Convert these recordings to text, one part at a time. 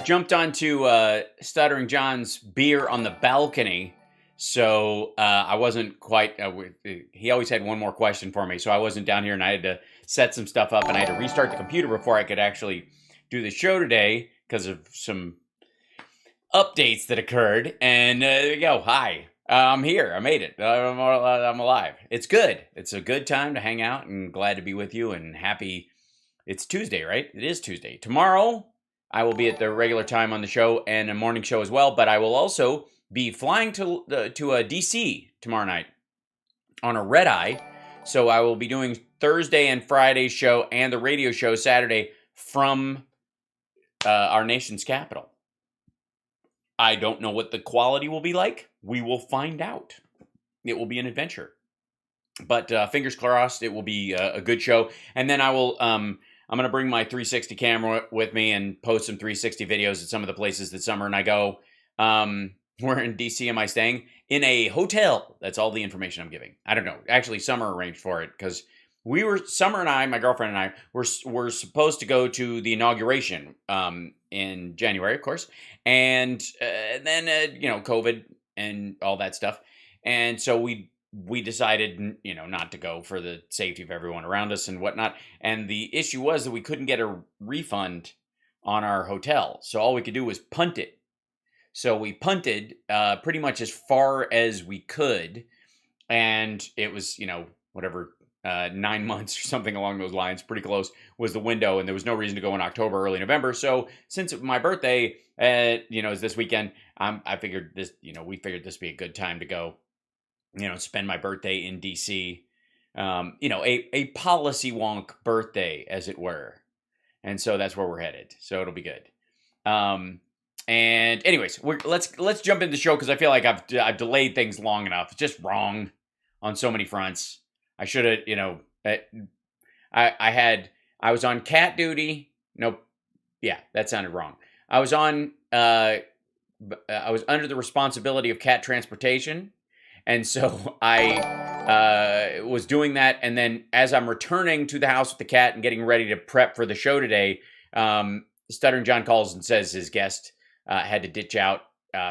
jumped onto Stuttering John's beer on the balcony, so I wasn't quite. He always had one more question for me, so I wasn't down here, and I had to set some stuff up, and I had to restart the computer before I could actually do the show today because of some updates that occurred. And there you go. Hi, I'm here. I made it. I'm alive. It's good. It's a good time to hang out, and glad to be with you. And happy. It's Tuesday, right? It is Tuesday. Tomorrow, I will be at the regular time on the show and a morning show as well. But I will also be flying to DC tomorrow night on a red eye. So I will be doing Thursday and Friday show and the radio show Saturday from our nation's capital. I don't know what the quality will be like. We will find out. It will be an adventure. But fingers crossed, it will be a good show. And then I will, I'm going to bring my 360 camera with me and post some 360 videos at some of the places that Summer and I go. Where in DC am I staying? In a hotel. That's all the information I'm giving. I don't know. Actually, Summer arranged for it because Summer and I, my girlfriend and I, were supposed to go to the inauguration in January, of course. And then, COVID and all that stuff. And so we decided, not to go for the safety of everyone around us and whatnot. And the issue was that we couldn't get a refund on our hotel. So all we could do was punt it. So we punted pretty much as far as we could. And it was, 9 months or something along those lines, pretty close, was the window. And there was no reason to go in October, early November. So since my birthday, is this weekend, I figured this, we figured this would be a good time to go, spend my birthday in DC, a policy wonk birthday, as it were. And so that's where we're headed. So it'll be good. And anyways, let's jump into the show because I feel like I've delayed things long enough. It's just wrong on so many fronts. I should have, I was on cat duty. Nope. Yeah, that sounded wrong. I was under the responsibility of cat transportation. And so I was doing that. And then as I'm returning to the house with the cat and getting ready to prep for the show today, Stuttering John calls and says his guest had to ditch out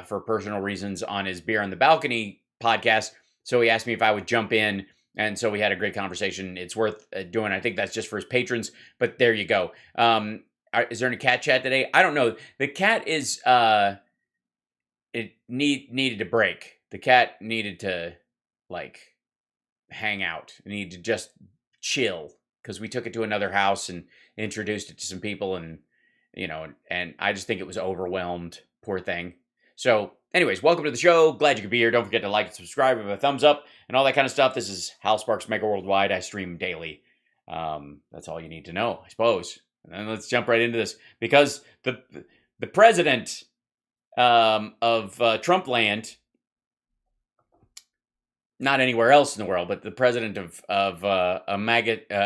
for personal reasons on his Beer on the Balcony podcast. So he asked me if I would jump in. And so we had a great conversation. It's worth doing. I think that's just for his patrons. But there you go. Is there any cat chat today? I don't know. The cat is needed to break. The cat needed to hang out. It needed to just chill because we took it to another house and introduced it to some people and and I just think it was overwhelmed. Poor thing. So anyways, welcome to the show. Glad you could be here. Don't forget to like and subscribe, give a thumbs up and all that kind of stuff. This is Hal Sparks Megaworldwide. I stream daily. That's all you need to know, I suppose. And then let's jump right into this because the president of Trump land, not anywhere else in the world, but the president of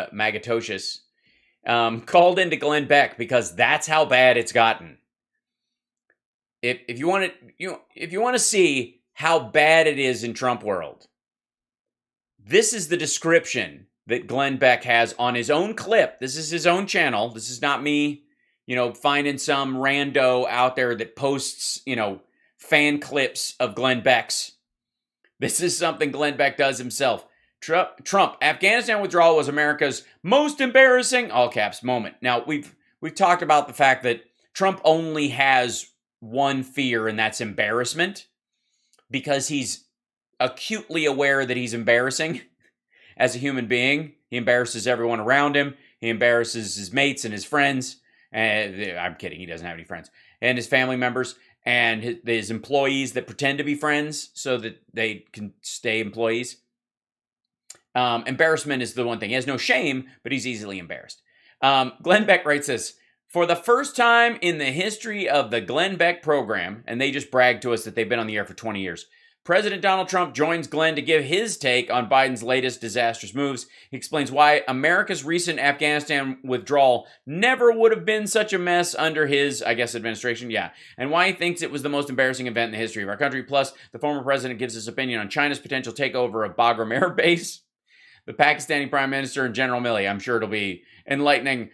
Magatocious, called into Glenn Beck because that's how bad it's gotten. If you want to see how bad it is in Trump world, this is the description that Glenn Beck has on his own clip. This is his own channel. This is not me, finding some rando out there that posts, fan clips of Glenn Beck's. This is something Glenn Beck does himself. Trump, Afghanistan withdrawal was America's most embarrassing, all caps, moment. Now, we've talked about the fact that Trump only has one fear, and that's embarrassment, because he's acutely aware that he's embarrassing as a human being. He embarrasses everyone around him. He embarrasses his mates and his friends. I'm kidding. He doesn't have any friends. And his family members and his employees that pretend to be friends so that they can stay employees. Embarrassment is the one thing. He has no shame, but he's easily embarrassed. Glenn Beck writes this: for the first time in the history of the Glenn Beck program, and they just bragged to us that they've been on the air for 20 years, President Donald Trump joins Glenn to give his take on Biden's latest disastrous moves. He explains why America's recent Afghanistan withdrawal never would have been such a mess under his, administration. Yeah. And why he thinks it was the most embarrassing event in the history of our country. Plus, the former president gives his opinion on China's potential takeover of Bagram Air Base, the Pakistani Prime Minister, and General Milley. I'm sure it'll be enlightening.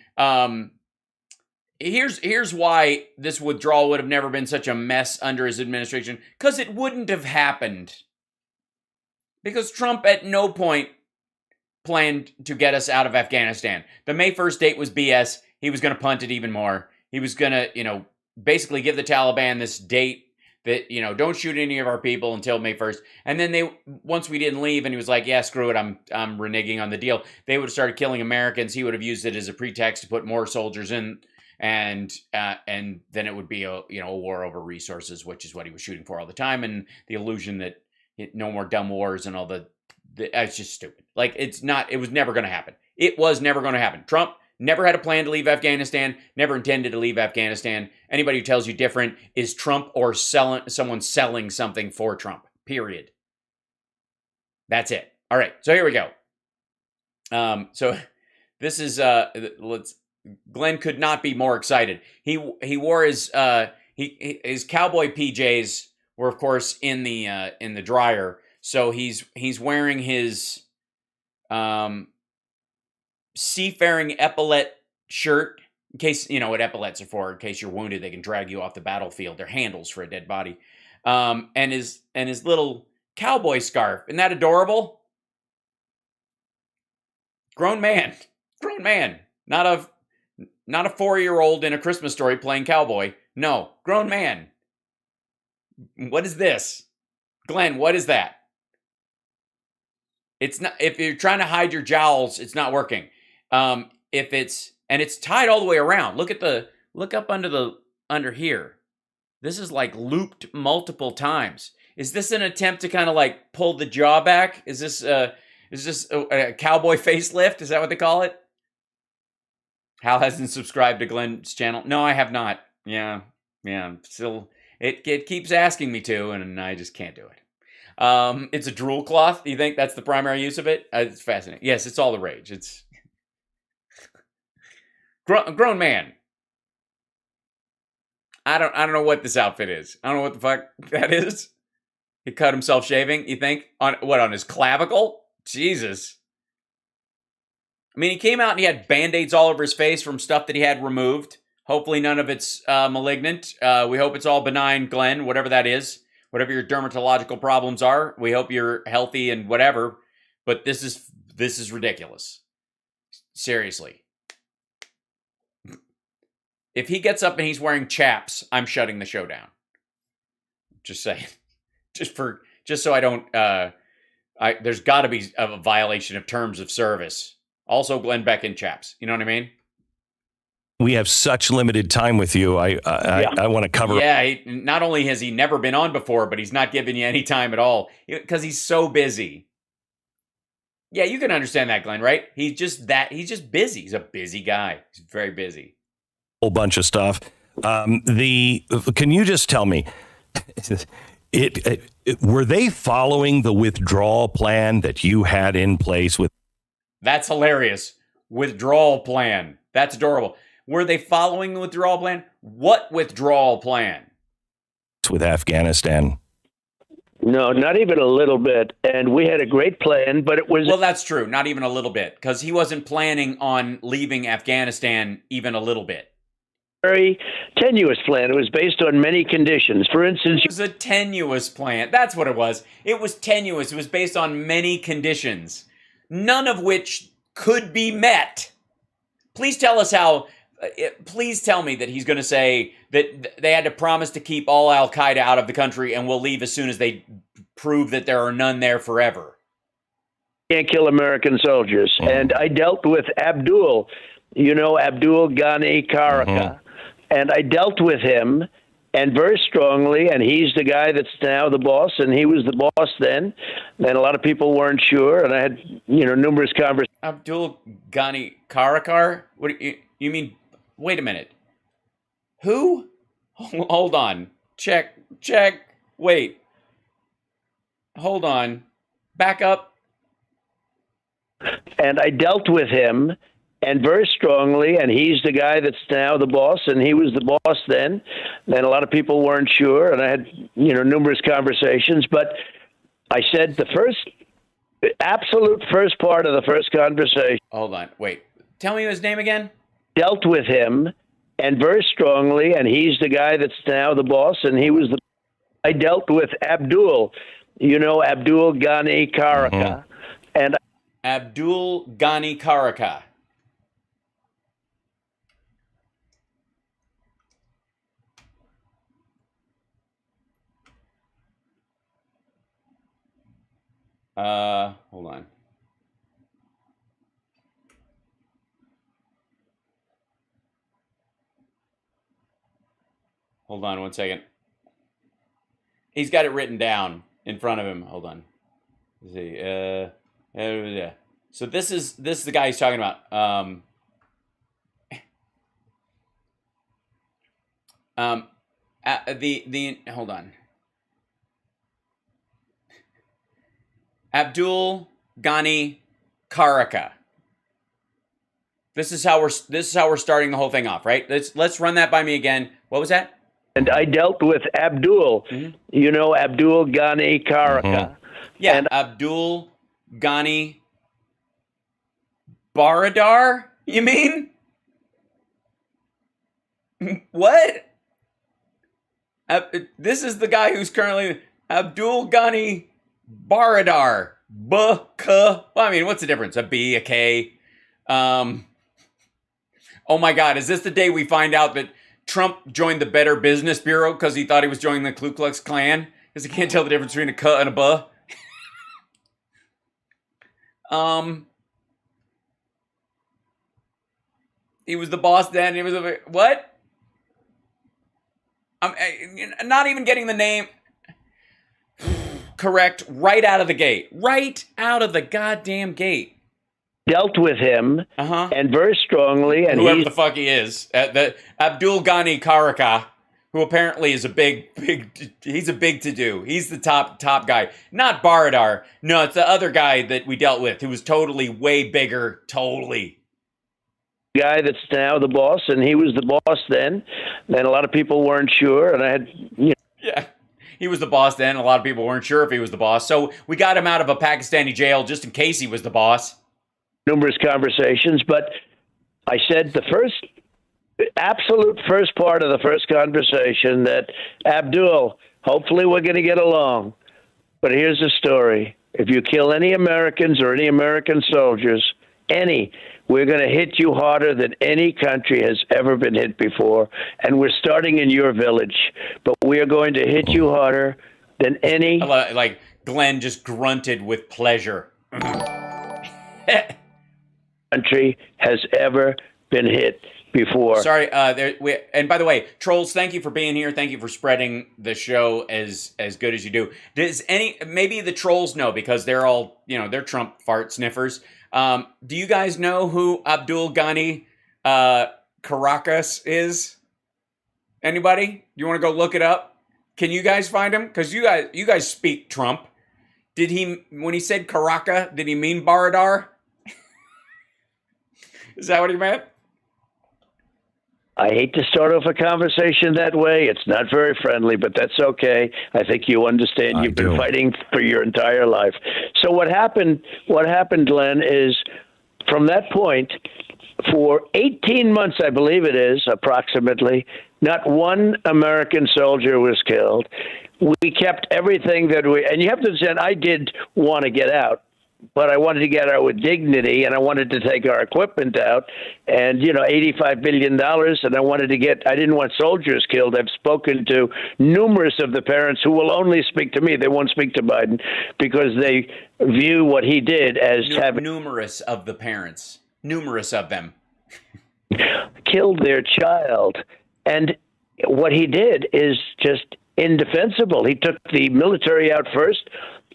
here's why this withdrawal would have never been such a mess under his administration, because it wouldn't have happened. Because Trump at no point planned to get us out of Afghanistan. The May 1st date was BS. He was going to punt it even more. He was going to, basically give the Taliban this date that, don't shoot any of our people until May 1st. And then once we didn't leave and he was like, yeah, screw it, I'm reneging on the deal, they would have started killing Americans. He would have used it as a pretext to put more soldiers in. And then it would be a war over resources, which is what he was shooting for all the time. And the illusion that no more dumb wars and all it's just stupid. Like, it was never going to happen. It was never going to happen. Trump never had a plan to leave Afghanistan, never intended to leave Afghanistan. Anybody who tells you different is Trump or someone selling something for Trump, period. That's it. All right, so here we go. So this is, Glenn could not be more excited. He wore his cowboy PJs were, of course, in the dryer. So he's wearing his seafaring epaulette shirt, in case, what epaulettes are for. In case you're wounded, they can drag you off the battlefield. They're handles for a dead body. And his little cowboy scarf. Isn't that adorable? Grown man. Not a 4-year-old in A Christmas Story playing cowboy. No, grown man. What is this? Glenn, what is that? It's not, if you're trying to hide your jowls, it's not working. It's tied all the way around. Look up under here. This is like looped multiple times. Is this an attempt to kind of like pull the jaw back? Is this a cowboy facelift? Is that what they call it? Hal hasn't subscribed to Glenn's channel. No, I have not. Yeah. Still, it keeps asking me to, and I just can't do it. It's a drool cloth. Do you think that's the primary use of it? It's fascinating. Yes, it's all the rage. It's grown man. I don't know what this outfit is. I don't know what the fuck that is. He cut himself shaving, you think? On his clavicle? Jesus. I mean, he came out and he had Band-Aids all over his face from stuff that he had removed. Hopefully none of it's malignant. We hope it's all benign, Glenn, whatever that is. Whatever your dermatological problems are, we hope you're healthy and whatever. But this is ridiculous. Seriously. If he gets up and he's wearing chaps, I'm shutting the show down. Just saying. Just so I don't. There's got to be a violation of terms of service. Also, Glenn Beck in chaps. You know what I mean? We have such limited time with you. I want to cover. Yeah, not only has he never been on before, but he's not giving you any time at all because he's so busy. Yeah, you can understand that, Glenn, right? He's just busy. He's a busy guy. He's very busy. Whole bunch of stuff. Can you just tell me, were they following the withdrawal plan that you had in place with? That's hilarious. Withdrawal plan. That's adorable. Were they following the withdrawal plan? What withdrawal plan? With Afghanistan. No, not even a little bit. And we had a great plan, but it was... Well, that's true. Not even a little bit. Because he wasn't planning on leaving Afghanistan even a little bit. Very tenuous plan. It was based on many conditions. For instance... It was a tenuous plan. That's what it was. It was tenuous. It was based on many conditions. None of which could be met. Please tell us how... Please tell me that he's going to say that they had to promise to keep all Al-Qaeda out of the country and will leave as soon as they prove that there are none there forever. Can't kill American soldiers. And I dealt with Abdul Ghani Karaka. And I dealt with him, and very strongly, and he's the guy that's now the boss, and he was the boss then, and a lot of people weren't sure, and I had, numerous conversations. Abdul Ghani Karakar? What you mean? Wait a minute. Who? Hold on. Check. Wait. Hold on. Back up. And I dealt with him, and very strongly, and he's the guy that's now the boss, and he was the boss then, and a lot of people weren't sure, and I had, numerous conversations, but I said the absolute first part of the first conversation. Hold on. Wait. Tell me his name again. Dealt with him, and very strongly, and he's the guy that's now the boss, and he was the. I dealt with Abdul, Abdul Ghani Karaka, and Abdul Ghani Karaka. Hold on. Hold on 1 second. He's got it written down in front of him. Hold on. Let's see. Yeah. So this is the guy he's talking about. Hold on. Abdul Ghani Karaka. This is how we're starting the whole thing off, right? Let's run that by me again. What was that? And I dealt with Abdul, Abdul Ghani Karaka. Yeah, and Abdul Ghani Baradar, you mean? What? This is the guy who's currently Abdul Ghani Baradar. Well, I mean, what's the difference? A B, a K. Oh my God, is this the day we find out that Trump joined the Better Business Bureau because he thought he was joining the Ku Klux Klan? Because he can't tell the difference between a K and a B. He was the boss then. He was what? I'm not even getting the name correct right out of the gate. Right out of the goddamn gate. Dealt with him, and very strongly, and whoever the fuck he is, the Abdul Ghani Karaka, who apparently is he's a big to-do. He's the top guy. Not Baradar. No, it's the other guy that we dealt with who was totally way bigger, totally. Guy that's now the boss, and he was the boss then, and a lot of people weren't sure, and I had, Yeah, he was the boss then, a lot of people weren't sure if he was the boss, so we got him out of a Pakistani jail just in case he was the boss. Numerous conversations, but I said the absolute first part of the first conversation that, Abdul, hopefully we're going to get along. But here's the story. If you kill any Americans or any American soldiers, we're going to hit you harder than any country has ever been hit before. And we're starting in your village, but we are going to hit you harder than any. Like Glenn just grunted with pleasure. Country has ever been hit before. Sorry, and by the way, trolls, thank you for being here. Thank you for spreading the show as good as you do. Maybe the trolls know because they're all, they're Trump fart sniffers. Do you guys know who Abdul Ghani Caracas is? Anybody? You want to go look it up? Can you guys find him? Because you guys speak Trump. When he said Caracas, did he mean Baradar? Is that what he meant? I hate to start off a conversation that way. It's not very friendly, but that's okay. I think you understand. You've been fighting for your entire life. So what happened, Glenn, is from that point, for 18 months, I believe it is, approximately, not one American soldier was killed. We kept everything and you have to understand, I did want to get out. But I wanted to get out with dignity, and I wanted to take our equipment out, and, $85 billion, and I didn't want soldiers killed. I've spoken to numerous of the parents who will only speak to me. They won't speak to Biden because they view what he did as having... Numerous of the parents. Numerous of them. Killed their child. And what he did is just indefensible. He took the military out first,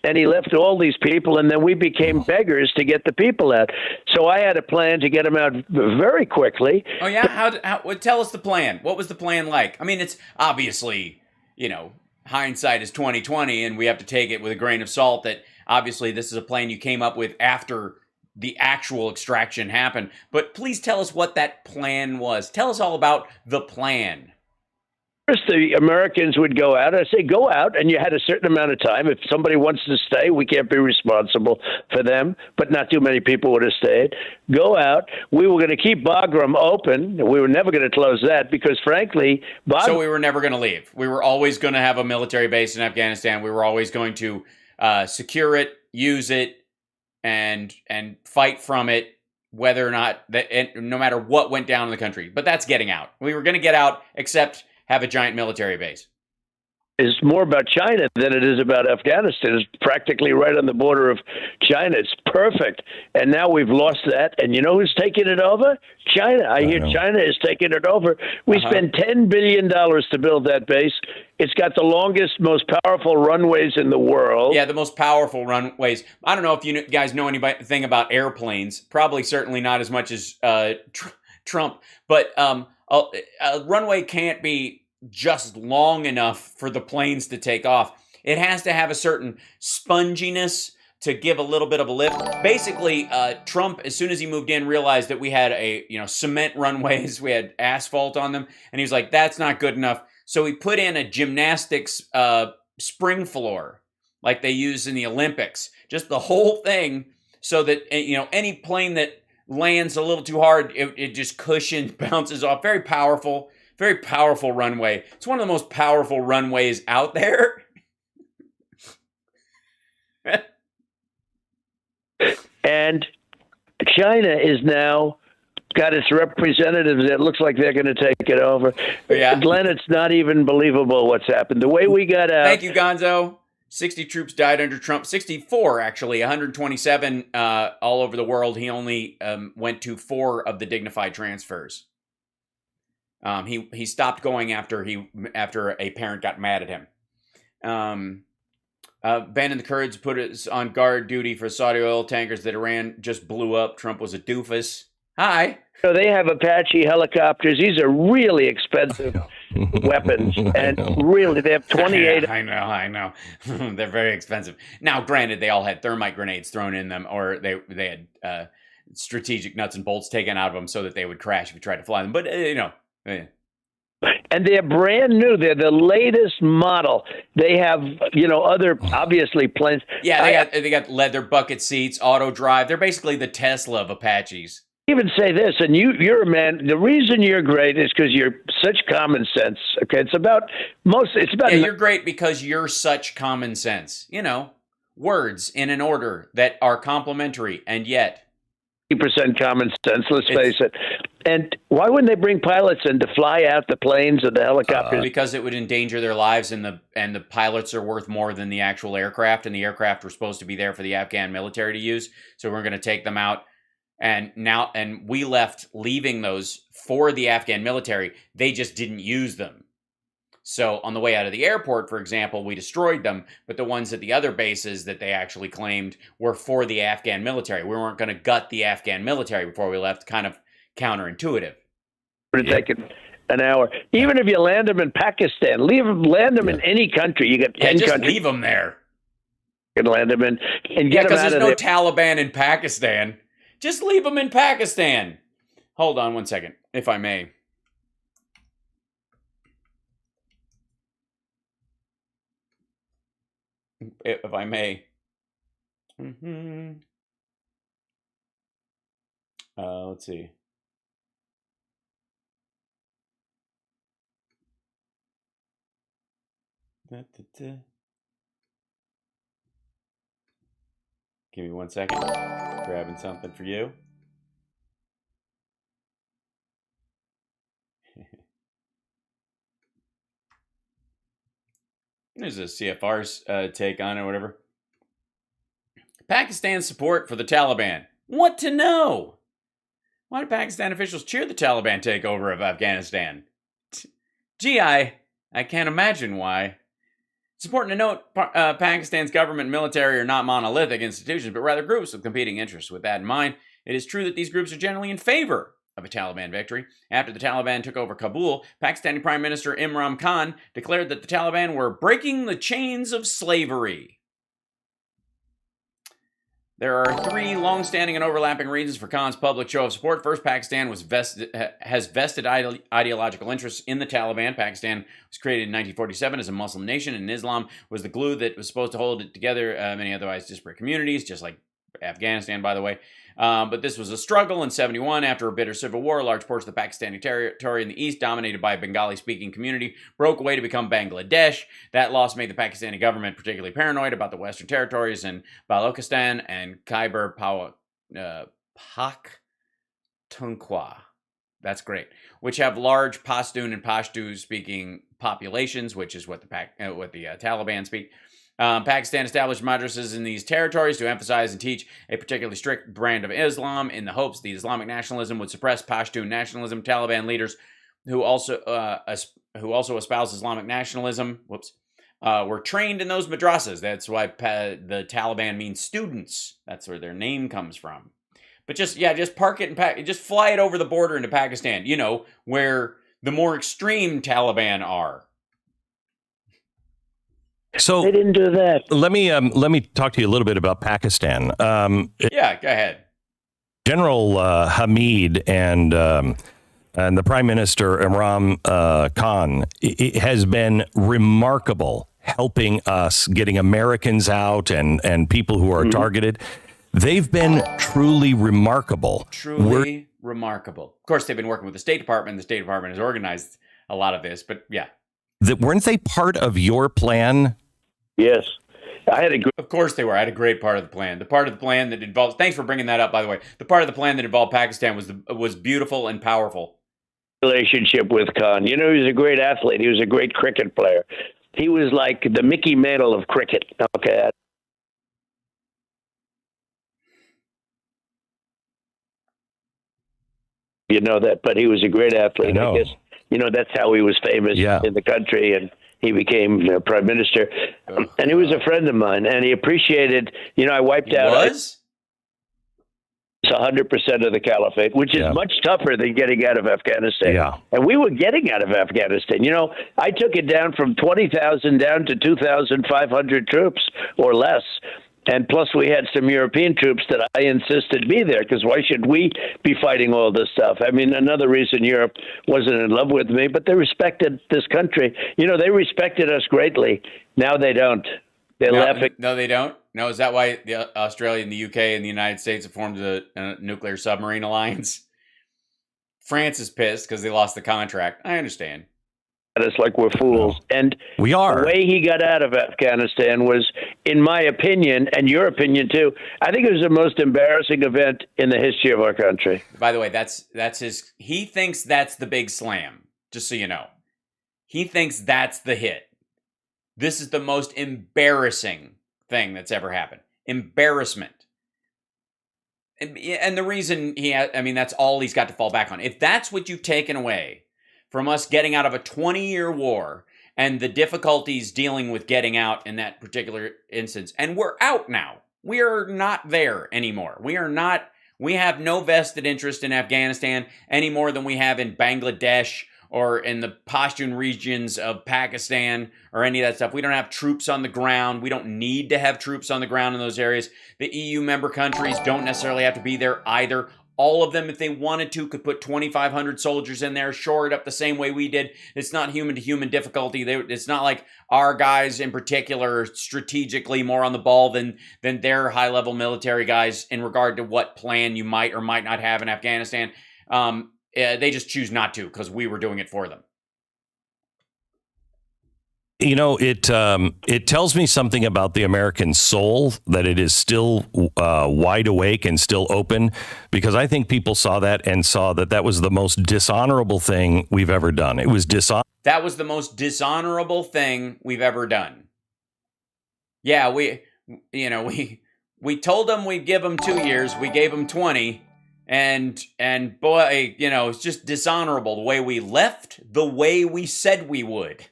and he left all these people, and then we became beggars to get the people out. So I had a plan to get them out very quickly. Oh, yeah? How tell us the plan. What was the plan like? I mean, it's obviously, hindsight is 20/20, and we have to take it with a grain of salt that obviously this is a plan you came up with after the actual extraction happened. But please tell us what that plan was. Tell us all about the plan. First, the Americans would go out. I say, go out, and you had a certain amount of time. If somebody wants to stay, we can't be responsible for them, but not too many people would have stayed. Go out. We were going to keep Bagram open. We were never going to close that because, frankly, So we were never going to leave. We were always going to have a military base in Afghanistan. We were always going to secure it, use it, and fight from it, whether or not no matter what went down in the country. But that's getting out. We were going to get out, except have a giant military base. Is more about China than it is about Afghanistan. It's practically right on the border of China. It's perfect. And now we've lost that. And you know who's taking it over? China. I hear China is taking it over. We spent $10 billion to build that base. It's got the longest, most powerful runways in the world. Yeah, the most powerful runways. I don't know if you guys know anything about airplanes. Probably certainly not as much as Trump. But a runway can't be just long enough for the planes to take off. It has to have a certain sponginess to give a little bit of a lift. Basically, Trump, as soon as he moved in, realized that we had cement runways, we had asphalt on them, and he was like, that's not good enough. So he put in a gymnastics spring floor like they use in the Olympics. Just the whole thing so that, any plane that lands a little too hard, it just cushions, bounces off. Very powerful runway. It's one of the most powerful runways out there. And China is now got its representatives. It looks like they're going to take it over. Yeah. Glenn, it's not even believable what's happened. The way we got out. Thank you, Gonzo. 60 troops died under Trump. 64, actually. 127 all over the world. He only went to 4 of the dignified transfers. He stopped going after a parent got mad at him. Banning the Kurds put us on guard duty for Saudi oil tankers that Iran just blew up. Trump was a doofus. Hi. So they have Apache helicopters. These are really expensive weapons, and really they have 28. I know. They're very expensive. Now, granted, they all had thermite grenades thrown in them, or they had strategic nuts and bolts taken out of them so that they would crash if you tried to fly them. But yeah. And they're brand new. They're the latest model. They have, other obviously planes. Yeah, they got leather bucket seats, auto drive. They're basically the Tesla of Apaches. Even say this, and you're a man. The reason you're great is because you're such common sense. Okay, it's about. Yeah, you're great because you're such common sense. Words in an order that are complementary, and yet 80% common sense. Let's face it. And why wouldn't they bring pilots in to fly out the planes or the helicopters? Because it would endanger their lives, and the pilots are worth more than the actual aircraft, and the aircraft were supposed to be there for the Afghan military to use. So we're going to take them out. And we left leaving those for the Afghan military. They just didn't use them. So on the way out of the airport, for example, we destroyed them. But the ones at the other bases that they actually claimed were for the Afghan military. We weren't going to gut the Afghan military before we left. Kind of counterintuitive. It would have taken an hour. Even if you land them in Pakistan, land them in any country. You get 10 just countries. Leave them there. You can land them in and get them out of there. Because there's no Taliban in Pakistan. Just leave them in Pakistan. Hold on one second, if I may. If I may. Let's see. Give me 1 second. Grabbing something for you. There's a CFR's take on it or whatever. Pakistan's support for the Taliban. What to know? Why did Pakistan officials cheer the Taliban takeover of Afghanistan? Gee, I can't imagine why. It's important to note Pakistan's government and military are not monolithic institutions, but rather groups with competing interests. With that in mind, it is true that these groups are generally in favor of a Taliban victory. After the Taliban took over Kabul, Pakistani Prime Minister Imran Khan declared that the Taliban were breaking the chains of slavery. There are three long-standing and overlapping reasons for Khan's public show of support. First, Pakistan has vested ideological interests in the Taliban. Pakistan was created in 1947 as a Muslim nation, and Islam was the glue that was supposed to hold it together many otherwise disparate communities, just like Afghanistan, by the way. But this was a struggle in 71 after a bitter civil war. Large portions of the Pakistani territory in the east, dominated by a Bengali-speaking community, broke away to become Bangladesh. That loss made the Pakistani government particularly paranoid about the Western territories in Balochistan and Khyber Pakhtunkhwa. That's great. Which have large Pashtun and Pashto-speaking populations, which is what the Taliban speak. Pakistan established madrasas in these territories to emphasize and teach a particularly strict brand of Islam in the hopes the Islamic nationalism would suppress Pashtun nationalism. Taliban leaders who also espouse Islamic nationalism were trained in those madrasas. That's why the Taliban means students. That's where their name comes from. But just park it and just fly it over the border into Pakistan, where the more extreme Taliban are. So they didn't do that. Let me talk to you a little bit about Pakistan. Yeah, go ahead. General Hamid and the Prime Minister Imran Khan has been remarkable helping us, getting Americans out and people who are targeted. They've been truly remarkable. Remarkable. Of course, they've been working with the State Department. The State Department has organized a lot of this, but yeah. Weren't they part of your plan? Yes. Of course they were. I had a great part of the plan. The part of the plan that involved... Thanks for bringing that up, by the way. The part of the plan that involved Pakistan was beautiful and powerful. Relationship with Khan. He was a great athlete. He was a great cricket player. He was like the Mickey Mantle of cricket. Okay. You know that, but he was a great athlete. I guess, that's how he was famous in the country, and he became prime minister. And he was a friend of mine, and he appreciated, I wiped out 100% of the caliphate, which is much tougher than getting out of Afghanistan. Yeah. And we were getting out of Afghanistan. I took it down from 20,000 down to 2,500 troops or less. And plus, we had some European troops that I insisted be there, because why should we be fighting all this stuff? I mean, another reason Europe wasn't in love with me, but they respected this country. They respected us greatly. Now they don't. They're laughing. No, they don't? No, is that why Australia and the UK and the United States have formed a nuclear submarine alliance? France is pissed because they lost the contract. I understand. It's like we're fools. And we are. The way he got out of Afghanistan was, in my opinion, and your opinion too, I think it was the most embarrassing event in the history of our country. By the way, that's his... He thinks that's the big slam, just so you know. He thinks that's the hit. This is the most embarrassing thing that's ever happened. Embarrassment. And the reason that's all he's got to fall back on. If that's what you've taken away from us getting out of a 20-year war and the difficulties dealing with getting out in that particular instance. And we're out now. We are not there anymore. We have no vested interest in Afghanistan any more than we have in Bangladesh or in the Pashtun regions of Pakistan or any of that stuff. We don't have troops on the ground. We don't need to have troops on the ground in those areas. The EU member countries don't necessarily have to be there either. All of them, if they wanted to, could put 2,500 soldiers in there, shore it up the same way we did. It's not human-to-human difficulty. It's not like our guys in particular are strategically more on the ball than their high-level military guys in regard to what plan you might or might not have in Afghanistan. They just choose not to because we were doing it for them. It tells me something about the American soul, that it is still wide awake and still open, because I think people saw that and saw that was the most dishonorable thing we've ever done. It was That was the most dishonorable thing we've ever done. Yeah, we told them we'd give them 2 years. We gave them 20. And boy, it's just dishonorable the way we left, the way we said we would.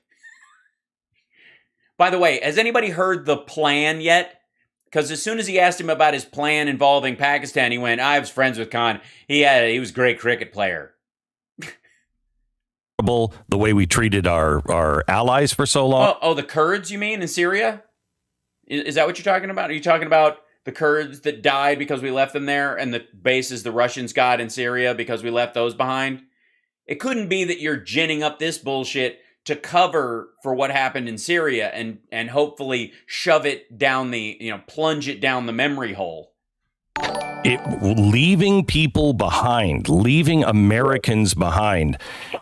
By the way, has anybody heard the plan yet? Because as soon as he asked him about his plan involving Pakistan, he went, I was friends with Khan. He was a great cricket player. The way we treated our allies for so long. Oh, the Kurds, you mean, in Syria? Is that what you're talking about? Are you talking about the Kurds that died because we left them there, and the bases the Russians got in Syria because we left those behind. It couldn't be that you're ginning up this bullshit to cover for what happened in Syria and hopefully shove it down plunge it down the memory hole. Leaving people behind, leaving Americans behind,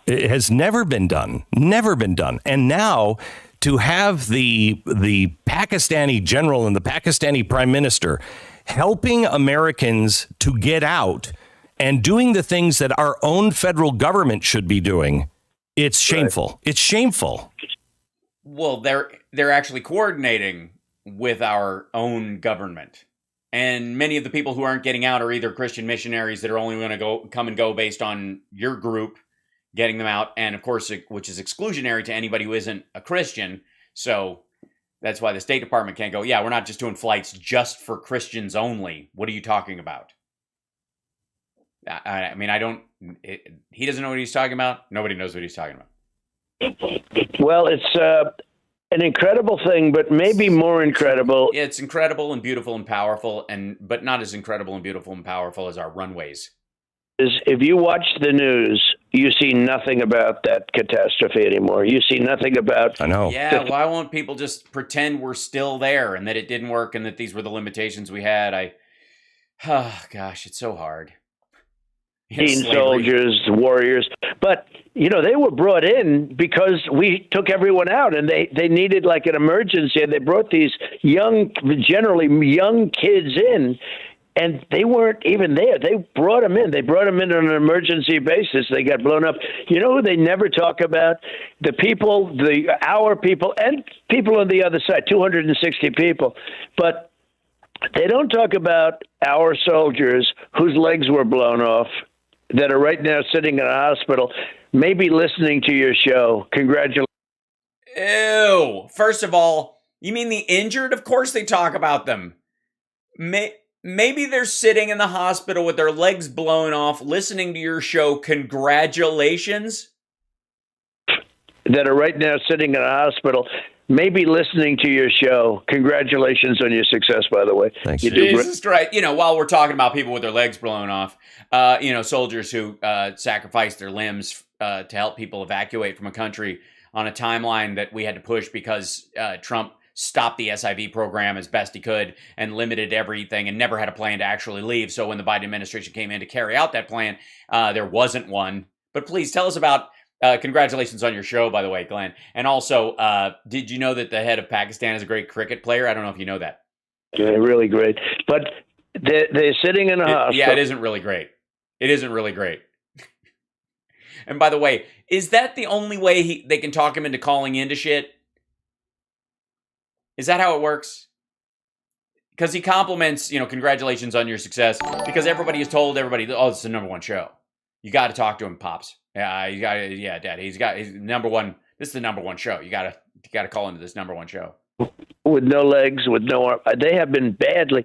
it has never been done. And now to have the Pakistani general and the Pakistani prime minister helping Americans to get out and doing the things that our own federal government should be doing, it's shameful. Right. It's shameful. Well, they're actually coordinating with our own government. And many of the people who aren't getting out are either Christian missionaries that are only going to come and go based on your group getting them out. And of course, which is exclusionary to anybody who isn't a Christian. So that's why the State Department can't go, yeah, we're not just doing flights just for Christians only. What are you talking about? I mean, he doesn't know what he's talking about. Nobody knows what he's talking about. Well, it's an incredible thing, but maybe more incredible. It's incredible and beautiful and powerful, but not as incredible and beautiful and powerful as our runways. If you watch the news, you see nothing about that catastrophe anymore. You see nothing about... I know. Yeah, why won't people just pretend we're still there and that it didn't work and that these were the limitations we had? Gosh, it's so hard. Teen soldiers, warriors. But, they were brought in because we took everyone out and they needed like an emergency. And they brought these generally young kids in, and they weren't even there. They brought them in. They brought them in on an emergency basis. They got blown up. You know who they never talk about? The people, our people, and people on the other side, 260 people. But they don't talk about our soldiers whose legs were blown off, that are right now sitting in a hospital, maybe listening to your show. Congratulations. Ew. First of all, you mean the injured? Of course they talk about them. Maybe they're sitting in the hospital with their legs blown off, listening to your show. Congratulations. That are right now sitting in a hospital, maybe listening to your show. Congratulations on your success, by the way. Thanks. Jesus Christ. While we're talking about people with their legs blown off, soldiers who sacrificed their limbs to help people evacuate from a country on a timeline that we had to push because Trump stopped the SIV program as best he could and limited everything and never had a plan to actually leave. So when the Biden administration came in to carry out that plan, there wasn't one. But please tell us about... congratulations on your show, by the way, Glenn. And also, did you know that the head of Pakistan is a great cricket player? I don't know if you know that. Yeah, really great. But they're sitting in a hospital. Yeah, it isn't really great. It isn't really great. And by the way, is that the only way they can talk him into calling into shit? Is that how it works? Because he compliments, congratulations on your success, because everybody has told everybody, oh, this is the number one show. You got to talk to him, Pops. Yeah, Dad. He's number one. This is the number one show. You got to call into this number one show. With no legs, with no arm. They have been badly.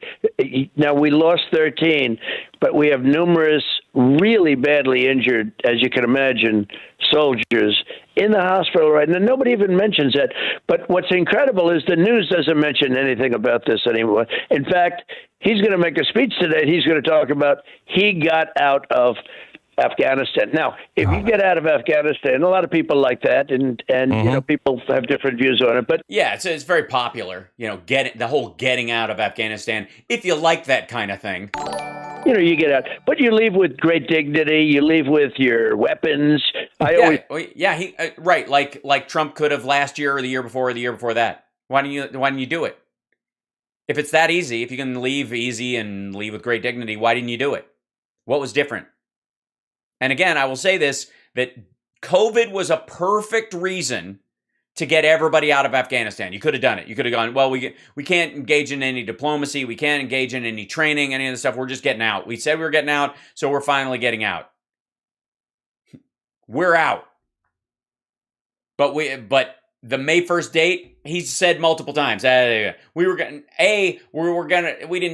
Now, we lost 13, but we have numerous really badly injured, as you can imagine, soldiers in the hospital right now. Nobody even mentions that. But what's incredible is the news doesn't mention anything about this anymore. In fact, he's going to make a speech today. He's going to talk about he got out of Afghanistan. Now, if you get out of Afghanistan, a lot of people like that, and people have different views on it. But yeah, it's very popular. The whole getting out of Afghanistan. If you like that kind of thing, you get out, but you leave with great dignity. You leave with your weapons. Right. Like Trump could have last year or the year before or the year before that. Why didn't you do it? If it's that easy, if you can leave easy and leave with great dignity, why didn't you do it? What was different? And again, I will say this, that COVID was a perfect reason to get everybody out of Afghanistan. You could have done it. You could have gone, well, we can't engage in any diplomacy. We can't engage in any training, any of the stuff. We're just getting out. We said we were getting out, so we're finally getting out. We're out. But the May 1st date, he said multiple times, we didn't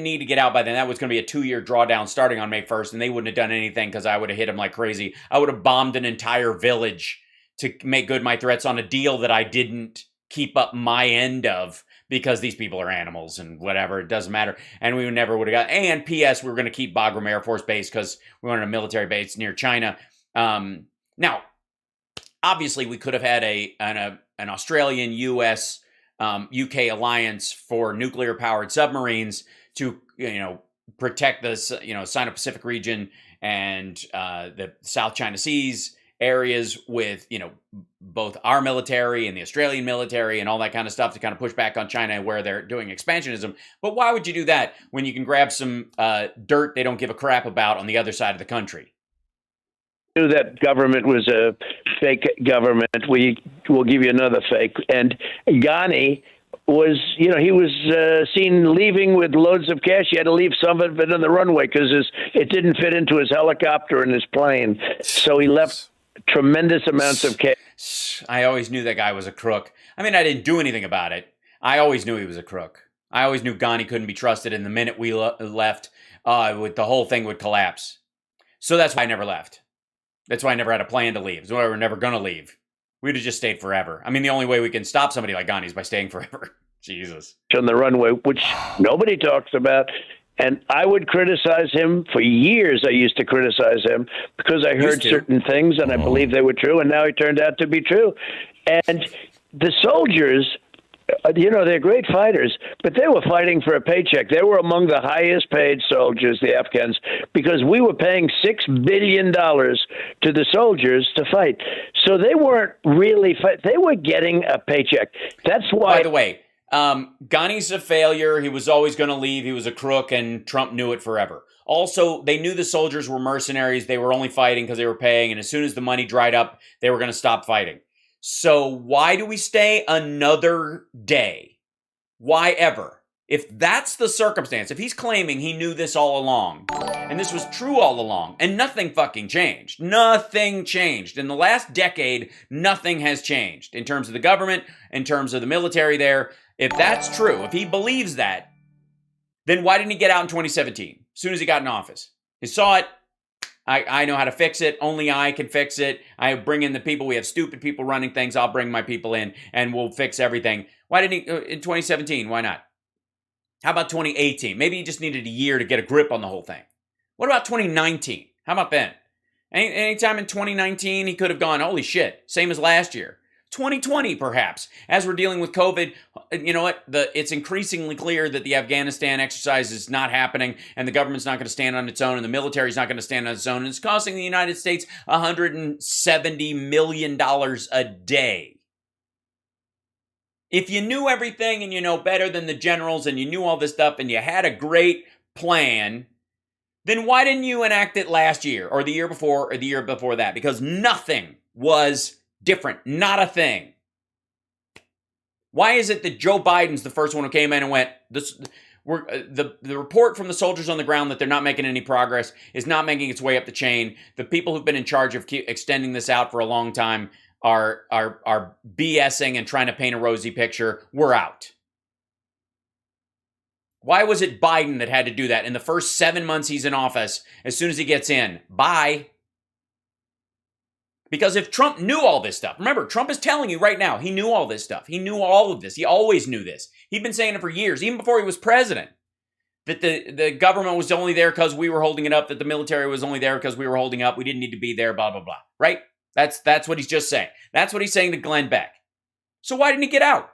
need to get out by then. That was going to be a 2-year drawdown starting on May 1st, and they wouldn't have done anything because I would have hit them like crazy. I would have bombed an entire village to make good my threats on a deal that I didn't keep up my end of because these people are animals and whatever. It doesn't matter. And we never would have got. And P.S. we were going to keep Bagram Air Force Base because we wanted a military base near China. Now, obviously, we could have had an Australian, U.S., UK alliance for nuclear-powered submarines to, protect the, Sino-Pacific region and the South China Seas areas with, both our military and the Australian military and all that kind of stuff to kind of push back on China where they're doing expansionism. But why would you do that when you can grab some dirt they don't give a crap about on the other side of the country? Knew that government was a fake government. We will give you another fake. And Ghani was, he was seen leaving with loads of cash. He had to leave some of it on the runway because it didn't fit into his helicopter and his plane. So he left tremendous amounts of cash. I always knew that guy was a crook. I mean, I didn't do anything about it. I always knew he was a crook. I always knew Ghani couldn't be trusted. And the minute we left, the whole thing would collapse. So that's why I never left. That's why I never had a plan to leave. That's why we're never going to leave. We'd have just stayed forever. I mean, the only way we can stop somebody like Ghani is by staying forever. Jesus. On the runway, which nobody talks about. And I would criticize him for years. I used to criticize him because I heard certain things and I believed they were true. And now it turned out to be true. And the soldiers, they're great fighters, but they were fighting for a paycheck. They were among the highest paid soldiers, the Afghans, because we were paying $6 billion to the soldiers to fight. So they weren't really they were getting a paycheck. That's why. By the way, Ghani's a failure. He was always going to leave. He was a crook, and Trump knew it forever. Also, they knew the soldiers were mercenaries. They were only fighting because they were paying, and as soon as the money dried up, they were going to stop fighting. So why do we stay another day? Why ever? If that's the circumstance, if he's claiming he knew this all along, and this was true all along, and nothing fucking changed. Nothing changed. In the last decade, nothing has changed in terms of the government, in terms of the military there. If that's true, if he believes that, then why didn't he get out in 2017, as soon as he got in office? He saw it. I know how to fix it. Only I can fix it. I bring in the people. We have stupid people running things. I'll bring my people in and we'll fix everything. Why didn't he in 2017? Why not? How about 2018? Maybe he just needed a year to get a grip on the whole thing. What about 2019? How about then? Anytime in 2019, he could have gone, holy shit, same as last year. 2020, perhaps. As we're dealing with COVID, you know what? It's increasingly clear that the Afghanistan exercise is not happening, and the government's not going to stand on its own, and the military's not going to stand on its own, and it's costing the United States $170 million a day. If you knew everything and you know better than the generals and you knew all this stuff and you had a great plan, then why didn't you enact it last year or the year before or the year before that? Because nothing was different. Not a thing. Why is it that Joe Biden's the first one who came in and went, the report from the soldiers on the ground that they're not making any progress is not making its way up the chain. The people who've been in charge of extending this out for a long time are BSing and trying to paint a rosy picture. We're out. Why was it Biden that had to do that in the first 7 months he's in office? As soon as he gets in, bye. Because if Trump knew all this stuff, remember, Trump is telling you right now, he knew all this stuff. He knew all of this. He always knew this. He'd been saying it for years, even before he was president, that the government was only there because we were holding it up, that the military was only there because we were holding up. We didn't need to be there, blah, blah, blah. Right? That's what he's just saying. That's what he's saying to Glenn Beck. So why didn't he get out?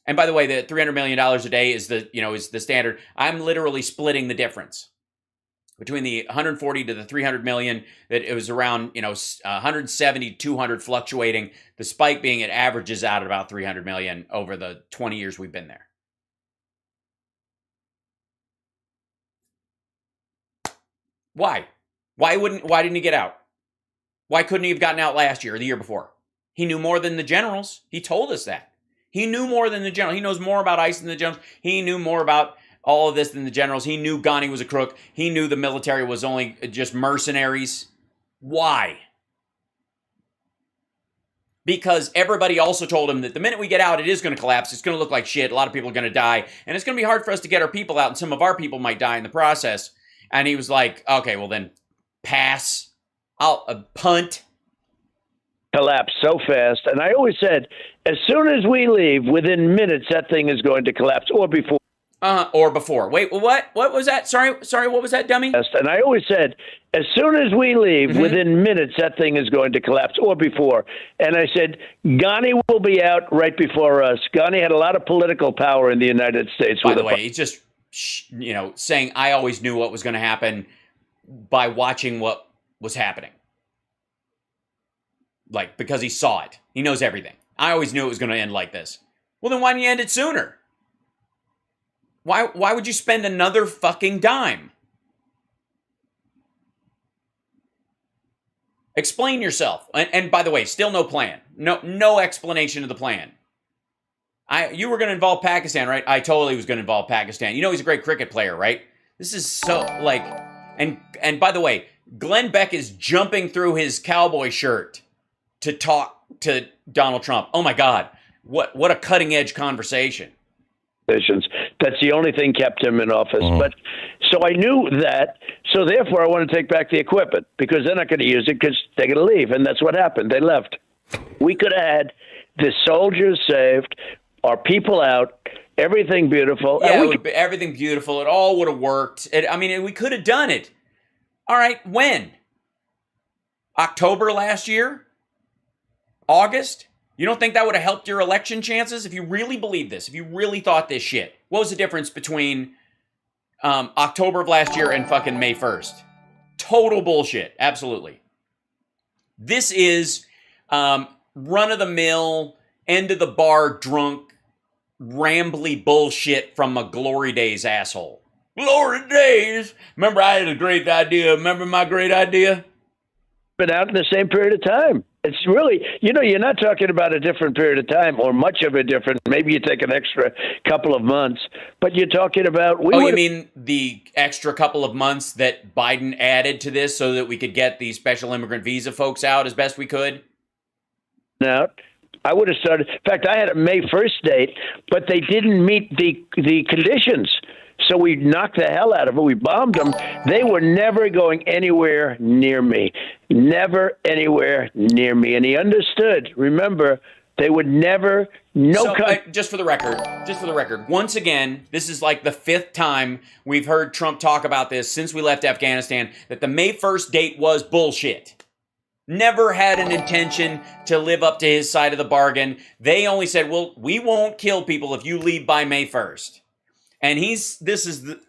And by the way, the $300 million a day is the standard. I'm literally splitting the difference between the 140 to the 300 million. That it was around 170, 200 fluctuating. The spike being it averages out at about 300 million over the 20 years we've been there. Why? Why didn't he get out? Why couldn't he have gotten out last year or the year before? He knew more than the generals. He told us that. He knew more than the generals. He knows more about ICE than the generals. He knew more about all of this than the generals. He knew Ghani was a crook. He knew the military was only just mercenaries. Why? Because everybody also told him that the minute we get out, it is going to collapse. It's going to look like shit. A lot of people are going to die. And it's going to be hard for us to get our people out. And some of our people might die in the process. And he was like, okay, well then pass. I'll punt. collapse so fast. And I always said, as soon as we leave, within minutes, that thing is going to collapse, or before. Or before. Wait, what? What was that? Sorry, what was that, dummy? And I always said, as soon as we leave, within minutes, that thing is going to collapse, or before. And I said, Ghani will be out right before us. Ghani had a lot of political power in the United States. By the way, he's just, saying I always knew what was going to happen by watching what was happening. Like, because he saw it. He knows everything. I always knew it was going to end like this. Well, then why didn't you end it sooner? Why would you spend another fucking dime? Explain yourself. And by the way, still no plan. No explanation of the plan. You were going to involve Pakistan, right? I totally was going to involve Pakistan. You know he's a great cricket player, right? This is so, like... And by the way, Glenn Beck is jumping through his cowboy shirt to talk to Donald Trump. Oh my God. What a cutting-edge conversation. That's the only thing kept him in office. But so I knew that. So therefore, I want to take back the equipment because they're not going to use it because they're going to leave. And that's what happened. They left. We could have had the soldiers saved, our people out, everything beautiful. Yeah, everything beautiful. It all would have worked. We could have done it. All right, when? October last year? August? You don't think that would have helped your election chances? If you really believe this, if you really thought this shit, what was the difference between October of last year and fucking May 1st? Total bullshit. Absolutely. This is run-of-the-mill, end-of-the-bar drunk, rambly bullshit from a Glory Days asshole. Glory Days! Remember I had a great idea. Remember my great idea? Been out in the same period of time. It's really, you're not talking about a different period of time or much of a different, maybe you take an extra couple of months, but you're talking about... you mean the extra couple of months that Biden added to this so that we could get the special immigrant visa folks out as best we could? Now, I would have started, in fact, I had a May 1st date, but they didn't meet the conditions. So we knocked the hell out of it. We bombed them. They were never going anywhere near me. Never anywhere near me. And he understood. Remember, they would never... Just for the record, once again, this is like the 5th time we've heard Trump talk about this since we left Afghanistan, that the May 1st date was bullshit. Never had an intention to live up to his side of the bargain. They only said, well, we won't kill people if you leave by May 1st. And this is the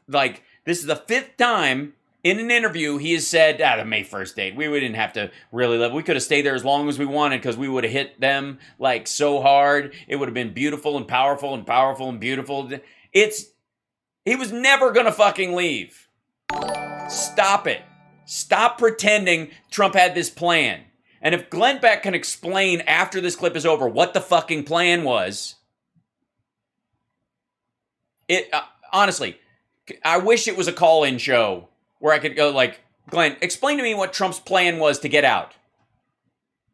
5th time in an interview he has said, the May 1st date, we didn't have to really live. We could have stayed there as long as we wanted because we would have hit them like so hard. It would have been beautiful and powerful and powerful and beautiful. He was never going to fucking leave. Stop it. Stop pretending Trump had this plan. And if Glenn Beck can explain after this clip is over what the fucking plan was... honestly, I wish it was a call-in show where I could go like, Glenn, explain to me what Trump's plan was to get out.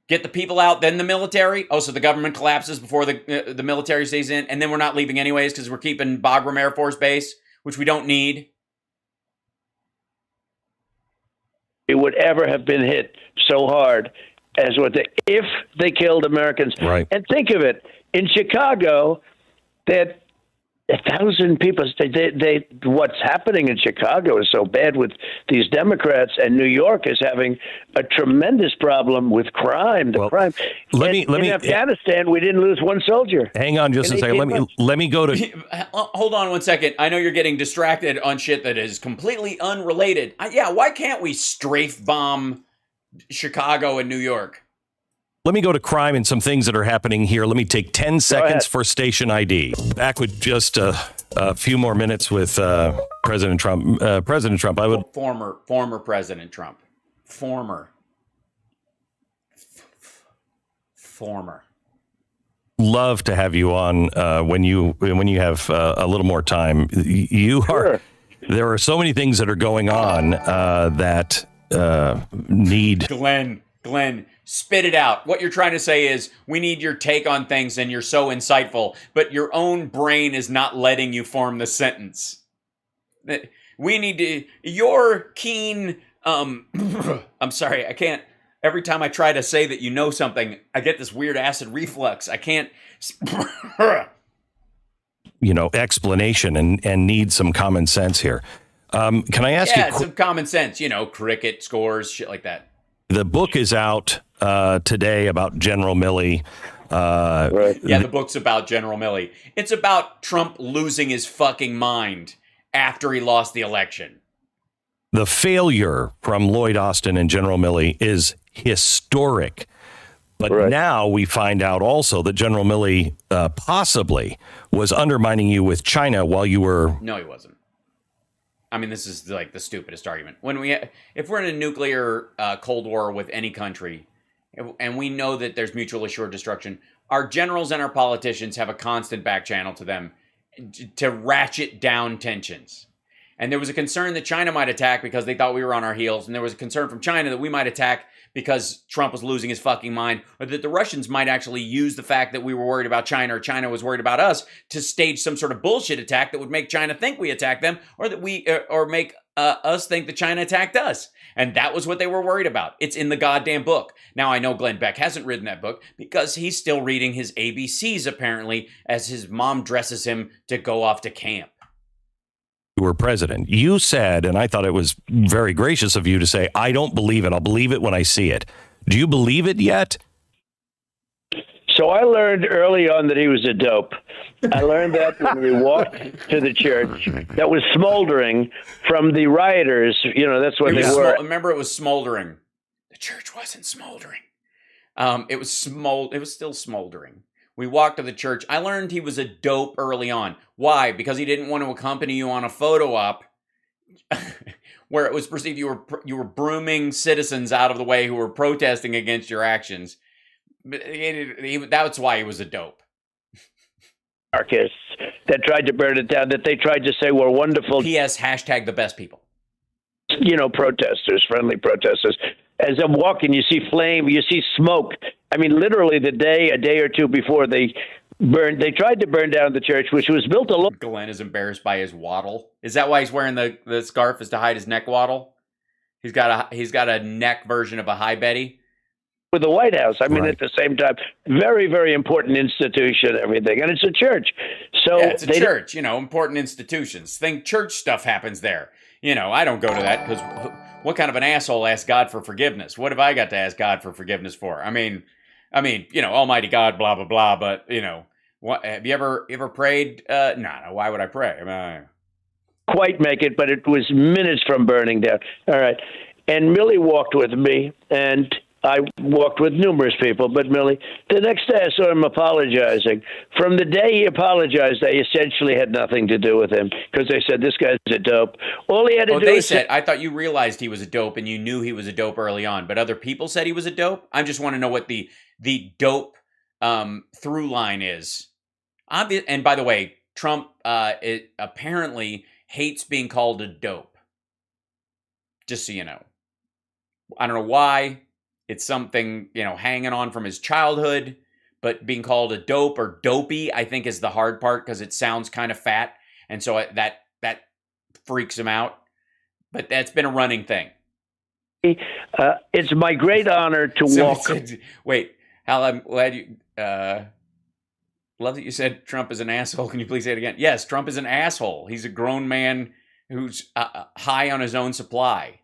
Get the people out, then the military? Oh, so the government collapses before the military stays in, and then we're not leaving anyways because we're keeping Bagram Air Force Base, which we don't need. It would ever have been hit so hard as if they killed Americans. Right. And think of it, in Chicago, that 1,000 people. What's happening in Chicago is so bad with these Democrats, and New York is having a tremendous problem with crime. Crime. In Afghanistan, we didn't lose one soldier. Hang on just a second. Let me go to. Hold on 1 second. I know you're getting distracted on shit that is completely unrelated. Why can't we strafe bomb Chicago and New York? Let me go to crime and some things that are happening here. Let me take 10 seconds for station ID. Back with just a few more minutes with President Trump. President Trump, I would... Former President Trump. Former. Love to have you on when you have a little more time. There are so many things that are going on that need... Glenn, spit it out. What you're trying to say is we need your take on things and you're so insightful, but your own brain is not letting you form the sentence. We need to, your keen, I'm sorry, I can't, every time I try to say that you know something, I get this weird acid reflux. I can't. Explanation and need some common sense here. Can I ask you? Yeah, some common sense. Cricket scores, shit like that. The book is out today about General Milley. Right. Yeah, the book's about General Milley. It's about Trump losing his fucking mind after he lost the election. The failure from Lloyd Austin and General Milley is historic. But now we find out also that General Milley possibly was undermining you with China while you were... No, he wasn't. I mean, this is like the stupidest argument. If we're in a nuclear Cold War with any country, and we know that there's mutually assured destruction, our generals and our politicians have a constant back channel to them to ratchet down tensions. And there was a concern that China might attack because they thought we were on our heels. And there was a concern from China that we might attack because Trump was losing his fucking mind, or that the Russians might actually use the fact that we were worried about China or China was worried about us to stage some sort of bullshit attack that would make China think we attacked them, or that or make us think that China attacked us. And that was what they were worried about. It's in the goddamn book. Now, I know Glenn Beck hasn't written that book because he's still reading his ABCs, apparently, as his mom dresses him to go off to camp. You were president. You said, and I thought it was very gracious of you to say, I don't believe it. I'll believe it when I see it. Do you believe it yet? So I learned early on that he was a dope. I learned that when we walked to the church that was smoldering from the rioters. That's what they were. Remember, it was smoldering. The church wasn't smoldering. It was still smoldering. We walked to the church. I learned he was a dope early on. Why? Because he didn't want to accompany you on a photo op where it was perceived you were brooming citizens out of the way who were protesting against your actions. That's why he was a dope. Anarchists that tried to burn it down, that they tried to say were wonderful. P.S. # the best people. Protesters, friendly protesters. As I'm walking, you see flame, you see smoke. I mean, literally a day or two before they tried to burn down the church, which was built along. Glenn is embarrassed by his waddle. Is that why he's wearing the scarf, is to hide his neck waddle? He's got a neck version of a Hi Betty. With the White House. I mean, at the same time, very, very important institution, everything. And it's a church. So yeah, it's a church, important institutions. Church stuff happens there. I don't go to that because what kind of an asshole asks God for forgiveness? What have I got to ask God for forgiveness for? I mean, Almighty God, blah, blah, blah. But, what, have you ever prayed? No, why would I pray? Quite make it, but it was minutes from burning down. All right. And Milley walked with me, and I walked with numerous people, but Milley, the next day I saw him apologizing. From the day he apologized, they essentially had nothing to do with him because they said, this guy's a dope. All he had to do was I thought you realized he was a dope and you knew he was a dope early on, but other people said he was a dope? I just want to know what the dope through line is. And by the way, Trump apparently hates being called a dope. Just so you know. I don't know why. It's something, hanging on from his childhood, but being called a dope or dopey, I think, is the hard part because it sounds kind of fat. And so that freaks him out. But that's been a running thing. It's my great honor to walk. Wait, Hal, I'm glad you... love that you said Trump is an asshole. Can you please say it again? Yes, Trump is an asshole. He's a grown man who's high on his own supply.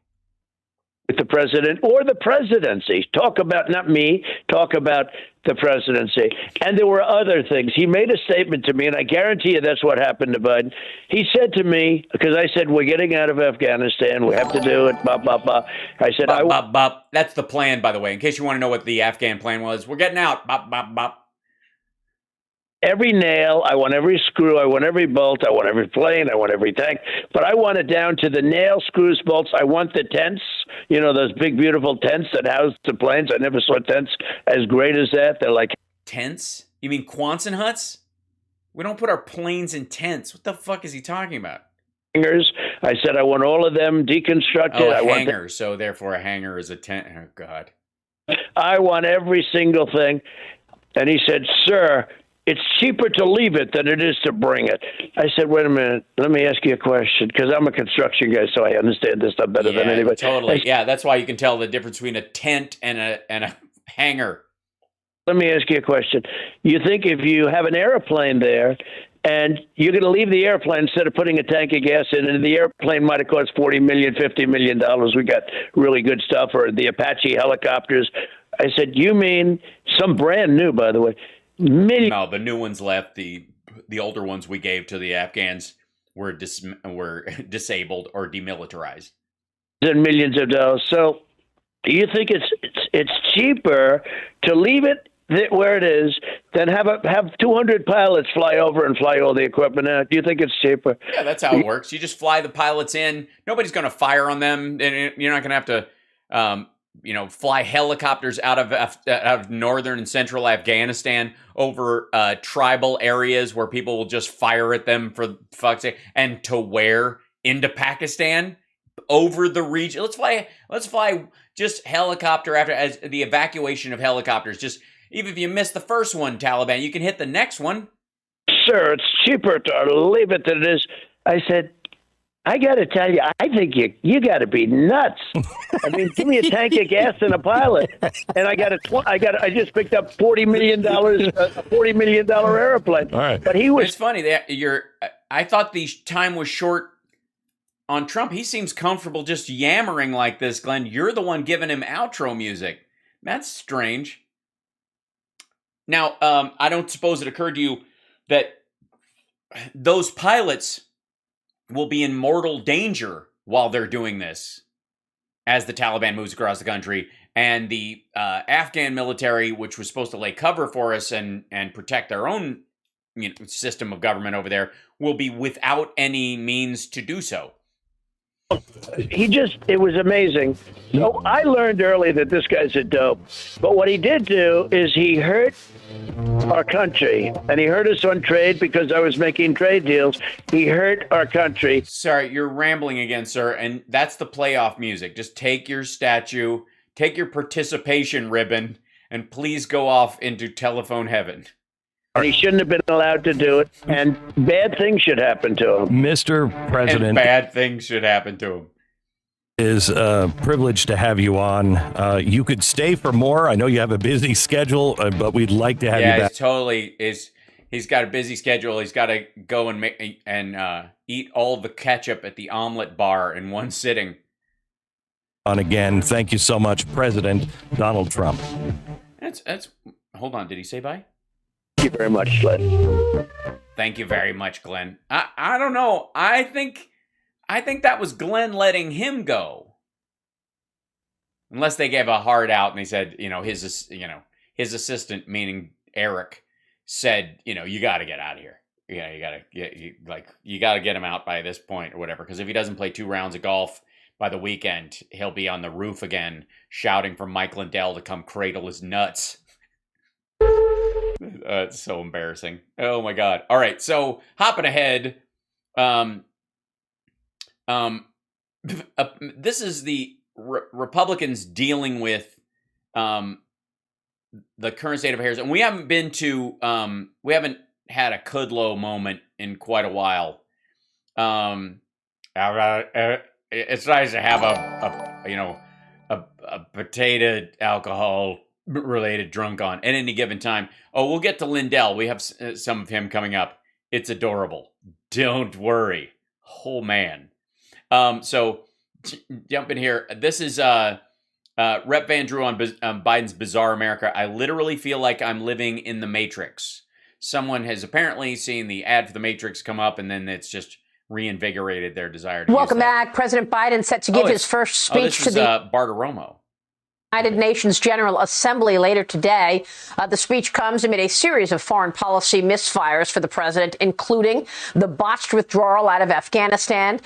With the president or the presidency. Talk about, not me, talk about the presidency. And there were other things. He made a statement to me, and I guarantee you that's what happened to Biden. He said to me, because I said, we're getting out of Afghanistan. We have to do it. Blah, blah, blah. I said, bop, bop, bop. That's the plan, by the way, in case you want to know what the Afghan plan was. We're getting out. Bop, bop, bop. Every nail, I want every screw, I want every bolt, I want every plane, I want every tank, but I want it down to the nail, screws, bolts. I want the tents, those big, beautiful tents that house the planes. I never saw tents as great as that. They're like... Tents? You mean Quonset huts? We don't put our planes in tents. What the fuck is he talking about? Hangars. I said I want all of them deconstructed. Oh, a hangar, so therefore a hangar is a tent. Oh, God. I want every single thing. And he said, sir... it's cheaper to leave it than it is to bring it. I said, wait a minute, let me ask you a question, because I'm a construction guy, so I understand this stuff better than anybody. Totally. Yeah, that's why you can tell the difference between a tent and a hangar. Let me ask you a question. You think if you have an airplane there and you're going to leave the airplane instead of putting a tank of gas in, and the airplane might have cost $40 million, $50 million. We got really good stuff, or the Apache helicopters. I said, you mean some brand new, by the way? No, the new ones left. The older ones we gave to the Afghans were disabled or demilitarized. And millions of dollars. So you think it's cheaper to leave it where it is than have 200 pilots fly over and fly all the equipment out? Do you think it's cheaper? Yeah, that's how it works. You just fly the pilots in. Nobody's going to fire on them, and you're not going to have to, fly helicopters out of northern and central Afghanistan over tribal areas where people will just fire at them for fuck's sake, and to where into Pakistan over the region. Let's fly just helicopter after as the evacuation of helicopters. Just even if you miss the first one, Taliban, you can hit the next one. Sir, it's cheaper to leave it than it is. I said, I got to tell you, I think you got to be nuts. I mean, give me a tank of gas and a pilot, and I just picked up $40 million, a $40 million airplane. All right, but he was. It's funny that I thought the time was short on Trump. He seems comfortable just yammering like this, Glenn. You're the one giving him outro music. That's strange. Now, I don't suppose it occurred to you that those pilots will be in mortal danger while they're doing this as the Taliban moves across the country, and the Afghan military, which was supposed to lay cover for us and protect their own system of government over there, will be without any means to do so. It was amazing. So I learned early that this guy's a dope. But what he did do is he hurt our country, and he hurt us on trade because I was making trade deals. He hurt our country. Sorry, you're rambling again, sir, and that's the playoff music. Just take your statue, take your participation ribbon, and please go off into telephone heaven. And he shouldn't have been allowed to do it, and bad things should happen to him. Mr. President. And bad things should happen to him. Is a privilege to have you on. You could stay for more. I know you have a busy schedule, but we'd like to have you back. He's got a busy schedule. He's got to go and eat all the ketchup at the omelet bar in one sitting. On again. Thank you so much, President Donald Trump. That's. Hold on. Did he say bye? Thank you very much, Glenn. Thank you very much, Glenn. I don't know. I think that was Glenn letting him go. Unless they gave a hard out and they said, his assistant, meaning Eric, said, you got to get out of here. Yeah, you got to get him out by this point or whatever. Because if he doesn't play 2 rounds of golf by the weekend, he'll be on the roof again, shouting for Mike Lindell to come cradle his nuts. It's so embarrassing. Oh my God. All right. So hopping ahead. This is the Republicans dealing with the current state of affairs, and we haven't had a Kudlow moment in quite a while. It's nice to have a potato alcohol related drunk on at any given time. Oh, we'll get to Lindell. We have some of him coming up. It's adorable. Don't worry. Oh, man. So jump in here. This is Rep Van Drew on Biden's Bizarre America. I literally feel like I'm living in the Matrix. Someone has apparently seen the ad for the Matrix come up, and then it's just reinvigorated their desire to Welcome back. President Biden set to give his first speech to the Bartiromo. United Nations General Assembly later today. The speech comes amid a series of foreign policy misfires for the president, including the botched withdrawal out of Afghanistan.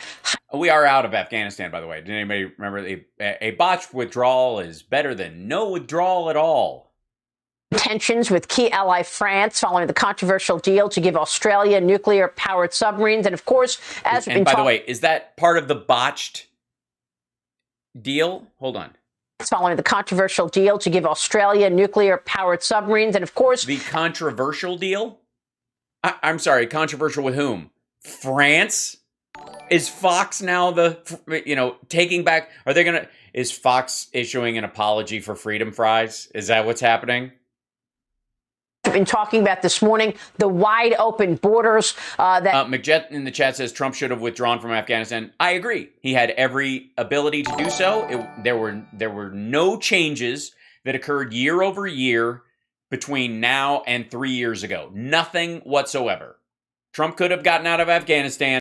We are out of Afghanistan, by the way. Did anybody remember a botched withdrawal is better than no withdrawal at all? Tensions with key ally France following the controversial deal to give Australia nuclear-powered submarines. And, of course, as we've been by the way, is that part of the botched deal? Hold on. Following the controversial deal to give Australia nuclear-powered submarines. And, of course... The controversial deal? I'm sorry, controversial with whom? France? Is Fox now taking back? Is Fox issuing an apology for freedom fries? Is that what's happening? Been talking about this morning, the wide open borders that McJet in the chat says Trump should have withdrawn from Afghanistan. I agree. He had every ability to do so. There were no changes that occurred year over year between now and 3 years ago. Nothing whatsoever. Trump could have gotten out of Afghanistan.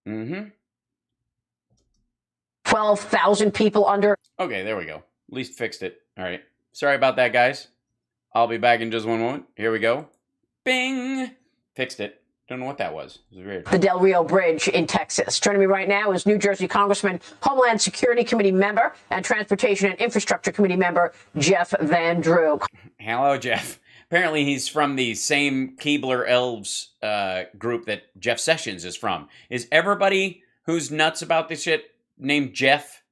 Mm-hmm. 12,000 people under. Okay, there we go. At least fixed it. All right. Sorry about that, guys. I'll be back in just one moment. Here we go. Bing! Fixed it. Don't know what that was. It was weird. The Del Rio Bridge in Texas. Joining me right now is New Jersey Congressman, Homeland Security Committee member, and Transportation and Infrastructure Committee member, Jeff Van Drew. Hello, Jeff. Apparently, he's from the same Keebler Elves group that Jeff Sessions is from. Is everybody who's nuts about this shit named Jeff?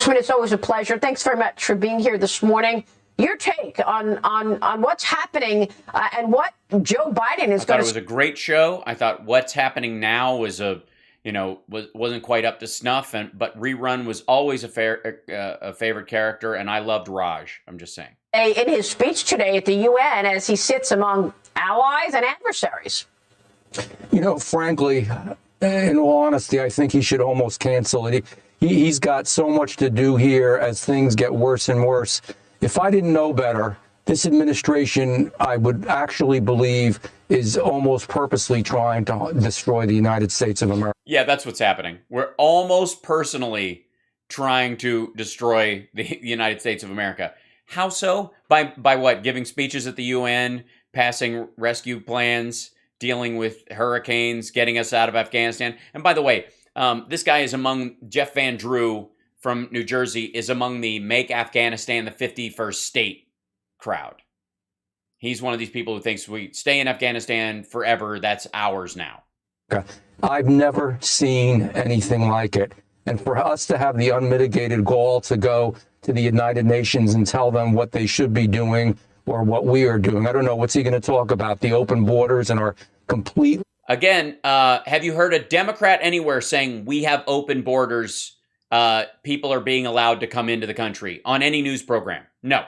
It's always a pleasure. Thanks very much for being here this morning. Your take on what's happening and what Joe Biden is going to. I thought it was a great show. I thought what's happening now was wasn't quite up to snuff, but Rerun was always a favorite character, and I loved Raj. I'm just saying. In his speech today at the UN, as he sits among allies and adversaries. Frankly, in all honesty, I think he should almost cancel it. He's got so much to do here as things get worse and worse. If I didn't know better, this administration, I would actually believe, is almost purposely trying to destroy the United States of America. Yeah, that's what's happening. We're almost personally trying to destroy the United States of America. How so? By what? Giving speeches at the UN, passing rescue plans, dealing with hurricanes, getting us out of Afghanistan. And by the way, this guy is among Jeff Van Drew from New Jersey is among the Make Afghanistan the 51st State crowd. He's one of these people who thinks we stay in Afghanistan forever. That's ours now. I've never seen anything like it. And for us to have the unmitigated gall to go to the United Nations and tell them what they should be doing or what we are doing. I don't know. What's he going to talk about? The open borders and our complete. Again, have you heard a Democrat anywhere saying we have open borders? People are being allowed to come into the country on any news program? No.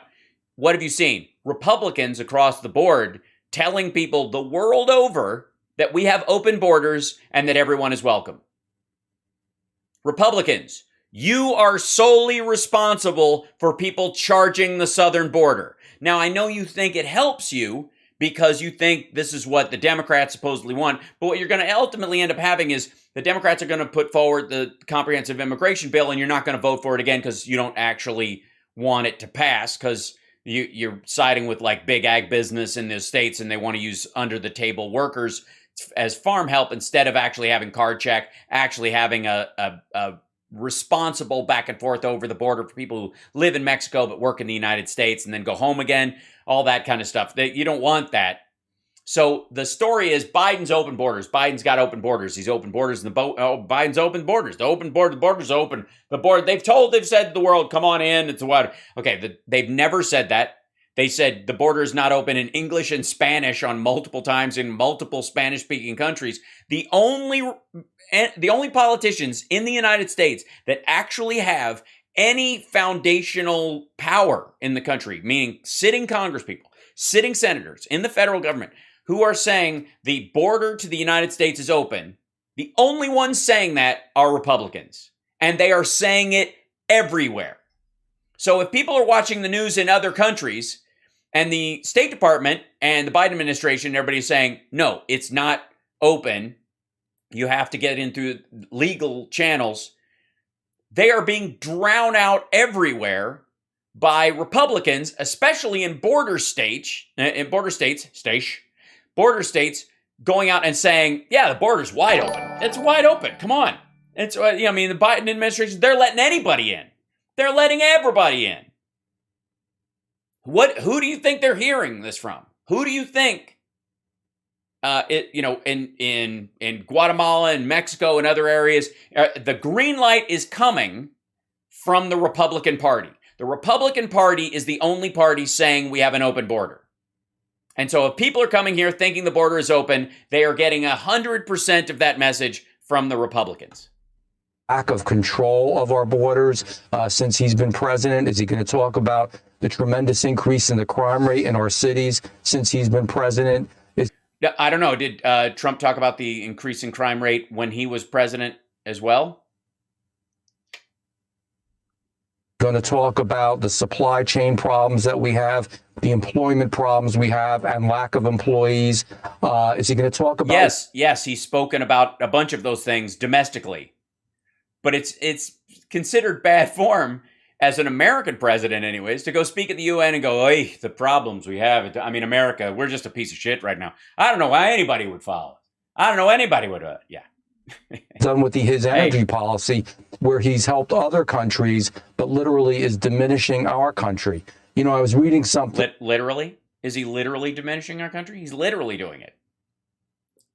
What have you seen? Republicans across the board telling people the world over that we have open borders and that everyone is welcome. Republicans, you are solely responsible for people charging the southern border. Now, I know you think it helps you because you think this is what the Democrats supposedly want, but what you're going to ultimately end up having is the Democrats are going to put forward the comprehensive immigration bill and you're not going to vote for it again because you don't actually want it to pass because you're siding with like big ag business in the states, and they want to use under the table workers as farm help instead of actually having card check, actually having a responsible back and forth over the border for people who live in Mexico but work in the United States and then go home again, all that kind of stuff. You don't want that. So the story is Biden's open borders. Biden's got open borders. He's open borders in the boat. Oh, Biden's open borders. The border's open. The border. They've said to the world, come on in. It's what? Okay. They've never said that. They said the border is not open in English and Spanish on multiple times in multiple Spanish-speaking countries. The only politicians in the United States that actually have any foundational power in the country, meaning sitting congresspeople, sitting senators in the federal government, who are saying the border to the United States is open, the only ones saying that are Republicans. And they are saying it everywhere. So if people are watching the news in other countries, and the State Department and the Biden administration, everybody's saying, no, it's not open. You have to get in through legal channels. They are being drowned out everywhere by Republicans, especially in border states, going out and saying, yeah, the border's wide open. It's wide open. Come on. It's, the Biden administration, they're letting anybody in. They're letting everybody in. Who do you think they're hearing this from? Who do you think, in Guatemala and Mexico and other areas, the green light is coming from the Republican Party. The Republican Party is the only party saying we have an open border. And so if people are coming here thinking the border is open, they are getting 100% of that message from the Republicans. Lack of control of our borders since he's been president. Is he going to talk about the tremendous increase in the crime rate in our cities since he's been president? I don't know. Did Trump talk about the increase in crime rate when he was president as well? Going to talk about the supply chain problems that we have, the employment problems we have, and lack of employees. Is he going to talk about? Yes. He's spoken about a bunch of those things domestically, but it's considered bad form as an American president, anyways, to go speak at the UN and go, hey, the problems we have. I mean, America, we're just a piece of shit right now. I don't know why anybody would follow it. I don't know anybody would. Yeah. Done with his energy policy, where he's helped other countries, but literally is diminishing our country. I was reading something. Literally? Is he literally diminishing our country? He's literally doing it.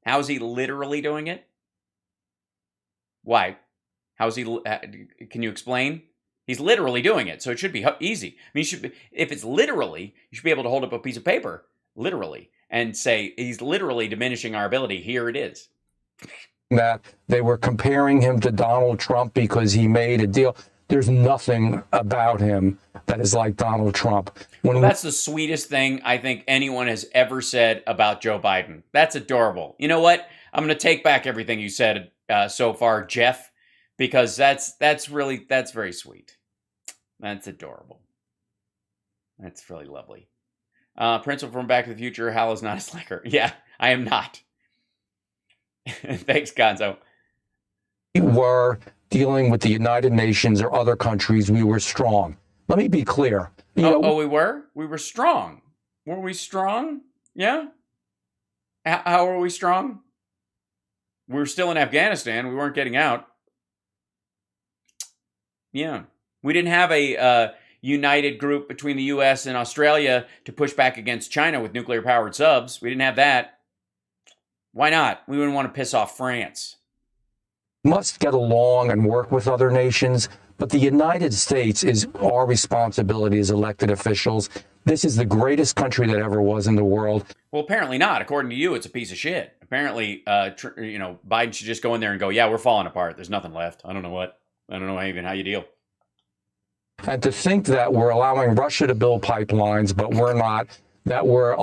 How is he literally doing it? Why? How is he? Can you explain? He's literally doing it, so it should be easy. I mean, if it's literally, you should be able to hold up a piece of paper, literally, and say, he's literally diminishing our ability. Here it is. That they were comparing him to Donald Trump because he made a deal. There's nothing about him that is like Donald Trump. That's the sweetest thing I think anyone has ever said about Joe Biden. That's adorable. You know what? I'm going to take back everything you said so far, Jeff. Because that's very sweet. That's adorable. That's really lovely. Principal from Back to the Future, Hal is not a slacker. Yeah, I am not. Thanks, Gonzo. We were dealing with the United Nations or other countries. We were strong. Let me be clear. We were? We were strong. Were we strong? Yeah? How were we strong? We were still in Afghanistan. We weren't getting out. Yeah. We didn't have a united group between the U.S. and Australia to push back against China with nuclear-powered subs. We didn't have that. Why not? We wouldn't want to piss off France. Must get along and work with other nations, but the United States is our responsibility as elected officials. This is the greatest country that ever was in the world. Well, apparently not. According to you, it's a piece of shit. Apparently, Biden should just go in there and go, yeah, we're falling apart. There's nothing left. I don't know even how you deal. And to think that we're allowing Russia to build pipelines, but we're not, that we're...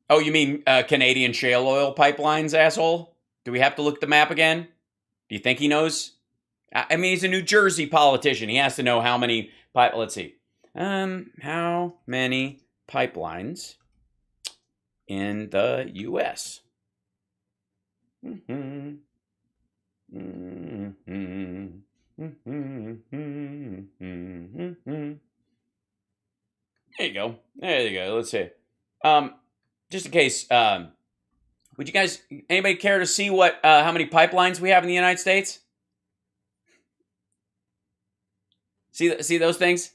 Oh, you mean Canadian shale oil pipelines, asshole? Do we have to look at the map again? Do you think he knows? I mean, he's a New Jersey politician. He has to know how many let's see. How many pipelines in the U.S.? Hey, go. There you go. Let's see. Just in case, would you guys, anybody care to see what, how many pipelines we have in the United States? See those things?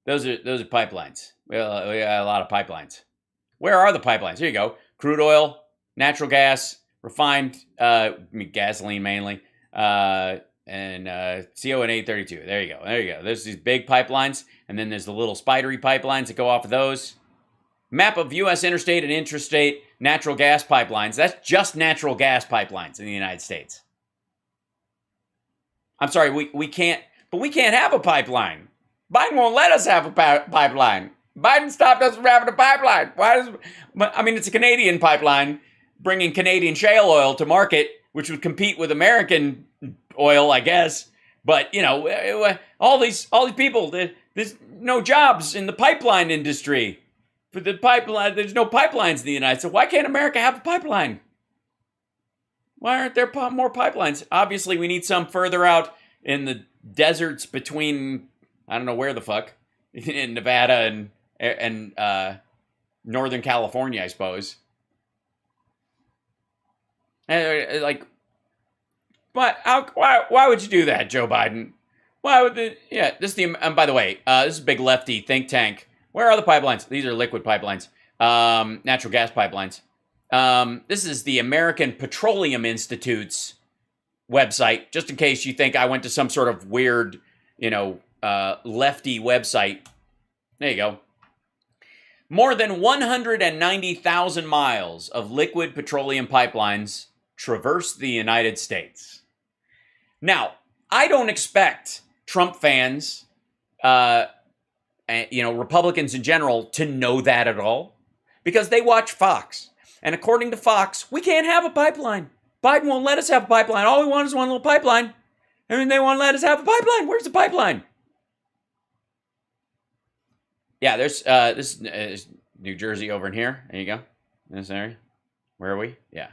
Those are pipelines. We got a lot of pipelines. Where are the pipelines? Here you go. Crude oil, natural gas, refined gasoline mainly, and CO and 832. There you go. There's these big pipelines, and then there's the little spidery pipelines that go off of those. Map of U.S. interstate and intrastate natural gas pipelines. That's just natural gas pipelines in the United States. I'm sorry, we can't have a pipeline. Biden won't let us have a pipeline. Biden stopped us from having a pipeline. It's a Canadian pipeline bringing Canadian shale oil to market, which would compete with American oil, I guess. But, all these people, there's no jobs in the pipeline industry. For the pipeline, there's no pipelines in the United States. Why can't America have a pipeline? Why aren't there more pipelines? Obviously, we need some further out in the deserts between, I don't know where the fuck, in Nevada and Northern California, I suppose. But why would you do that, Joe Biden? Why would this is the, by the way, this is a big lefty think tank. Where are the pipelines? These are liquid pipelines, natural gas pipelines. This is the American Petroleum Institute's website, just in case you think I went to some sort of weird, lefty website. There you go. More than 190,000 miles of liquid petroleum pipelines traverse the United States. Now, I don't expect Trump fans, Republicans in general, to know that at all, because they watch Fox. And according to Fox, we can't have a pipeline. Biden won't let us have a pipeline. All we want is one little pipeline. They won't let us have a pipeline. Where's the pipeline? Yeah, there's this is New Jersey over in here. There you go. This area. Where are we? Yeah.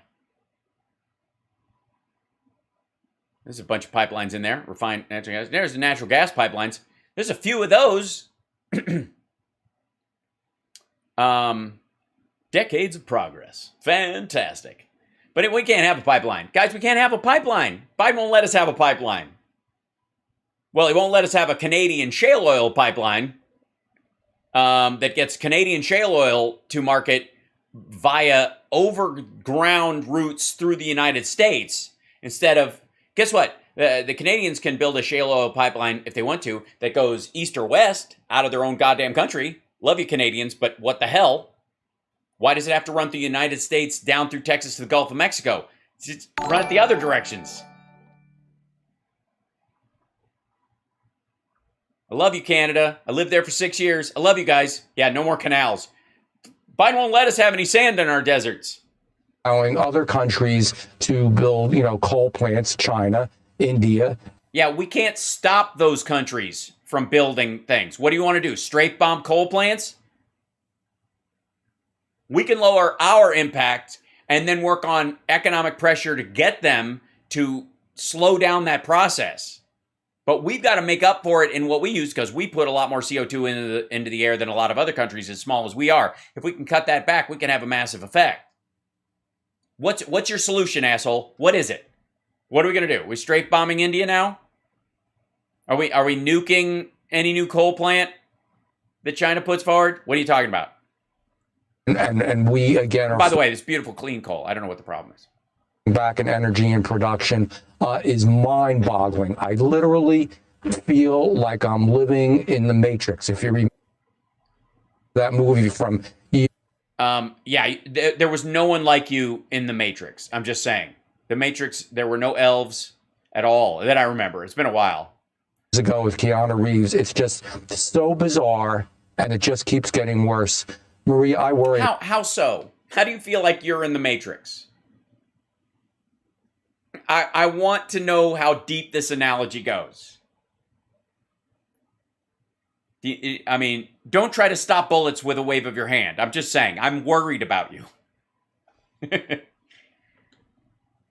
There's a bunch of pipelines in there. Refined natural gas. There's the natural gas pipelines. There's a few of those. Decades of progress. Fantastic. But we can't have a pipeline. Guys, we can't have a pipeline. Biden won't let us have a pipeline. Well, he won't let us have a Canadian shale oil pipeline that gets Canadian shale oil to market via overground routes through the United States instead of, guess what? The Canadians can build a shale oil pipeline if they want to that goes east or west out of their own goddamn country. Love you, Canadians, but what the hell? Why does it have to run through the United States down through Texas to the Gulf of Mexico? Just run it the other directions. I love you, Canada. I lived there for 6 years. I love you guys. Yeah, no more canals. Biden won't let us have any sand in our deserts. Allowing other countries to build, coal plants, China, India. Yeah, we can't stop those countries from building things. What do you want to do? Strafe bomb coal plants? We can lower our impact and then work on economic pressure to get them to slow down that process. But we've got to make up for it in what we use because we put a lot more CO2 into the air than a lot of other countries as small as we are. If we can cut that back, we can have a massive effect. What's your solution, asshole? What is it? What are we going to do? We strafe bombing India now? Are we nuking any new coal plant that China puts forward? What are you talking about? And we, again, are... By the way, this beautiful clean coal. I don't know what the problem is. Back in energy and production is mind-boggling. I literally feel like I'm living in the Matrix. If you remember that movie from... there was no one like you in the Matrix. I'm just saying. The Matrix, there were no elves at all that I remember. It's been a while. Ago with Keanu Reeves, it's just so bizarre, and it just keeps getting worse. Marie, I worry. How so? How do you feel like you're in the Matrix? I want to know how deep this analogy goes. I mean, don't try to stop bullets with a wave of your hand. I'm just saying, I'm worried about you.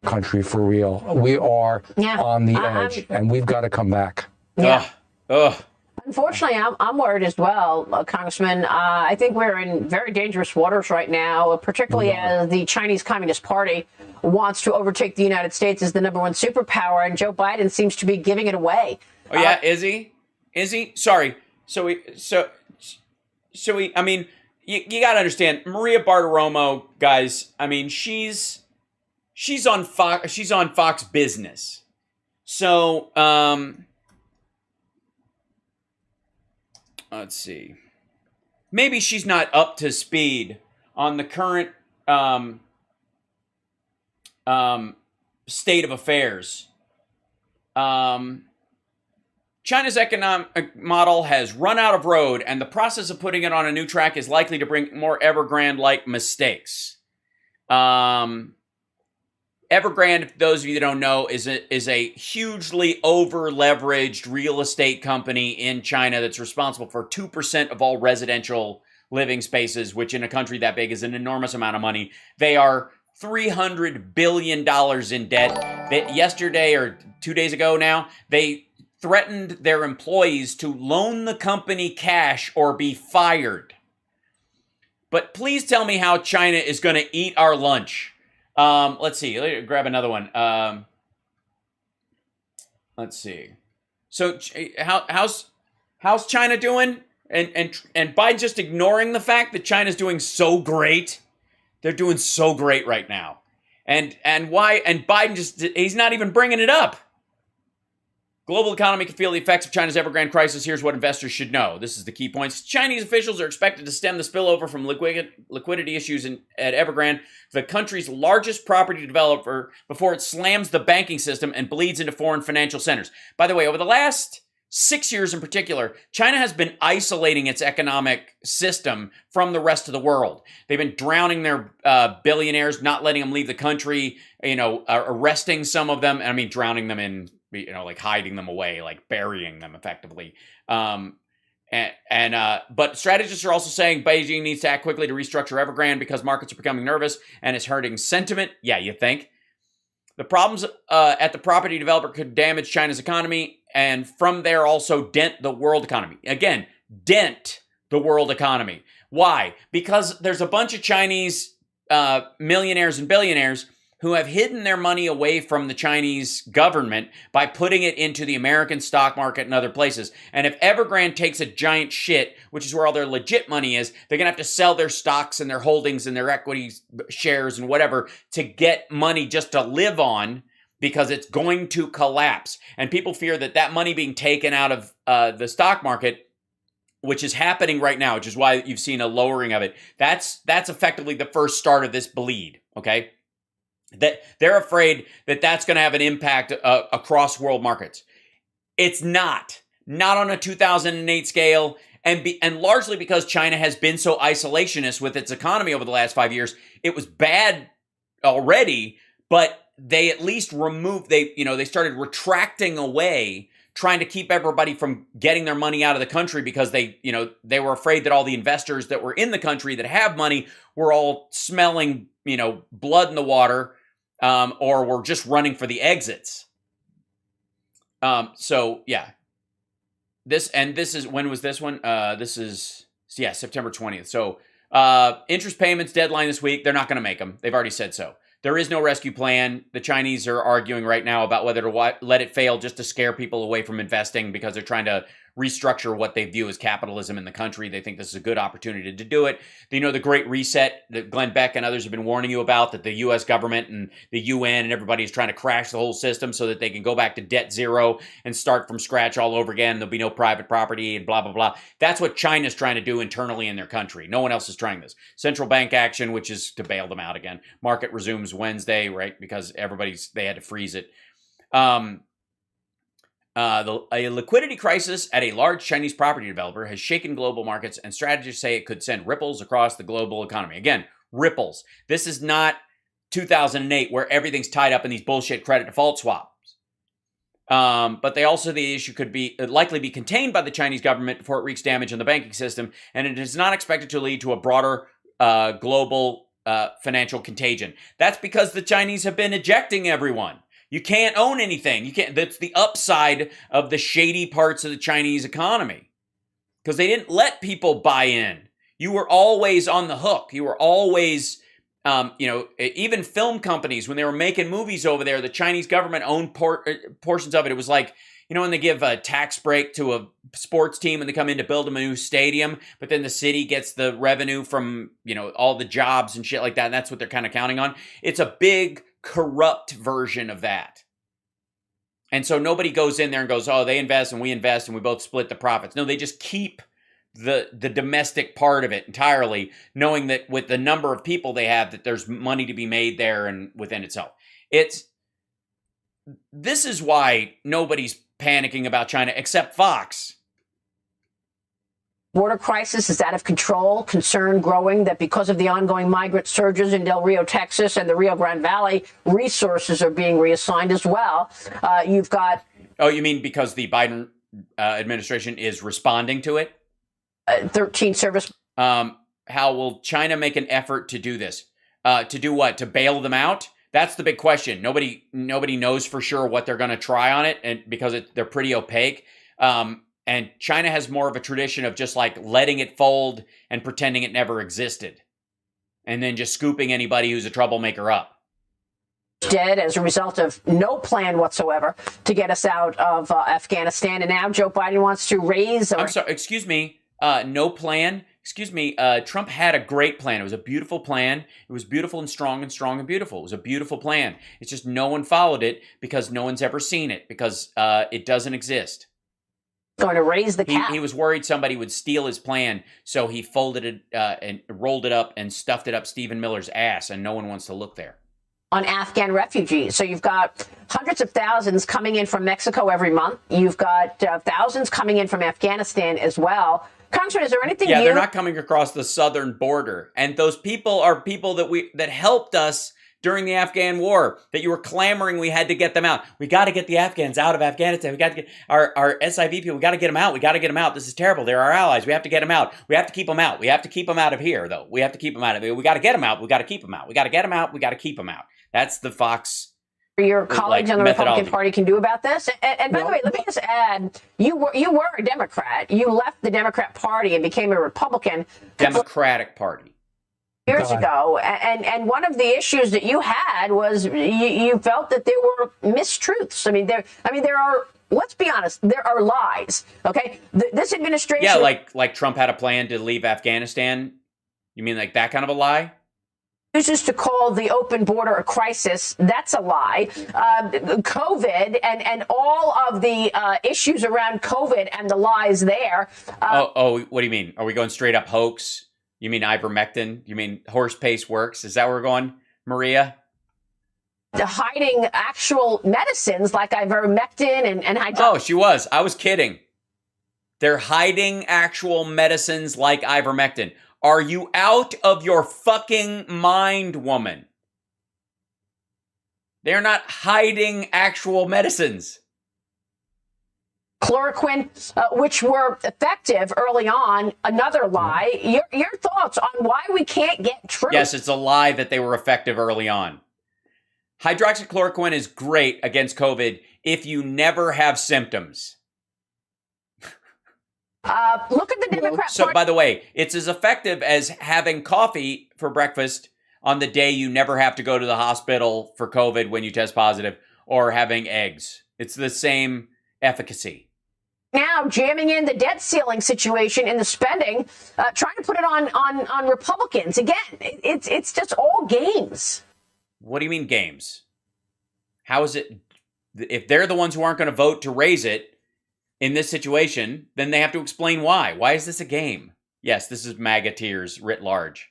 Country, for real. We are on the edge, and we've got to come back. Yeah. Ugh. Unfortunately, I'm worried as well, Congressman. I think we're in very dangerous waters right now, particularly as the Chinese Communist Party wants to overtake the United States as the #1 superpower, and Joe Biden seems to be giving it away. Oh yeah, is he? Is he? Sorry. I mean, you got to understand, Maria Bartiromo, guys. I mean, she's on Fox. She's on Fox Business. So, let's see. Maybe she's not up to speed on the current state of affairs. China's economic model has run out of road, and the process of putting it on a new track is likely to bring more Evergrande-like mistakes. Evergrande, if those of you that don't know, is a hugely over-leveraged real estate company in China that's responsible for 2% of all residential living spaces, which in a country that big is an enormous amount of money. They are $300 billion in debt. Yesterday or 2 days ago now, they threatened their employees to loan the company cash or be fired. But please tell me how China is going to eat our lunch. Let's see. Let me grab another one. Let's see. So how's China doing? And by just ignoring the fact that China's doing so great, they're doing so great right now. And why? And Biden he's not even bringing it up. Global economy can feel the effects of China's Evergrande crisis. Here's what investors should know. This is the key points. Chinese officials are expected to stem the spillover from liquidity issues at Evergrande, the country's largest property developer, before it slams the banking system and bleeds into foreign financial centers. By the way, over the last 6 years in particular, China has been isolating its economic system from the rest of the world. They've been drowning their billionaires, not letting them leave the country, arresting some of them. I mean, drowning them in, like hiding them away, like burying them effectively. But strategists are also saying Beijing needs to act quickly to restructure Evergrande because markets are becoming nervous and it's hurting sentiment. Yeah, you think? The problems at the property developer could damage China's economy and from there also dent the world economy. Again, dent the world economy. Why? Because there's a bunch of Chinese millionaires and billionaires who have hidden their money away from the Chinese government by putting it into the American stock market and other places. And if Evergrande takes a giant shit, which is where all their legit money is, they're going to have to sell their stocks and their holdings and their equity shares and whatever to get money just to live on, because it's going to collapse. And people fear that money being taken out of the stock market, which is happening right now, which is why you've seen a lowering of it. That's effectively the first start of this bleed, okay? That they're afraid that that's going to have an impact across world markets. It's not on a 2008 scale, and largely because China has been so isolationist with its economy over the last 5 years. It was bad already, but they at least they started retracting away, trying to keep everybody from getting their money out of the country because they were afraid that all the investors that were in the country that have money were all smelling, blood in the water. Or we're just running for the exits. So yeah, this is, when was this one? This is September 20th. So interest payments deadline this week. They're not going to make them. They've already said so. There is no rescue plan. The Chinese are arguing right now about whether to let it fail just to scare people away from investing because they're trying to restructure what they view as capitalism in the country. They think this is a good opportunity to do it. The Great Reset that Glenn Beck and others have been warning you about, that the U.S. government and the UN and everybody is trying to crash the whole system so that they can go back to debt zero and start from scratch all over again. There'll be no private property and blah, blah, blah. That's what China's trying to do internally in their country. No one else is trying this. Central bank action, which is to bail them out again. Market resumes Wednesday, right? Because they had to freeze it. A liquidity crisis at a large Chinese property developer has shaken global markets, and strategists say it could send ripples across the global economy. Again, ripples. This is not 2008 where everything's tied up in these bullshit credit default swaps. But the issue could likely be contained by the Chinese government before it wreaks damage on the banking system, and it is not expected to lead to a broader global financial contagion. That's because the Chinese have been ejecting everyone. You can't own anything. That's the upside of the shady parts of the Chinese economy. because they didn't let people buy in. You were always on the hook. You were always, even film companies, when they were making movies over there, the Chinese government owned portions of it. It was like, when they give a tax break to a sports team and they come in to build them a new stadium, but then the city gets the revenue from, all the jobs and shit like that. And that's what they're kind of counting on. It's a big corrupt version of that. And so nobody goes in there and goes, oh, they invest and we both split the profits. No, they just keep the domestic part of it entirely, knowing that with the number of people they have, that there's money to be made there and within itself. This is why nobody's panicking about China except Fox. Border crisis is out of control. Concern growing that because of the ongoing migrant surges in Del Rio, Texas, and the Rio Grande Valley, resources are being reassigned as well. You've got... Oh, you mean because the Biden administration is responding to it? 13 service... How will China make an effort to do this? To do what? To bail them out? That's the big question. Nobody knows for sure what they're going to try on it, and because they're pretty opaque. And China has more of a tradition of just like letting it fold and pretending it never existed, and then just scooping anybody who's a troublemaker up. Dead as a result of no plan whatsoever to get us out of Afghanistan, and now Joe Biden wants to raise. I'm sorry. Excuse me. No plan. Excuse me, Trump had a great plan. It was a beautiful plan. It was beautiful and strong and beautiful. It was a beautiful plan. It's just no one followed it because no one's ever seen it, because it doesn't exist. Going to raise the cap. He was worried somebody would steal his plan, so he folded it and rolled it up and stuffed it up Stephen Miller's ass, and no one wants to look there. On Afghan refugees. So you've got hundreds of thousands coming in from Mexico every month. You've got thousands coming in from Afghanistan as well. Congressman, is there anything new? Yeah, they're not coming across the southern border. And those people are people that helped us during the Afghan war, that you were clamoring we had to get them out. We got to get the Afghans out of Afghanistan. We got to get our SIV people. We got to get them out. We got to get them out. This is terrible. They're our allies. We have to get them out. We have to keep them out. We have to keep them out of here, though. We have to keep them out of here. We got to get them out. We got to keep them out. We got to get them out. We got to keep them out. That's the Fox. Your colleagues on the Republican Party can do about this. And by the way, let me just add, you were a Democrat. You left the Democrat Party and became a Republican. Democratic Party. Years ago, and one of the issues that you had was you felt that there were mistruths. I mean, there are. Let's be honest, there are lies. Okay, this administration. Yeah, like Trump had a plan to leave Afghanistan. You mean like that kind of a lie? Chooses to call the open border a crisis. That's a lie. COVID and all of the issues around COVID and the lies there. What do you mean? Are we going straight up hoax? You mean ivermectin? You mean horse pace works? Is that where we're going, Maria? Hiding actual medicines like ivermectin and hydroxychloroquine. Oh, she was. I was kidding. They're hiding actual medicines like ivermectin. Are you out of your fucking mind, woman? They're not hiding actual medicines. Chloroquine, which were effective early on, another lie. Your thoughts on why we can't get truth? Yes, it's a lie that they were effective early on. Hydroxychloroquine is great against COVID if you never have symptoms. Look at the Democrat So, Party. by the way, it's as effective as having coffee for breakfast on the day you never have to go to the hospital for COVID when you test positive, or having eggs. It's the same efficacy. Now jamming in the debt ceiling situation in the spending, trying to put it on Republicans. Again, it's just all games. What do you mean games? How is it? If they're the ones who aren't going to vote to raise it in this situation, then they have to explain why. Why is this a game? Yes, this is MAGA tears writ large.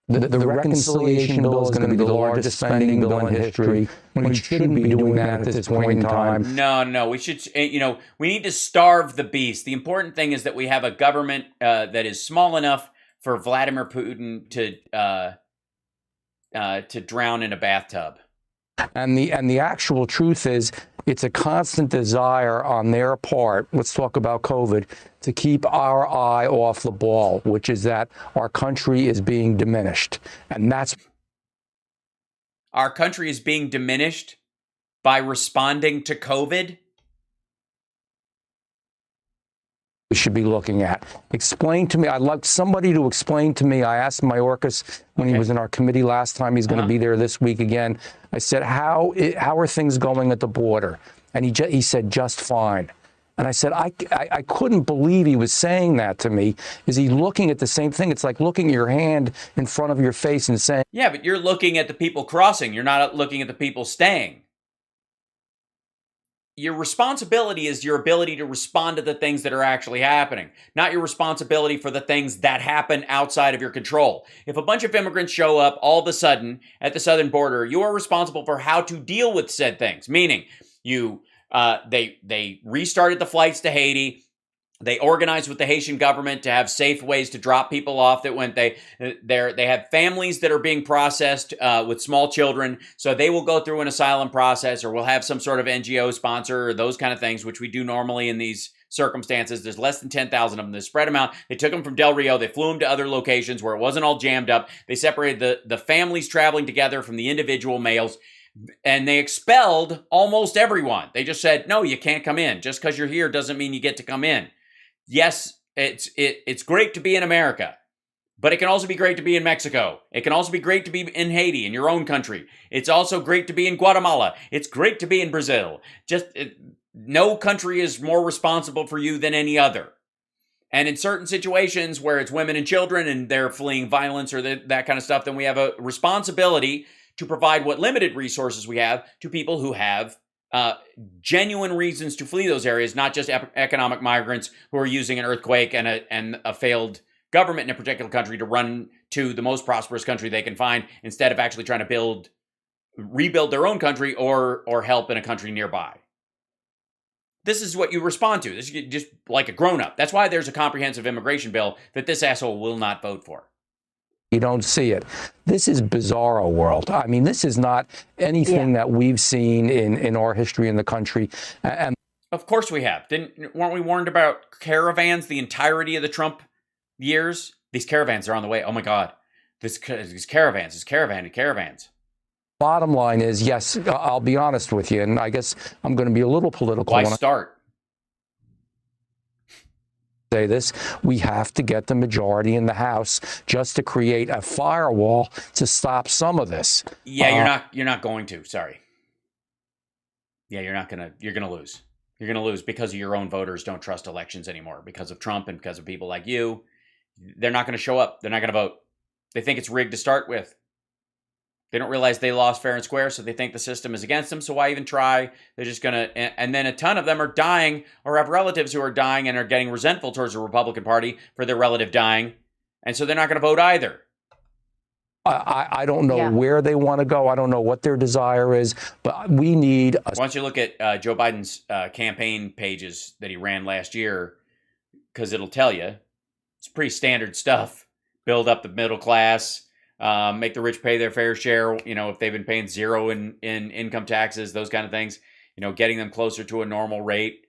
The reconciliation bill is going to be the largest spending bill in history, when we shouldn't be doing that at this point in time. No, we should, we need to starve the beast. The important thing is that we have a government that is small enough for Vladimir Putin to drown in a bathtub. And the actual truth is, it's a constant desire on their part, let's talk about COVID, to keep our eye off the ball, which is that our country is being diminished. And that's... Our country is being diminished by responding to COVID? we should be looking at. Explain to me. I'd like somebody to explain to me. I asked Mayorkas when he was in our committee last time. He's going to be there this week again. I said, how are things going at the border? And he said, just fine. And I said, I couldn't believe he was saying that to me. Is he looking at the same thing? It's like looking at your hand in front of your face and saying, yeah, but you're looking at the people crossing. You're not looking at the people staying. Your responsibility is your ability to respond to the things that are actually happening, not your responsibility for the things that happen outside of your control. If a bunch of immigrants show up all of a sudden at the southern border, you are responsible for how to deal with said things, meaning they restarted the flights to Haiti. They organized with the Haitian government to have safe ways to drop people off that went. They have families that are being processed with small children, so they will go through an asylum process, or we'll have some sort of NGO sponsor, or those kind of things, which we do normally in these circumstances. There's less than 10,000 of them. They spread them out. They took them from Del Rio. They flew them to other locations where it wasn't all jammed up. They separated the families traveling together from the individual males. And they expelled almost everyone. They just said, no, you can't come in. Just because you're here doesn't mean you get to come in. Yes, it's great to be in America, but it can also be great to be in Mexico. It can also be great to be in Haiti, in your own country. It's also great to be in Guatemala. It's great to be in Brazil. No country is more responsible for you than any other. And in certain situations where it's women and children and they're fleeing violence or that kind of stuff, then we have a responsibility to provide what limited resources we have to people who have genuine reasons to flee those areas, not just economic migrants who are using an earthquake and a failed government in a particular country to run to the most prosperous country they can find, instead of actually trying to rebuild their own country or help in a country nearby. This is what you respond to. This is just like a grown-up. That's why there's a comprehensive immigration bill that this asshole will not vote for. You don't see it. This is bizarro world. I mean, this is not anything that we've seen in our history in the country. And of course we have. Weren't we warned about caravans the entirety of the Trump years? These caravans are on the way. Oh my God. These caravans. Bottom line is, yes, I'll be honest with you, and I guess I'm going to be a little political. Why start? Say this, we have to get the majority in the House just to create a firewall to stop some of this. Yeah, you're not going to. Sorry. Yeah, you're gonna lose. You're gonna lose because your own voters don't trust elections anymore because of Trump and because of people like you. They're not gonna show up. They're not gonna vote. They think it's rigged to start with. They don't realize they lost fair and square, so they think the system is against them, so why even try? They're just going to... And then a ton of them are dying or have relatives who are dying and are getting resentful towards the Republican Party for their relative dying, and so they're not going to vote either. I don't know where they want to go. I don't know what their desire is, but we need... Why don't you look at Joe Biden's campaign pages that he ran last year, because it'll tell you. It's pretty standard stuff. Build up the middle class... make the rich pay their fair share, if they've been paying zero in income taxes, those kind of things, getting them closer to a normal rate,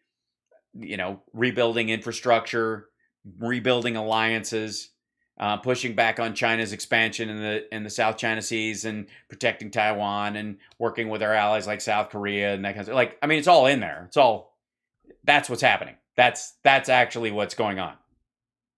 rebuilding infrastructure, rebuilding alliances, pushing back on China's expansion in the South China Seas and protecting Taiwan and working with our allies like South Korea and that kind of stuff. It's all in there. That's what's happening. That's actually what's going on.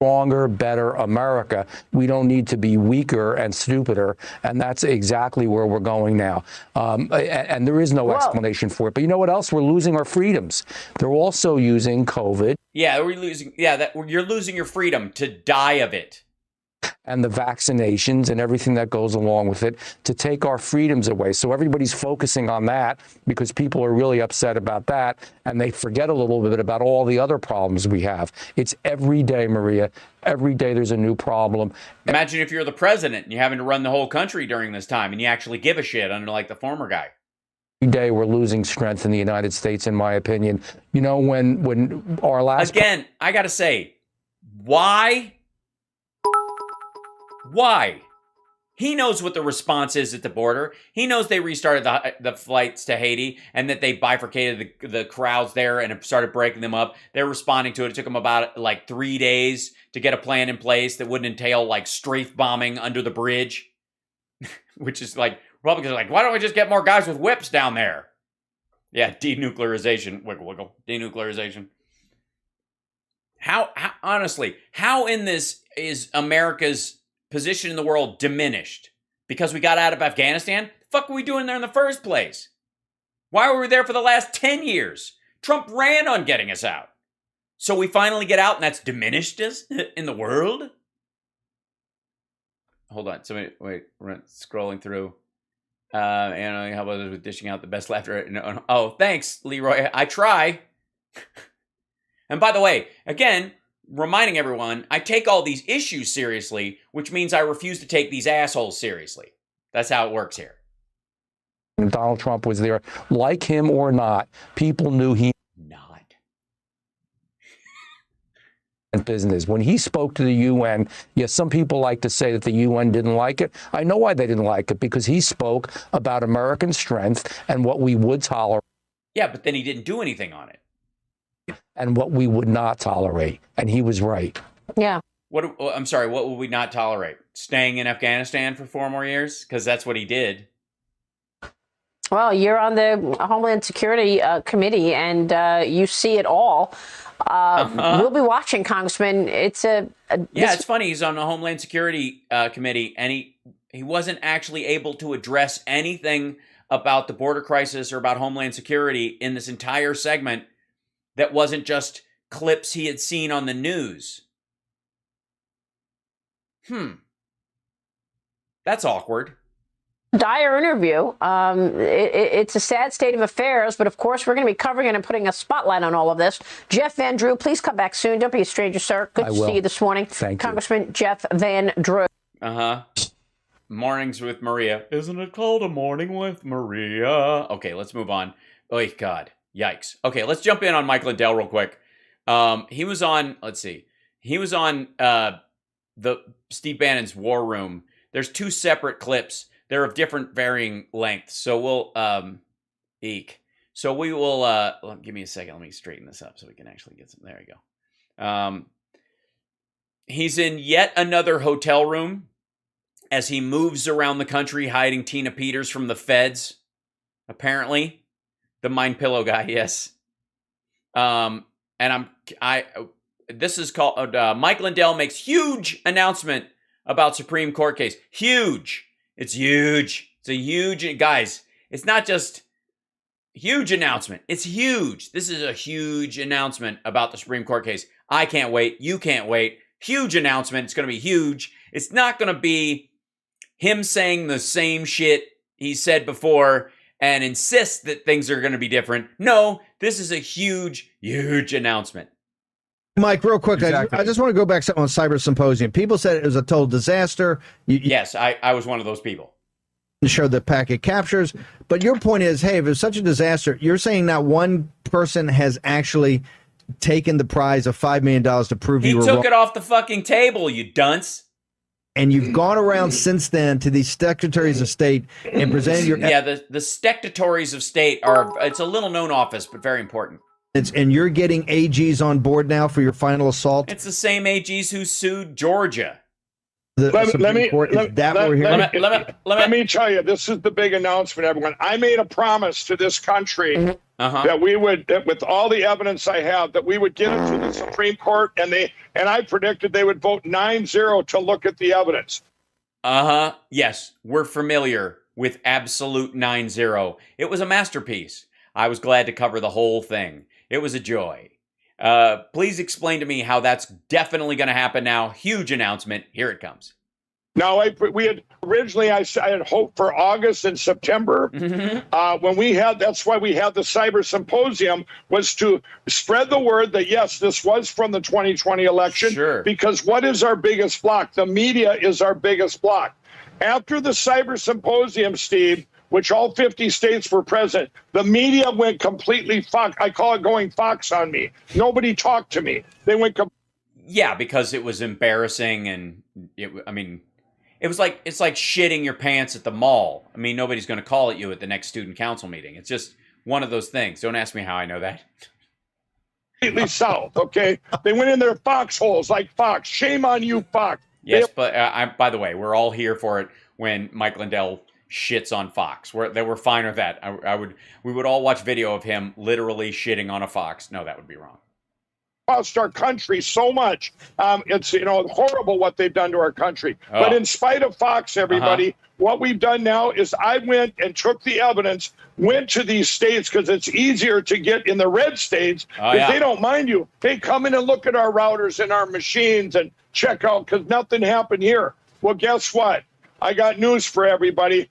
Stronger, better America. We don't need to be weaker and stupider, and that's exactly where we're going now. And there is no explanation for it. But you know what else? We're losing our freedoms. They're also using COVID. Yeah, you're losing your freedom to die of it. And the vaccinations and everything that goes along with it to take our freedoms away. So everybody's focusing on that because people are really upset about that. And they forget a little bit about all the other problems we have. It's every day, Maria. Every day there's a new problem. Imagine if you're the president and you're having to run the whole country during this time and you actually give a shit, unlike the former guy. Every day we're losing strength in the United States, in my opinion. When our last... Again, I got to say, why? Why? He knows what the response is at the border. He knows they restarted the flights to Haiti and that they bifurcated the crowds there and started breaking them up. They're responding to it. It took them about 3 days to get a plan in place that wouldn't entail strafe bombing under the bridge, which is Republicans are why don't we just get more guys with whips down there? Yeah, denuclearization. Wiggle, wiggle. Denuclearization. How honestly, how in this is America's position in the world diminished? Because we got out of Afghanistan? The fuck were we doing there in the first place? Why were we there for the last 10 years? Trump ran on getting us out. So we finally get out and that's diminished us in the world? Hold on. Somebody, wait, we're scrolling through. And how about with dishing out the best laughter? No. Oh, thanks, Leroy. I try. And by the way, again, reminding everyone, I take all these issues seriously, which means I refuse to take these assholes seriously. That's how it works here. Donald Trump was there, like him or not, people knew he not business. When he spoke to the UN, yes, some people like to say that the UN didn't like it. I know why they didn't like it, because he spoke about American strength and what we would tolerate. Yeah, but then he didn't do anything on it. And what we would not tolerate. And he was right. Yeah. I'm sorry, what would we not tolerate? Staying in Afghanistan for 4 more years? Because that's what he did. Well, you're on the Homeland Security Committee, and you see it all. We'll be watching, Congressman. It's it's funny. He's on the Homeland Security Committee, and he wasn't actually able to address anything about the border crisis or about Homeland Security in this entire segment that wasn't just clips he had seen on the news. That's awkward. Dire interview. It's a sad state of affairs, but of course we're going to be covering it and putting a spotlight on all of this. Jeff Van Drew, please come back soon. Don't be a stranger, sir. Good to see you this morning. Thank Congressman Jeff Van Drew. Mornings with Maria. Isn't it called a morning with Maria? Okay, let's move on. Oh, God. Yikes. Okay, let's jump in on Mike Lindell real quick. He was on, he was on the Steve Bannon's War Room. There's 2 separate clips. They're of different varying lengths. So we'll, So we will, give me a second. Let me straighten this up so we can actually get some, there you go. He's in yet another hotel room as he moves around the country hiding Tina Peters from the feds, apparently. The Mind Pillow guy, yes. This is called, Mike Lindell makes huge announcement about Supreme Court case. Huge. It's huge. It's a huge, guys, it's not just huge announcement. It's huge. This is a huge announcement about the Supreme Court case. I can't wait. You can't wait. Huge announcement. It's going to be huge. It's not going to be him saying the same shit he said before and insist that things are going to be different. No, this is a huge, huge announcement. Mike, real quick, Exactly. I just want to go back to something on Cyber Symposium. People said it was a total disaster. Yes, I was one of those people. You showed the packet captures. But your point is, hey, if it was such a disaster, you're saying not one person has actually taken the prize of $5 million to prove you were wrong. He took it off the fucking table, you dunce. And you've gone around since then to these secretaries of state and presented your... Yeah, the secretaries of state it's a little known office, but very important. And you're getting AGs on board now for your final assault? It's the same AGs who sued Georgia. Let me tell you, this is the big announcement, everyone. I made a promise to this country that we would, that with all the evidence I have, that we would get it to the Supreme Court, and I predicted they would vote 9-0 to look at the evidence. Yes, we're familiar with absolute 9-0. It was a masterpiece. I was glad to cover the whole thing. It was a joy. Please explain to me how that's definitely going to happen now. Huge announcement. Here it comes. Now, we had originally, I had hoped for August and September. When we had, that's why we had the Cyber Symposium, was to spread the word that, yes, this was from the 2020 election. Sure. Because what is our biggest block? The media is our biggest block. After the Cyber Symposium, Steve, which all 50 states were present, the media went completely I call it going Fox on me. Nobody talked to me. They went Yeah, because it was embarrassing, and it's like shitting your pants at the mall. I mean, nobody's going to call at you at the next student council meeting. It's just one of those things. Don't ask me how I know that. completely south, okay? They went in their foxholes like Fox. Shame on you, Fox. Yes, but by the way, we're all here for it when Mike Lindell shits on Fox. We're fine with that. We would all watch video of him literally shitting on a fox. No, that would be wrong. cost our country so much. It's horrible what they've done to our country. But in spite of Fox, everybody, what we've done now is I went and took the evidence, went to these states because it's easier to get in the red states because they don't mind you. Hey, come in and look at our routers and our machines and check out because nothing happened here. Well, guess what? I got news for everybody.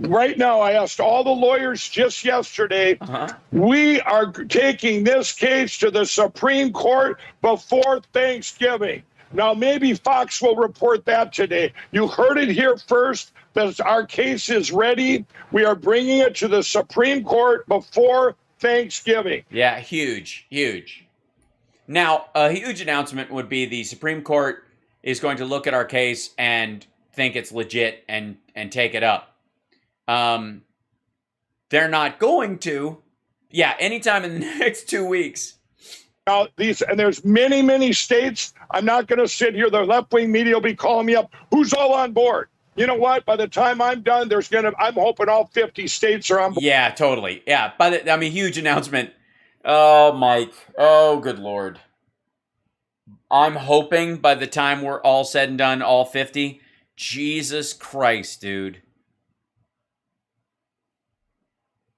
Right now, I asked all the lawyers just yesterday, we are taking this case to the Supreme Court before Thanksgiving. Now, maybe Fox will report that today. You heard it here first, that our case is ready. We are bringing it to the Supreme Court before Thanksgiving. Yeah, huge, huge. Now, a huge announcement would be the Supreme Court is going to look at our case and think it's legit and take it up. They're not going to. Yeah, anytime in the next 2 weeks. Now, there's many states. I'm not going to sit here. The left-wing media will be calling me up. Who's all on board? You know what? By the time I'm done, I'm hoping all 50 states are on board. Yeah, totally. Yeah, huge announcement. Oh, Mike. Oh, good Lord. I'm hoping by the time we're all said and done, all 50. Jesus Christ, dude.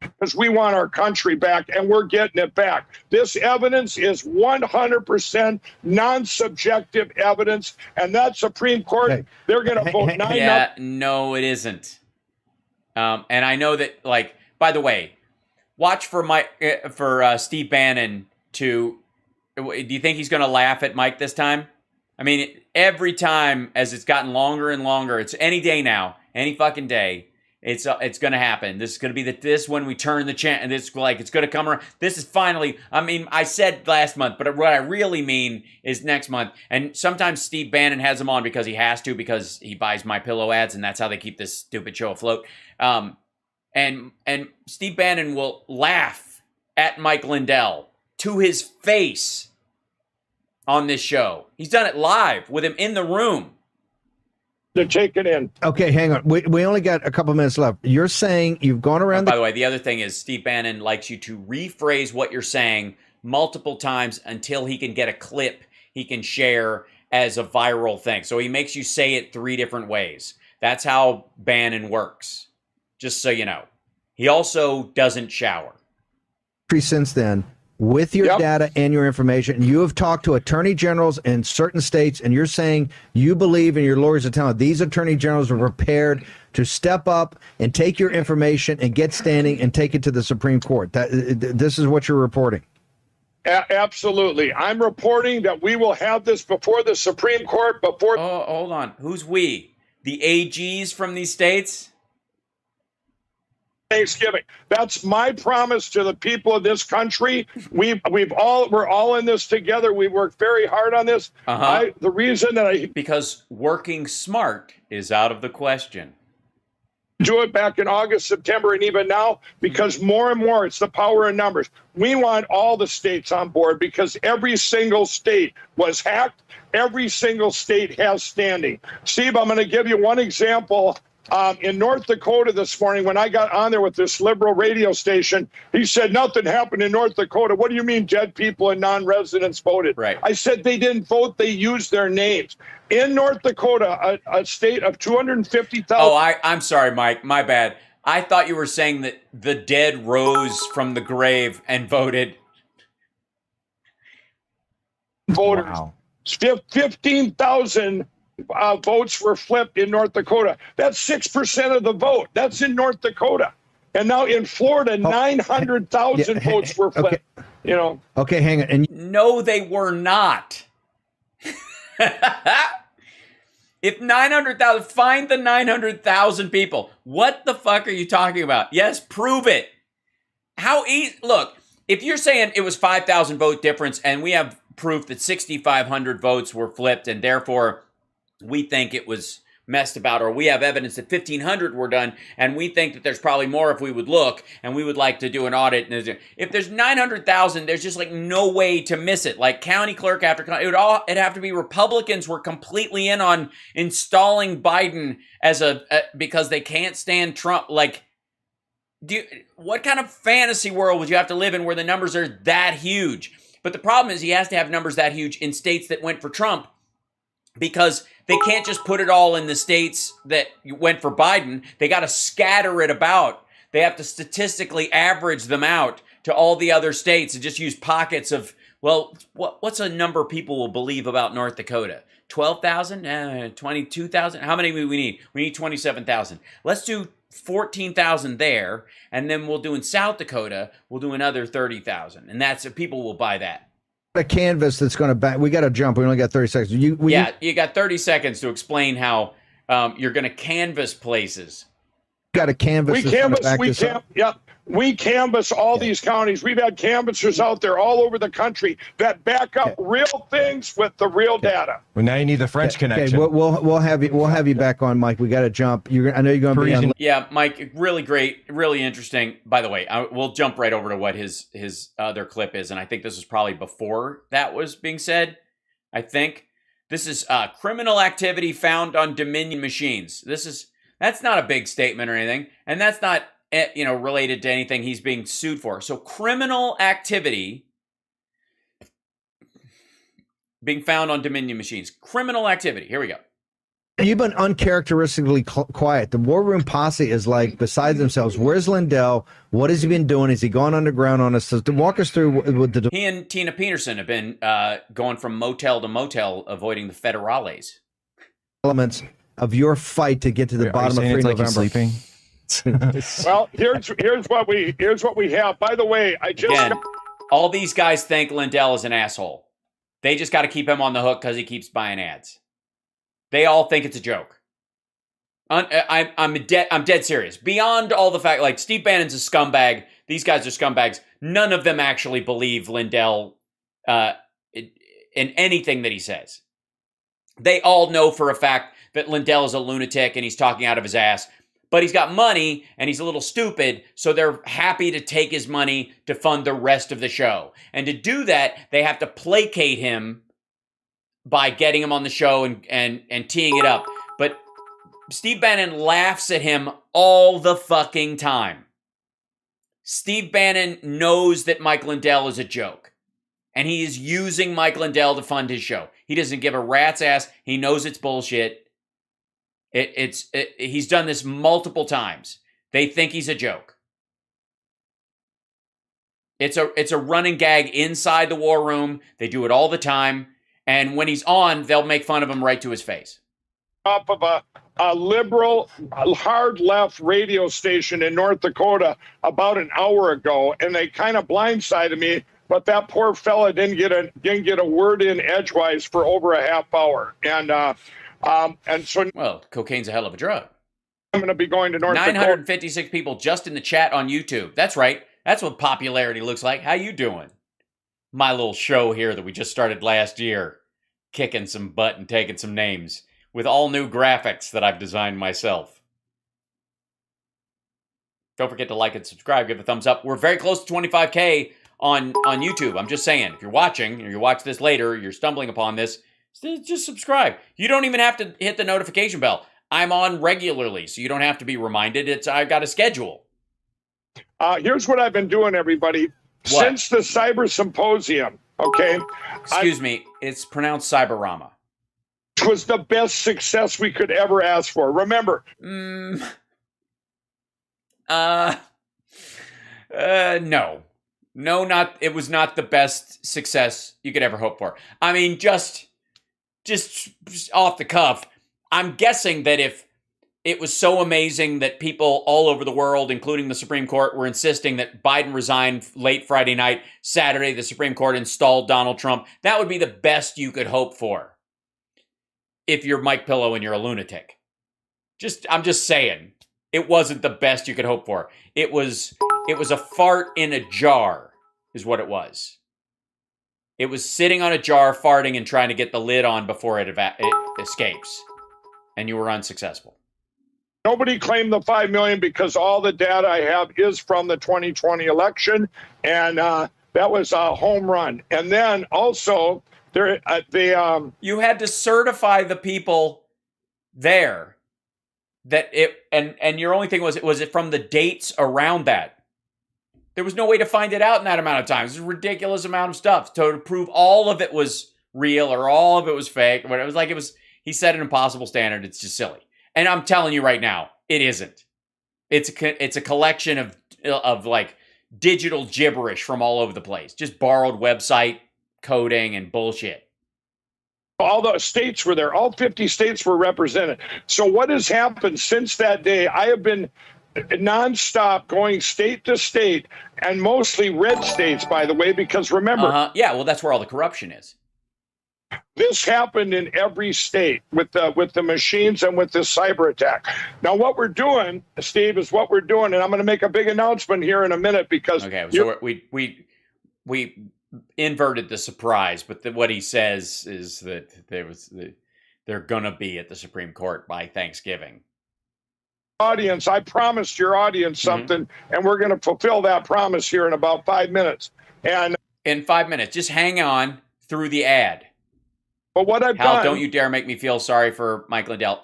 Because we want our country back, and we're getting it back. This evidence is 100% non-subjective evidence, and that Supreme Court, they're going to vote 9-0. Yeah, no, it isn't. And I know that, by the way, watch for Steve Bannon to. Do you think he's going to laugh at Mike this time? I mean, every time as it's gotten longer and longer, it's any day now, any fucking day. It's going to happen. This is going to be this when we turn the chant, and it's going to come around. This is finally. I mean, I said last month, but what I really mean is next month. And sometimes Steve Bannon has him on because he has to, because he buys MyPillow ads, and that's how they keep this stupid show afloat. And Steve Bannon will laugh at Mike Lindell to his face on this show. He's done it live with him in the room. To take it in. Okay, hang on. We only got a couple minutes left. You're saying you've gone around. By the way, the other thing is Steve Bannon likes you to rephrase what you're saying multiple times until he can get a clip he can share as a viral thing. So he makes you say it 3 different ways. That's how Bannon works. Just so you know. He also doesn't shower. Since then, with your data and your information, you have talked to attorney generals in certain states, and you're saying you believe, and your lawyers are telling these attorney generals are prepared to step up and take your information and get standing and take it to the Supreme Court. This is what you're reporting. Absolutely. I'm reporting that we will have this before the Supreme Court before. Oh, hold on. Who's we? The AGs from these states? Thanksgiving. That's my promise to the people of this country. We're all in this together. We worked very hard on this. The reason that because working smart is out of the question. Do it back in August, September, and even now, because more and more it's the power in numbers. We want all the states on board because every single state was hacked. Every single state has standing. Steve, I'm going to give you one example. In North Dakota this morning, when I got on there with this liberal radio station, he said nothing happened in North Dakota. What do you mean dead people and non-residents voted? Right. I said they didn't vote. They used their names. In North Dakota, a state of 250,000. Oh, I'm sorry, Mike. My bad. I thought you were saying that the dead rose from the grave and voted. Voters. Wow. 15,000 votes were flipped in North Dakota. That's 6% of the vote. That's in North Dakota. And now in Florida, 900,000 votes were flipped. Okay. Okay, hang on. And no, they were not. If 900,000, find the 900,000 people. What the fuck are you talking about? Yes, prove it. How easy? Look, if you're saying it was 5,000 vote difference and we have proof that 6,500 votes were flipped and therefore we think it was messed about, or we have evidence that 1,500 were done, and we think that there's probably more if we would look, and we would like to do an audit. And if there's 900,000, there's just no way to miss it. Like county clerk after county, it'd have to be Republicans were completely in on installing Biden as because they can't stand Trump. What kind of fantasy world would you have to live in where the numbers are that huge? But the problem is he has to have numbers that huge in states that went for Trump, because they can't just put it all in the states that went for Biden. They got to scatter it about. They have to statistically average them out to all the other states and just use pockets of, well, what's a number people will believe about North Dakota? 12,000? 22,000? How many do we need? We need 27,000. Let's do 14,000 there, and then we'll do in South Dakota, we'll do another 30,000. And that's, people will buy that. A canvas that's going to back. We got to jump. We only got 30 seconds. You got 30 seconds to explain how you're going to canvas places. Got a canvas. We canvass all these counties. We've had canvassers out there all over the country that back up real things with the real data. Well, now you need the French connection. Okay, we'll have you back on, Mike. We got to jump. I know you're going to be on. Yeah, Mike, really great, really interesting. By the way, we'll jump right over to what his other clip is, and I think this was probably before that was being said. I think this is criminal activity found on Dominion machines. That's not a big statement or anything, and that's not related to anything he's being sued for. So criminal activity being found on Dominion machines. Criminal activity. Here we go. You've been uncharacteristically quiet. The War Room posse is like beside themselves. Where's Lindell? What has he been doing? Has he gone underground on us? So walk us through with the. He and Tina Peterson have been going from motel to motel, avoiding the federales. Elements of your fight to get to the bottom of 3 November. Sleeping? Well, here's what we have. By the way, all these guys think Lindell is an asshole. They just got to keep him on the hook because he keeps buying ads. They all think it's a joke. I'm dead serious. Beyond all the fact, like Steve Bannon's a scumbag. These guys are scumbags. None of them actually believe Lindell in anything that he says. They all know for a fact that Lindell is a lunatic and he's talking out of his ass. But he's got money and he's a little stupid, so they're happy to take his money to fund the rest of the show. And to do that, they have to placate him by getting him on the show and teeing it up. But Steve Bannon laughs at him all the fucking time. Steve Bannon knows that Mike Lindell is a joke. And he is using Mike Lindell to fund his show. He doesn't give a rat's ass. He knows it's bullshit. He's done this multiple times. They think he's a joke. It's a running gag inside the War Room. They do it all the time. And when he's on, they'll make fun of him right to his face. Off of a liberal, hard left radio station in North Dakota about an hour ago, and they kind of blindsided me. But that poor fella didn't get a word in edgewise for over a half hour, and so, well, cocaine's a hell of a drug. I'm going to be going to North Dakota. 956 people just in the chat on YouTube. That's right. That's what popularity looks like. How you doing? My little show here that we just started last year, kicking some butt and taking some names with all new graphics that I've designed myself. Don't forget to like and subscribe. Give a thumbs up. We're very close to 25K on YouTube. I'm just saying, if you're watching or you watch this later, you're stumbling upon this, just subscribe. You don't even have to hit the notification bell. I'm on regularly, so you don't have to be reminded. I've got a schedule. Here's what I've been doing, everybody. What? Since the Cyber Symposium, okay? Excuse me, it's pronounced Cyberama. It was the best success we could ever ask for. Remember. No. No, it was not the best success you could ever hope for. I mean, just off the cuff, I'm guessing that if it was so amazing that people all over the world, including the Supreme Court, were insisting that Biden resign late Friday night, Saturday, the Supreme Court installed Donald Trump, that would be the best you could hope for. If you're Mike Pillow and you're a lunatic. I'm just saying, it wasn't the best you could hope for. It was a fart in a jar, is what it was. It was sitting on a jar, farting, and trying to get the lid on before it escapes. And you were unsuccessful. Nobody claimed the 5 million because all the data I have is from the 2020 election, and that was a home run. And then also, you had to certify the people there that it, and your only thing was it from the dates around that. There was no way to find it out in that amount of time. It's a ridiculous amount of stuff. So to prove all of it was real or all of it was fake, but it was like he set an impossible standard. It's just silly. And I'm telling you right now, it isn't. It's a collection of like digital gibberish from all over the place. Just borrowed website coding and bullshit. All the states were there. All 50 states were represented. So what has happened since that day? I have been nonstop going state to state, and mostly red states, by the way, because remember, yeah, well, that's where all the corruption is. This happened in every state with the machines and with this cyber attack. Now, what we're doing, Steve, is what we're doing, and I'm going to make a big announcement here in a minute because so we inverted the surprise, but what he says is that they're going to be at the Supreme Court by Thanksgiving. Audience, I promised your audience something, and we're going to fulfill that promise here in about 5 minutes. And in 5 minutes, just hang on through the ad. But what I've Hal, done, don't you dare make me feel sorry for Mike Lindell.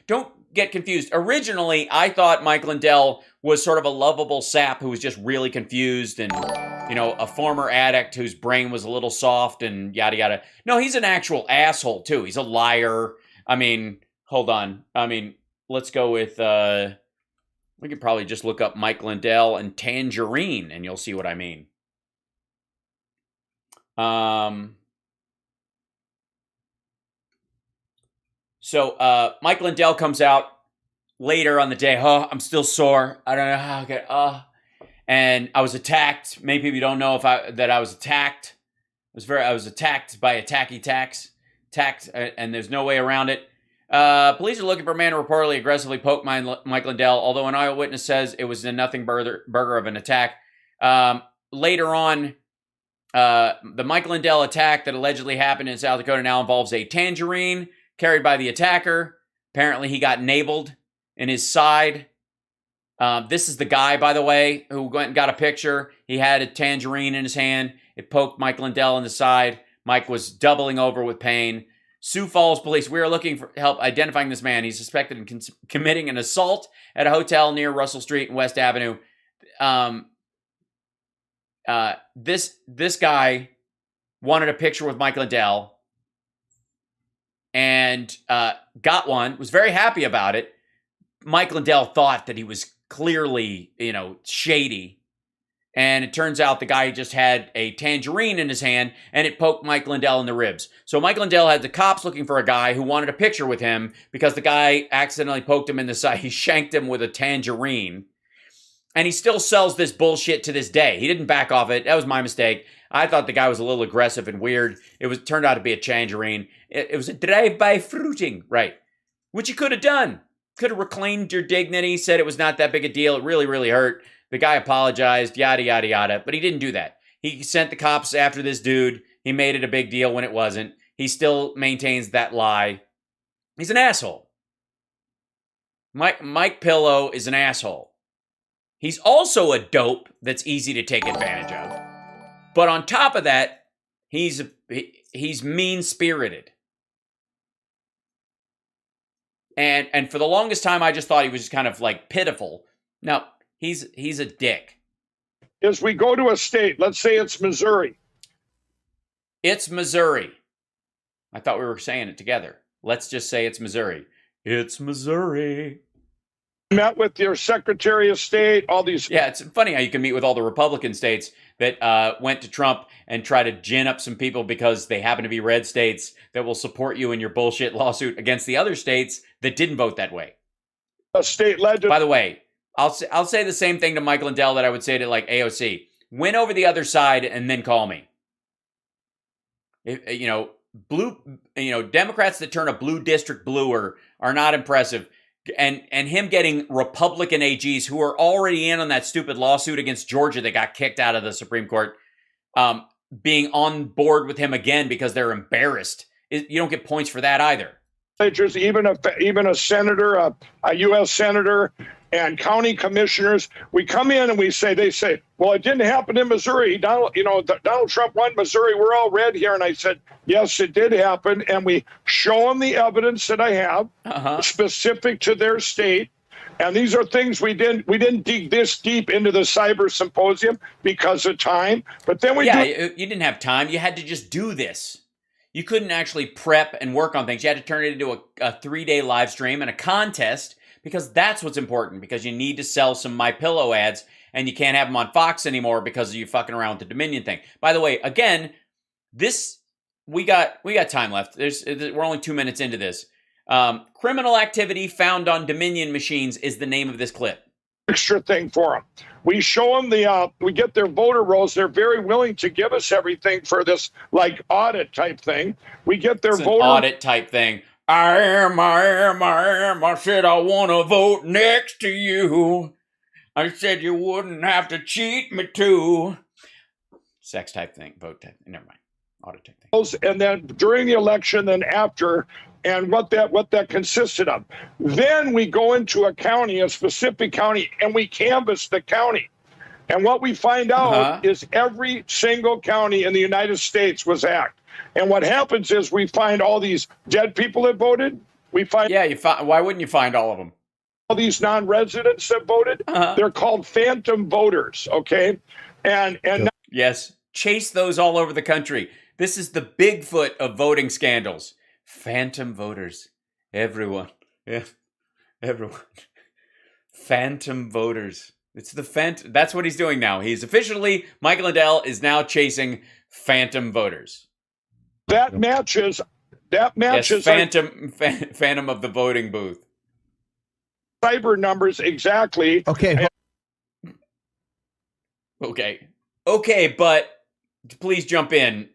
Don't get confused. Originally, I thought Mike Lindell was sort of a lovable sap who was just really confused and, a former addict whose brain was a little soft and yada yada. No, he's an actual asshole too. He's a liar. I mean, hold on. I mean, let's go with, we could probably just look up Mike Lindell and tangerine and you'll see what I mean. So Mike Lindell comes out later on the day. Oh, I'm still sore. I don't know how I get. And I was attacked. Many people don't know that I was attacked. I was attacked by a tacky tax, and there's no way around it. Police are looking for a man who reportedly aggressively poked Mike Lindell, although an eyewitness says it was a nothing burger of an attack. Later on, the Mike Lindell attack that allegedly happened in South Dakota now involves a tangerine carried by the attacker. Apparently, he got nabled in his side. This is the guy, by the way, who went and got a picture. He had a tangerine in his hand. It poked Mike Lindell in the side. Mike was doubling over with pain. Sioux Falls police, we are looking for help identifying this man. He's suspected in committing an assault at a hotel near Russell Street and West Avenue. This guy wanted a picture with Mike Lindell and got one, was very happy about it. Mike Lindell thought that he was clearly, shady. And it turns out the guy just had a tangerine in his hand and it poked Mike Lindell in the ribs. So Mike Lindell had the cops looking for a guy who wanted a picture with him because the guy accidentally poked him in the side. He shanked him with a tangerine. And he still sells this bullshit to this day. He didn't back off it. That was my mistake. I thought the guy was a little aggressive and weird. It turned out to be a tangerine. It was a drive-by fruiting, right? Which you could have done. Could have reclaimed your dignity, said it was not that big a deal. It really, really hurt. The guy apologized, yada, yada, yada. But he didn't do that. He sent the cops after this dude. He made it a big deal when it wasn't. He still maintains that lie. He's an asshole. Mike Pillow is an asshole. He's also a dope that's easy to take advantage of. But on top of that, he's mean-spirited. And for the longest time, I just thought he was just kind of like pitiful. No, he's a dick. As we go to a state, let's say it's Missouri. It's Missouri. I thought we were saying it together. Let's just say it's Missouri. It's Missouri. Met with your Secretary of State, all these. Yeah, it's funny how you can meet with all the Republican states that went to Trump and try to gin up some people because they happen to be red states that will support you in your bullshit lawsuit against the other states that didn't vote that way. A state legislature. By the way, I'll say the same thing to Mike Lindell that I would say to like AOC. Win over the other side and then call me. Democrats that turn a blue district bluer are not impressive. And him getting Republican AGs who are already in on that stupid lawsuit against Georgia that got kicked out of the Supreme Court, being on board with him again because they're embarrassed. You don't get points for that either. Even a senator, a U.S. senator, and county commissioners, we come in and they say, well, it didn't happen in Missouri. Donald Trump won Missouri. We're all red here. And I said, yes, it did happen. And we show them the evidence that I have specific to their state. And these are things we didn't dig this deep into the cyber symposium because of time. But then you didn't have time. You had to just do this. You couldn't actually prep and work on things. You had to turn it into a 3-day live stream and a contest, because that's what's important, because you need to sell some MyPillow ads, and you can't have them on Fox anymore because of you fucking around with the Dominion thing. By the way, again, we got time left. We're only 2 minutes into this. Criminal activity found on Dominion machines is the name of this clip. Extra thing for them. We show them we get their voter rolls. They're very willing to give us everything for this like audit type thing. We get their voter audit type thing. I said I want to vote next to you. I said you wouldn't have to cheat me too. Sex type thing, vote type. Never mind. Audit type thing. And then during the election, then after, and what that consisted of. Then we go into a county, a specific county, and we canvass the county. And what we find out is every single county in the United States was hacked. And what happens is we find all these dead people that voted. We find why wouldn't you find all of them? All these non-residents that voted. They're called phantom voters. Okay, and yes, chase those all over the country. This is the Bigfoot of voting scandals. Phantom voters. Everyone. Yeah. Everyone. Phantom voters. It's the phantom. That's what he's doing now. He's officially, Michael Lindell is now chasing phantom voters. That matches. Yes, phantom of the voting booth. Cyber numbers exactly. Okay. Okay, but please jump in.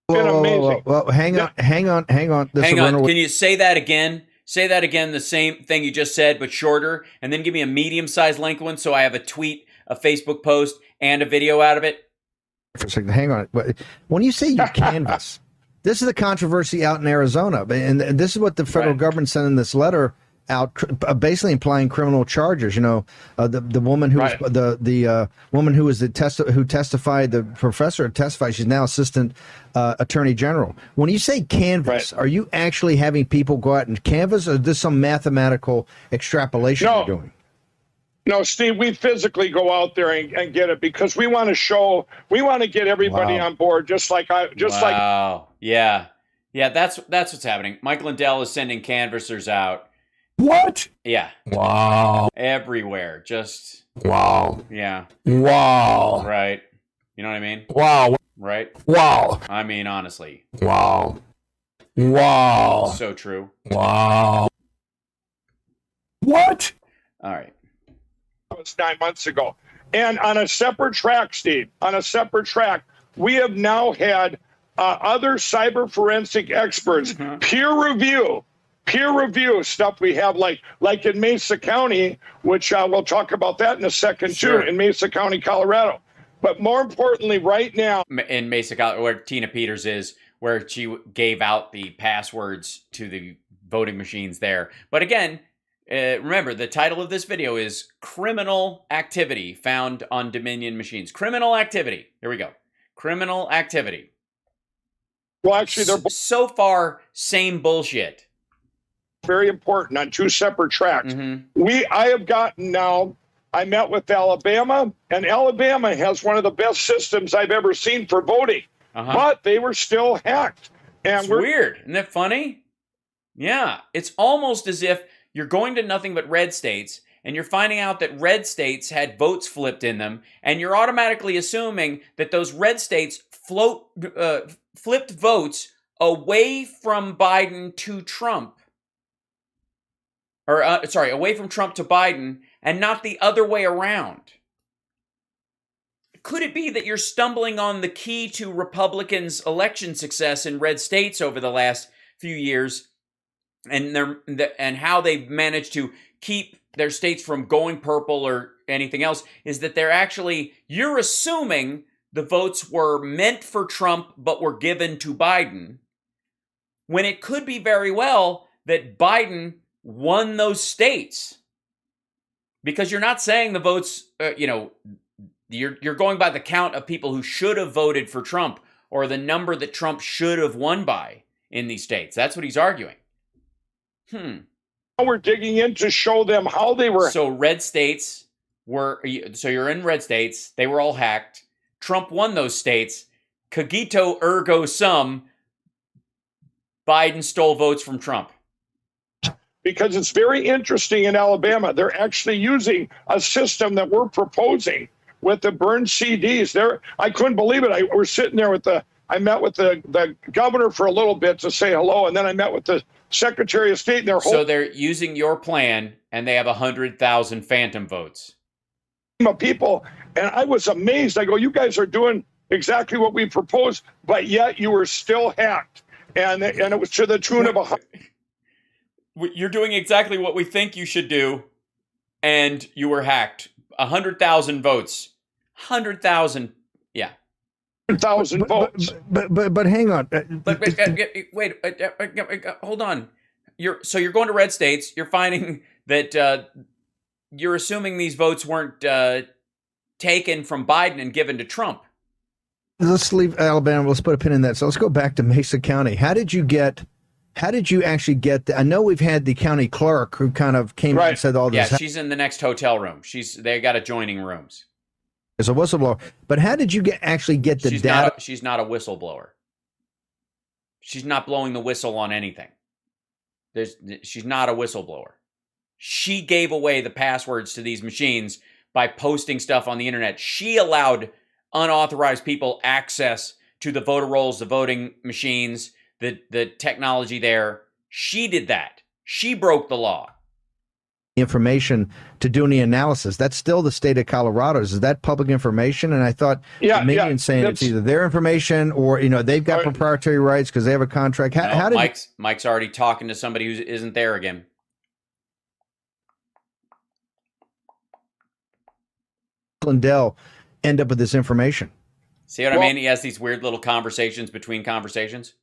Well, hang on. Hang on. Can you say that again? Say that again, the same thing you just said, but shorter, and then give me a medium-sized length one so I have a tweet, a Facebook post, and a video out of it. For a second, hang on. When you say you canvass, this is the controversy out in Arizona, and this is what the federal government sent in this letter out, basically implying criminal charges. You know, the woman who was the woman who was who testified, the professor testified. She's now assistant attorney general. When you say canvass, are you actually having people go out and canvass, or is this some mathematical extrapolation you're doing? No, Steve, we physically go out there and get it, because we want to get everybody on board, Yeah, that's what's happening. Michael Lindell is sending canvassers out. What? Yeah. Wow. Everywhere. Just. Wow. Yeah. Wow. Right. You know what I mean? Wow. Right? Wow. I mean, honestly. Wow. Wow. So true. Wow. What? All right. That was 9 months ago. And on a separate track, Steve, we have now had other cyber forensic experts peer review stuff. We have like in Mesa County, which we'll talk about that in a second too, in Mesa County, Colorado. But more importantly, right now in Mesa, Colorado, where Tina Peters is, where she gave out the passwords to the voting machines there. But again, remember, the title of this video is Criminal Activity Found on Dominion Machines. Criminal activity. Here we go. Criminal activity. Well, actually, they're so far same bullshit. Very important on two separate tracks. I have gotten now, I met with Alabama, and Alabama has one of the best systems I've ever seen for voting, but they were still hacked. And it's weird. Isn't that funny? Yeah. It's almost as if you're going to nothing but red states, and you're finding out that red states had votes flipped in them, and you're automatically assuming that those red states flipped votes away from Biden to Trump. Or, away from Trump to Biden, and not the other way around. Could it be that you're stumbling on the key to Republicans' election success in red states over the last few years, and how they've managed to keep their states from going purple or anything else, is that you're assuming the votes were meant for Trump but were given to Biden, when it could be very well that Biden won those states, because you're not saying the votes, you're going by the count of people who should have voted for Trump, or the number that Trump should have won by in these states. That's what he's arguing. Now we're digging in to show them how they were. So red states were, so you're in red states. They were all hacked. Trump won those states. Cogito ergo sum, Biden stole votes from Trump. Because it's very interesting in Alabama. They're actually using a system that we're proposing with the burned CDs. I couldn't believe it. We're sitting there I met with the governor for a little bit to say hello, and then I met with the Secretary of State. And so they're using your plan, and they have 100,000 phantom votes. Of people, and I was amazed. I go, you guys are doing exactly what we proposed, but yet you were still hacked, and it was to the tune of 100. You're doing exactly what we think you should do, and you were hacked. 100,000 votes. 100,000. Yeah. 100,000 votes. But hang on. Wait. Hold on. You're going to red states. You're finding that you're assuming these votes weren't taken from Biden and given to Trump. Let's leave Alabama. Let's put a pin in that. So let's go back to Mesa County. How did you actually get I know we've had the county clerk who kind of came out and said all this. Yeah, she's in the next hotel room. They got adjoining rooms. As a whistleblower. But how did you actually get the data? She's not a whistleblower. She's not blowing the whistle on anything. She's not a whistleblower. She gave away the passwords to these machines by posting stuff on the internet. She allowed unauthorized people access to the voter rolls, the voting machines, the technology there. She did that. She broke the law. Information to do any analysis. That's still the state of Colorado. Is that public information? And I thought Dominion saying it's either their information or they've got proprietary rights because they have a contract. How did Mike's already talking to somebody who isn't there again. Lindell end up with this information? See what I mean? He has these weird little conversations between conversations.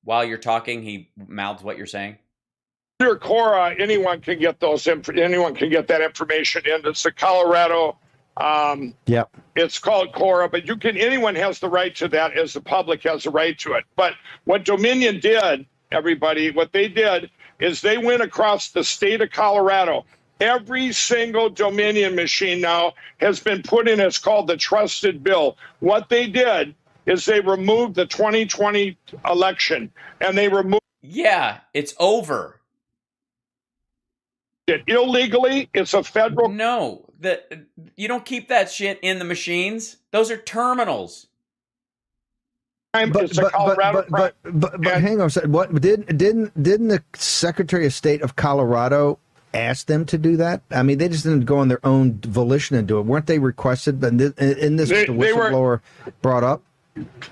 While you're talking, he mouths what you're saying. Under Cora, anyone can get that information in. It's the Colorado. It's called Cora, but anyone has the right to that, as the public has the right to it. But what Dominion did, everybody, what they did is they went across the state of Colorado. Every single Dominion machine now has been put in. It's called the trusted bill. What they did is they removed the 2020 election, and they removed. Yeah, it's over. It illegally. It's a federal. No, you don't keep that shit in the machines. Those are terminals. It's a Colorado crime. But hang on a second. What didn't the Secretary of State of Colorado ask them to do that? I mean, they just didn't go on their own volition and do it. Weren't they requested? But in this, the whistleblower brought up.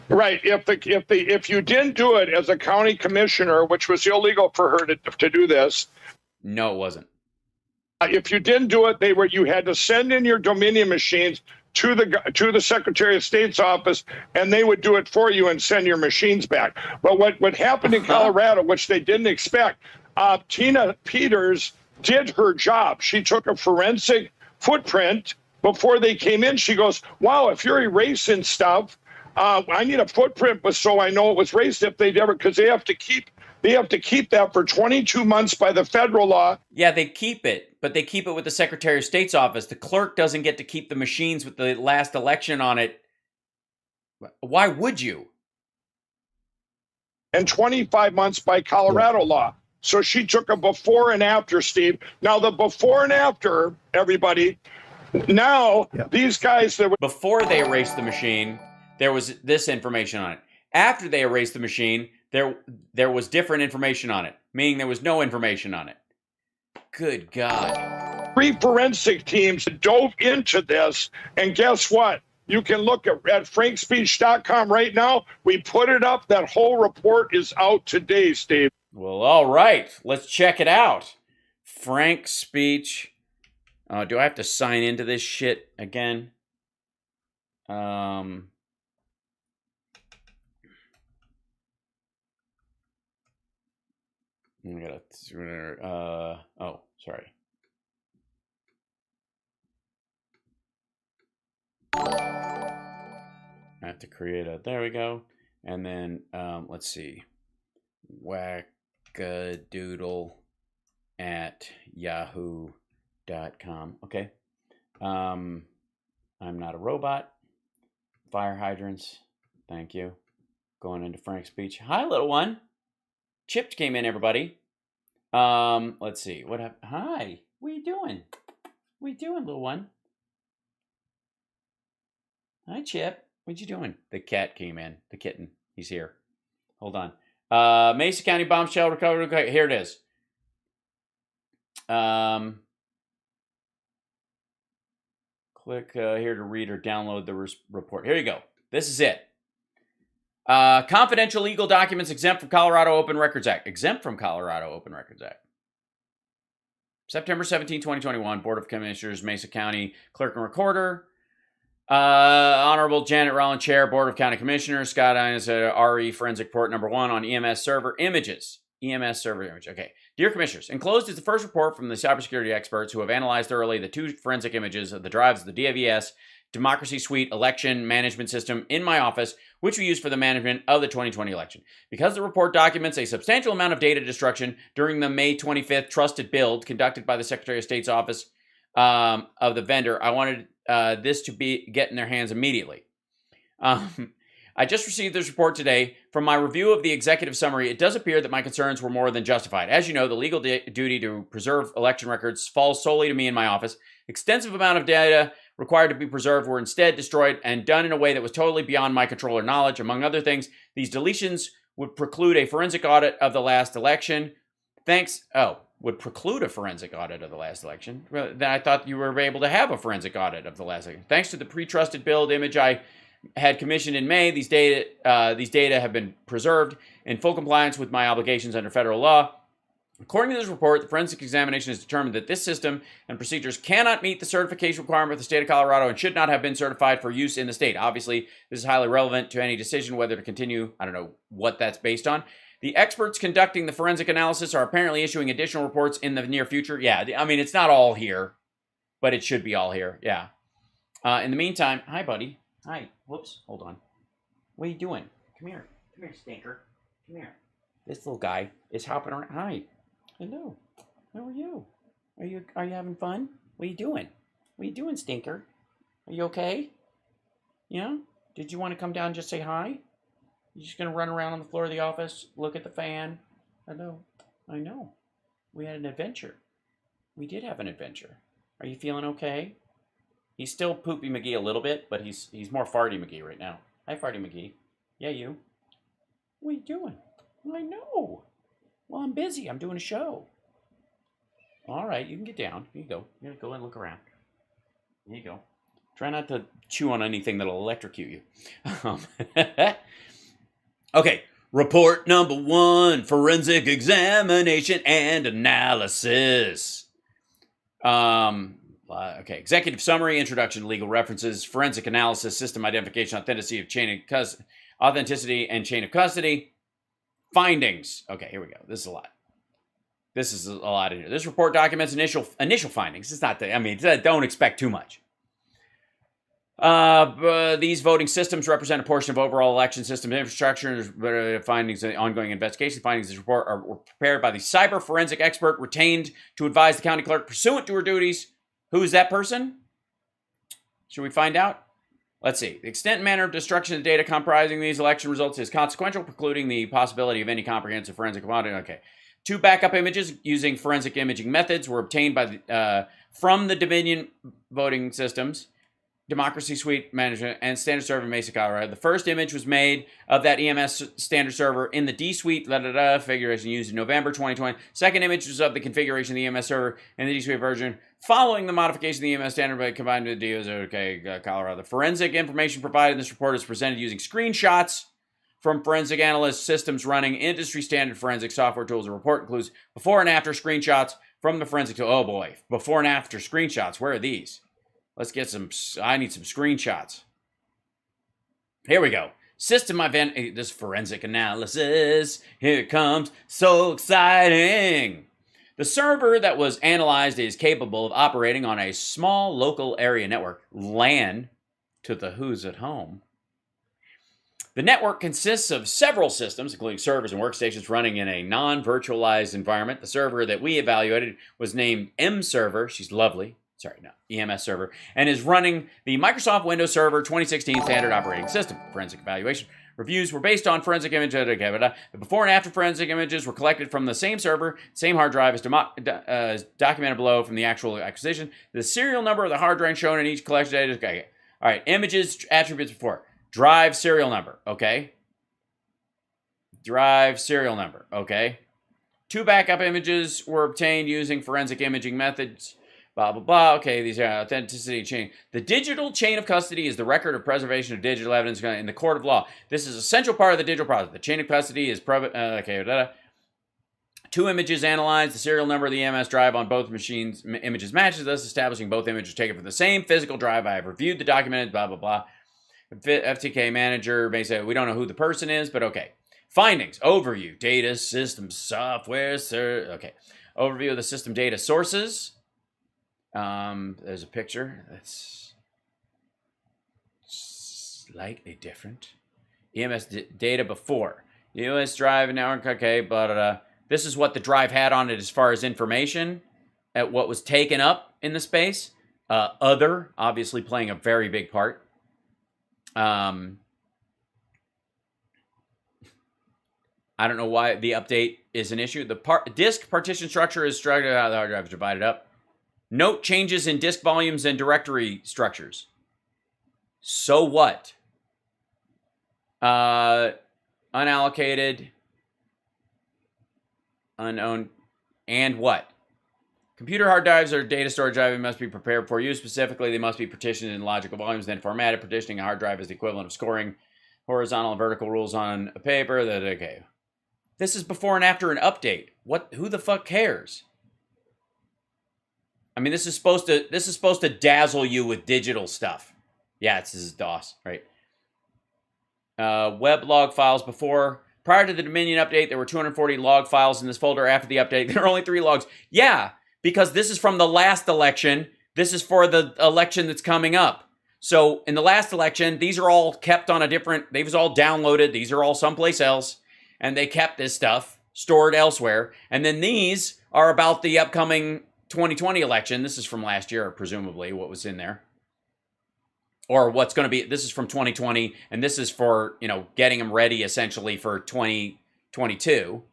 Right. If you didn't do it as a county commissioner, which was illegal for her to do this. No, it wasn't. If you didn't do it, you had to send in your Dominion machines to the Secretary of State's office, and they would do it for you and send your machines back. But what happened in Colorado, which they didn't expect, Tina Peters did her job. She took a forensic footprint before they came in. She goes, "Wow, if you're erasing stuff, I need a footprint so I know it was erased if they'd ever," because they have to keep that for 22 months by the federal law. Yeah, they keep it, but they keep it with the Secretary of State's office. The clerk doesn't get to keep the machines with the last election on it. Why would you? And 25 months by Colorado law. So she took a before and after, Steve. Now the before and after, everybody, these guys that before they erased the machine, there was this information on it. After they erased the machine, there was different information on it, meaning there was no information on it. Good God. 3 forensic teams dove into this, and guess what? You can look at frankspeech.com right now. We put it up. That whole report is out today, Steve. Well, all right. Let's check it out. Frank Speech. Do I have to sign into this shit again? Sorry. I have to create there we go. And then, let's see. Wackadoodle. at yahoo.com. Okay. I'm not a robot. Fire hydrants. Thank you. Going into Frank's speech. Hi, little one. Chipped came in, everybody. Let's see. What happened? Hi. What are you doing? What are you doing, little one? Hi, Chip. What you doing? The cat came in. The kitten. He's here. Hold on. Mesa County bombshell recovered. Okay, here it is. Click here to read or download the report. Here you go. This is it. Confidential legal documents exempt from Colorado Open Records Act. Exempt from Colorado Open Records Act. September 17, 2021. Board of Commissioners, Mesa County Clerk and Recorder. Honorable Janet Rollins, Chair, Board of County Commissioners. Scott Ines, RE Forensic Report number 1 on EMS server images. EMS server image. Okay. Dear Commissioners, enclosed is the first report from the cybersecurity experts who have analyzed thoroughly the 2 forensic images of the drives of the DAVS Democracy Suite election management system in my office, which we use for the management of the 2020 election. Because the report documents a substantial amount of data destruction during the May 25th trusted build conducted by the Secretary of State's office of the vendor, I wanted this to get in their hands immediately. I just received this report today. From my review of the executive summary, it does appear that my concerns were more than justified. As you know, the legal duty to preserve election records falls solely to me in my office. Extensive amount of data required to be preserved were instead destroyed and done in a way that was totally beyond my control or knowledge. Among other things, these deletions would preclude a forensic audit of the last election. Would preclude a forensic audit of the last election. Then I thought you were able to have a forensic audit of the last election. Thanks to the pre-trusted build image I had commissioned in May, these data have been preserved in full compliance with my obligations under federal law. According to this report, the forensic examination has determined that this system and procedures cannot meet the certification requirement of the state of Colorado and should not have been certified for use in the state. Obviously, this is highly relevant to any decision whether to continue. I don't know what that's based on. The experts conducting the forensic analysis are apparently issuing additional reports in the near future. Yeah, I mean, it's not all here, but it should be all here. Yeah. In the meantime, hi, buddy. Hi. Whoops. Hold on. What are you doing? Come here. Come here, stinker. Come here. This little guy is hopping around. Hi. Hello. How are you? Are you having fun? What are you doing? What are you doing, stinker? Are you okay? Yeah? Did you want to come down and just say hi? You just gonna run around on the floor of the office, look at the fan? Hello. I know. We had an adventure. We did have an adventure. Are you feeling okay? He's still Poopy McGee a little bit, but he's more Farty McGee right now. Hi, Farty McGee. Yeah, you. What are you doing? I know. Well, I'm busy. I'm doing a show. All right, you can get down. Here you go. You're gonna go and look around. Here you go. Try not to chew on anything that'll electrocute you. Okay, report number 1, forensic examination and analysis. Okay, executive summary, introduction, legal references, forensic analysis, system identification, authenticity and chain of custody, findings. Okay, here we go. This is a lot. This is a lot in here. This report documents initial findings. It's not don't expect too much. These voting systems represent a portion of overall election system infrastructure. Findings and ongoing investigation. Findings of this report were prepared by the cyber forensic expert retained to advise the county clerk pursuant to her duties. Who is that person? Should we find out? Let's see. The extent and manner of destruction of data comprising these election results is consequential, precluding the possibility of any comprehensive forensic audit. Okay. 2 backup images using forensic imaging methods were obtained by from the Dominion voting systems, Democracy Suite Management, and Standard Server in Mesa, Colorado. The first image was made of that EMS standard server in the D Suite configuration used in November 2020. Second image was of the configuration of the EMS server in the D Suite version following the modification of the EMS standard by combined with the Colorado. The forensic information provided in this report is presented using screenshots from forensic analyst systems running industry standard forensic software tools. The report includes before and after screenshots from the forensic tool. Oh boy, before and after screenshots. Where are these? Let's get some. I need some screenshots. Here we go. System event. This forensic analysis. Here it comes. So exciting. The server that was analyzed is capable of operating on a small local area network, LAN, to the who's at home. The network consists of several systems, including servers and workstations running in a non-virtualized environment. The server that we evaluated was named M Server. She's lovely. Sorry, no, EMS Server, and is running the Microsoft Windows Server 2016 standard operating system. Forensic evaluation reviews were based on forensic image data. The before and after forensic images were collected from the same server, same hard drive as documented below from the actual acquisition. The serial number of the hard drive shown in each collection data. Okay. All right, images, attributes before. Drive serial number, okay? Drive serial number, okay? 2 backup images were obtained using forensic imaging methods. Blah, blah, blah. Okay, these are authenticity chain. The digital chain of custody is the record of preservation of digital evidence in the court of law. This is an essential part of the digital process. The chain of custody is 2 images analyzed. The serial number of the EMS drive on both machines images matches, thus establishing both images taken from the same physical drive. I have reviewed the document, blah, blah, blah. FTK manager may say, we don't know who the person is, but okay. Findings, overview, data, system, software, okay. Overview of the system data sources. There's a picture that's slightly different. EMS data before. EMS drive now, okay, but this is what the drive had on it as far as information at what was taken up in the space. Other, obviously playing a very big part. I don't know why the update is an issue. The disk partition structure is structured how the hard drive is divided up. Note changes in disk volumes and directory structures. So what? Unallocated, unowned, and what? Computer hard drives or data storage drive must be prepared for use. Specifically, they must be partitioned in logical volumes, then formatted. Partitioning a hard drive is the equivalent of scoring horizontal and vertical rules on a paper. Okay. This is before and after an update. What? Who the fuck cares? I mean, this is supposed to dazzle you with digital stuff. Yeah, this is DOS, right? Web log files before. Prior to the Dominion update, there were 240 log files in this folder. After the update, there are only 3 logs. Yeah, because this is from the last election. This is for the election that's coming up. So in the last election, these are all kept on a different, they was all downloaded. These are all someplace else. And they kept this stuff stored elsewhere. And then these are about the upcoming 2020 election. This is from last year, presumably, what was in there. Or what's going to be, this is from 2020. And this is for, getting them ready essentially for 2022.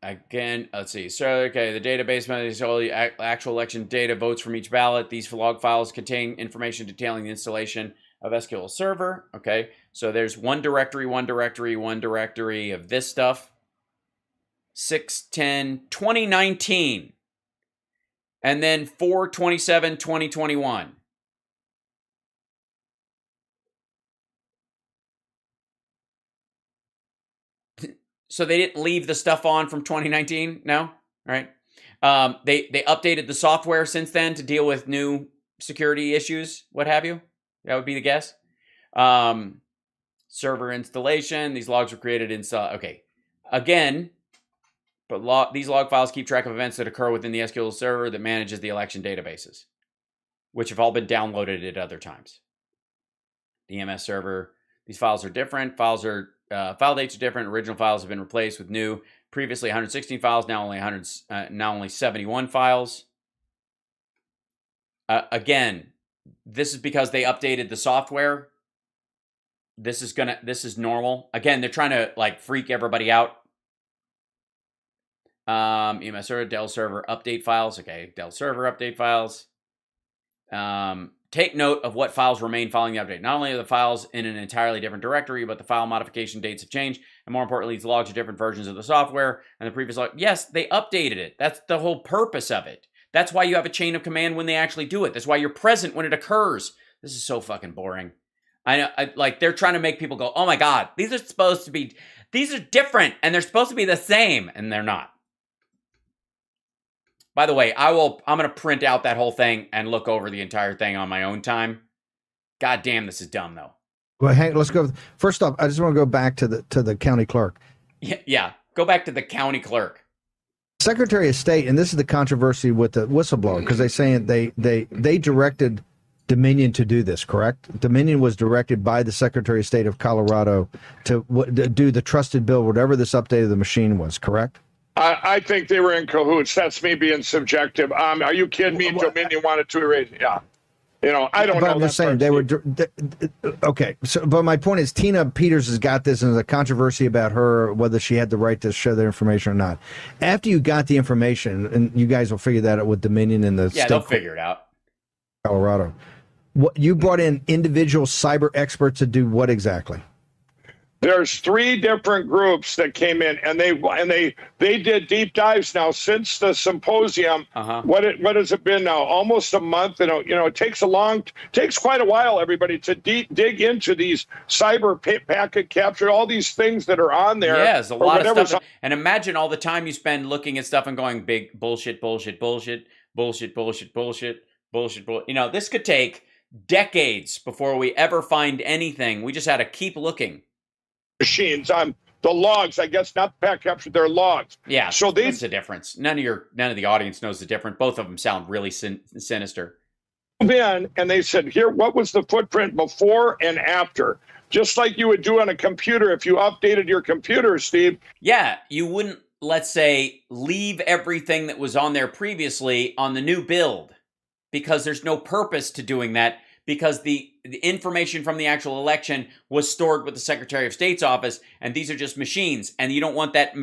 Again, let's see. So, okay, the database is all the actual election data, votes from each ballot. These log files contain information detailing the installation of SQL Server. Okay, so there's one directory of this stuff. 6/10/2019. And then 4/27/2021. So they didn't leave the stuff on from 2019? No? All right. They updated the software since then to deal with new security issues, what have you. That would be the guess. Server installation. These logs were created in... Okay. Again, but these log files keep track of events that occur within the SQL server that manages the election databases, which have all been downloaded at other times. The EMS server. These files are different. File dates are different. Original files have been replaced with new. Previously 116 files, now only 71 files. Again, this is because they updated the software. This is normal. Again, they're trying to freak everybody out. EMS server, Dell server update files. Okay, Dell server update files. Take note of what files remain following the update. Not only are the files in an entirely different directory, but the file modification dates have changed. And more importantly, these logs are different versions of the software and the previous log. Yes, they updated it. That's the whole purpose of it. That's why you have a chain of command when they actually do it. That's why you're present when it occurs. This is so fucking boring. I know, they're trying to make people go, oh my God, these are different and they're supposed to be the same. And they're not. By the way, I'm going to print out that whole thing and look over the entire thing on my own time. God damn, this is dumb, though. Well, hey, let's go. First off, I just want to go back to the county clerk. Yeah, go back to the county clerk. Secretary of State, and this is the controversy with the whistleblower, because they're saying they directed Dominion to do this, correct? Dominion was directed by the Secretary of State of Colorado to do the trusted build, whatever this update of the machine was, correct? I think they were in cahoots. That's me being subjective. Are you kidding me? Dominion wanted to erase. Yeah. I don't know. But I'm just saying they were okay. So, but my point is, Tina Peters has got this, and there's a controversy about her whether she had the right to share that information or not. After you got the information, and you guys will figure that out with Dominion and the they'll figure it out. Colorado. What you brought in individual cyber experts to do what exactly? There's 3 different groups that came in, and they did deep dives now since the symposium. What has it been now? Almost a month. It takes quite a while, everybody, to dig into these cyber packet capture, all these things that are on there. Yeah, there's a lot of stuff. And imagine all the time you spend looking at stuff and going big bullshit. This could take decades before we ever find anything. We just had to keep looking. Machines on the logs, I guess, not pack capture, they're logs. Yeah, so that's the difference. None of the audience knows the difference. Both of them sound really sinister. In and they said, here, what was the footprint before and after? Just like you would do on a computer if you updated your computer, Steve. Yeah, you wouldn't, let's say, leave everything that was on there previously on the new build, because there's no purpose to doing that, because the information from the actual election was stored with the Secretary of State's office, and these are just machines, and you don't want that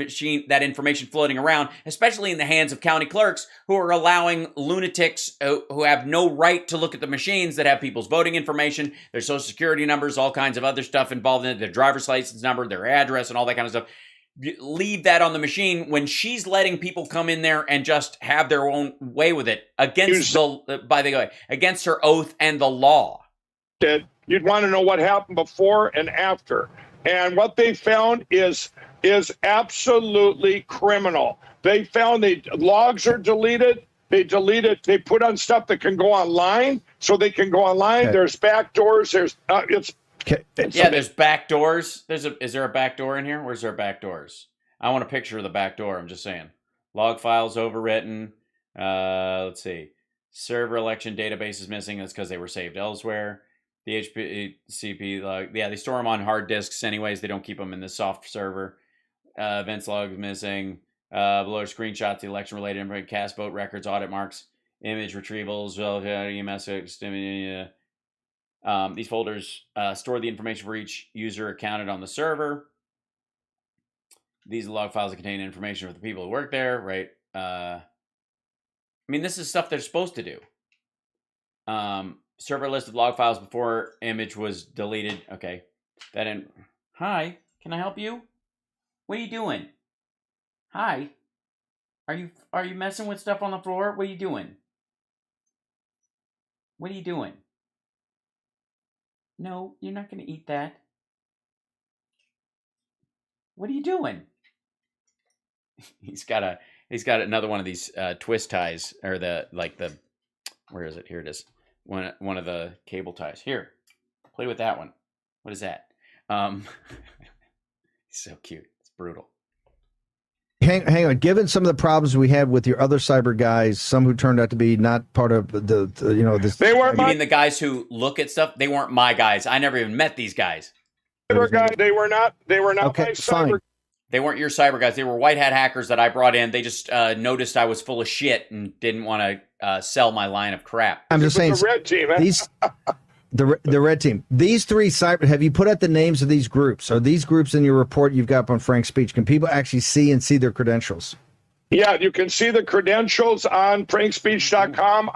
information floating around, especially in the hands of county clerks who are allowing lunatics who have no right to look at the machines that have people's voting information, their social security numbers, all kinds of other stuff involved in it, their driver's license number, their address, and all that kind of stuff. Leave that on the machine when she's letting people come in there and just have their own way with it against against her oath and the law. You'd want to know what happened before and after. And what they found is absolutely criminal. They found the logs are deleted. They put on stuff that can go online, so they can go online. Okay. There's back doors. There's there's back doors. Is there a back door in here? Where's there back doors? I want a picture of the back door. I'm just saying. Log files overwritten. Let's see. Server election database is missing. That's because they were saved elsewhere. The HPCP log. Yeah, they store them on hard disks anyways. They don't keep them in the soft server. Events log is missing. Below are screenshots, the election related information, cast vote records, audit marks, image retrievals, EMS. These folders store the information for each user accounted on the server. These are log files that contain information for the people who work there, right? This is stuff they're supposed to do. Server list of log files before image was deleted. Okay. Hi, can I help you? What are you doing? Hi. Are you messing with stuff on the floor? What are you doing? What are you doing? No, you're not going to eat that. What are you doing? He's got another one of these twist ties, or where is it? Here it is. One of the cable ties. Here, play with that one. What is that? He's so cute. It's brutal. Hang on. Given some of the problems we had with your other cyber guys, some who turned out to be not part of this. They weren't. You mean the guys who look at stuff? They weren't my guys. I never even met these guys. They were not. Okay, my fine. cyber. They weren't your cyber guys. They were white hat hackers that I brought in. They just noticed I was full of shit and didn't want to sell my line of crap. I'm just saying. The red team. The red team. These 3 cyber. Have you put out the names of these groups? Are these groups in your report you've got up on Frank's Speech? Can people actually see their credentials? Yeah, you can see the credentials on frankspeech.com.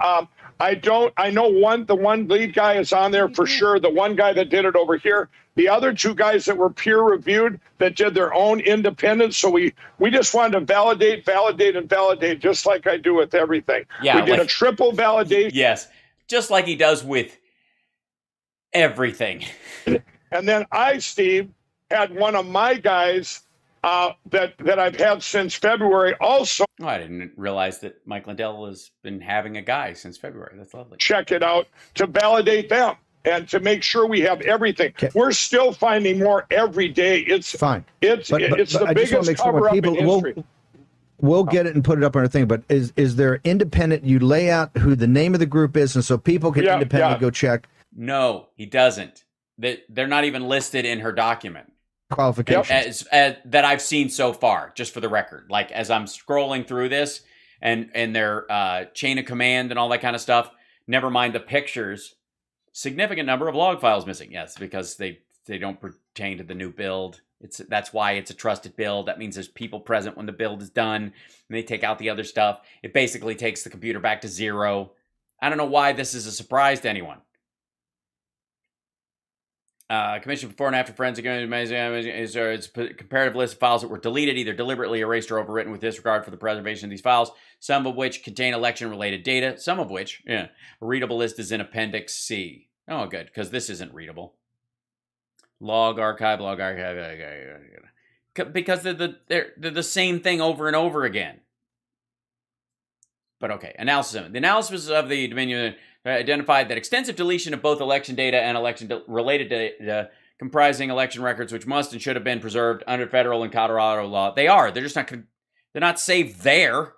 I know the one lead guy is on there for sure. The one guy that did it over here. The other 2 guys that were peer reviewed that did their own independence. So we just wanted to validate, and validate, just like I do with everything. Yeah, we did a triple validation. Yes, just like he does with everything. And then Steve, had one of my guys that I've had since February also. Oh, I didn't realize that Mike Lindell has been having a guy since February. That's lovely. Check it out to validate them and to make sure we have everything. Okay. We're still finding more every day. It's fine. It's the biggest cover-up in history. we'll get it and put it up on our thing. But is there independent? You lay out who the name of the group is, and so people can independently go check. No, he doesn't. They're not even listed in her document. Qualifications as that I've seen so far, just for the record. Like as I'm scrolling through this and their chain of command and all that kind of stuff. Never mind the pictures. Significant number of log files missing. Yes, because they don't pertain to the new build. That's why it's a trusted build. That means there's people present when the build is done, and they take out the other stuff. It basically takes the computer back to zero. I don't know why this is a surprise to anyone. Commission before and after forensic is a comparative list of files that were deleted, either deliberately erased or overwritten with disregard for the preservation of these files, some of which contain election-related data, some of which, a readable list is in Appendix C. Oh, good, because this isn't readable. Log archive, because they're the same thing over and over again. But okay, analysis. The analysis of the Dominion identified that extensive deletion of both election data and election-related data comprising election records, which must and should have been preserved under federal and Colorado law. They are. They're just not. They're not saved there.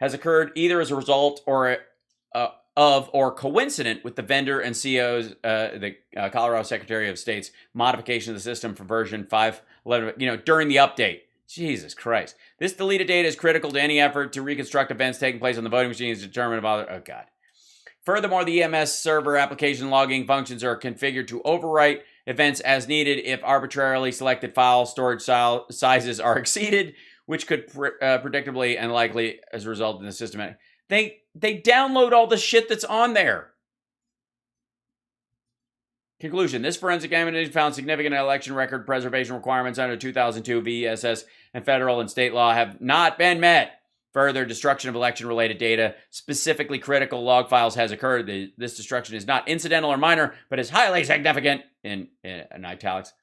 Has occurred either as a result or or coincident with the vendor and CO's, the Colorado Secretary of State's modification of the system for version 5.11. During the update. Jesus Christ. This deleted data is critical to any effort to reconstruct events taking place on the voting machines to determine about. Oh, God. Furthermore, the EMS server application logging functions are configured to overwrite events as needed if arbitrarily selected file storage sizes are exceeded, which could predictably and likely as a result in the system. They download all the shit that's on there. Conclusion. This forensic examination found significant election record preservation requirements under 2002 VSS and federal and state law have not been met. Further destruction of election-related data, specifically critical log files, has occurred. This destruction is not incidental or minor, but is highly significant, in italics.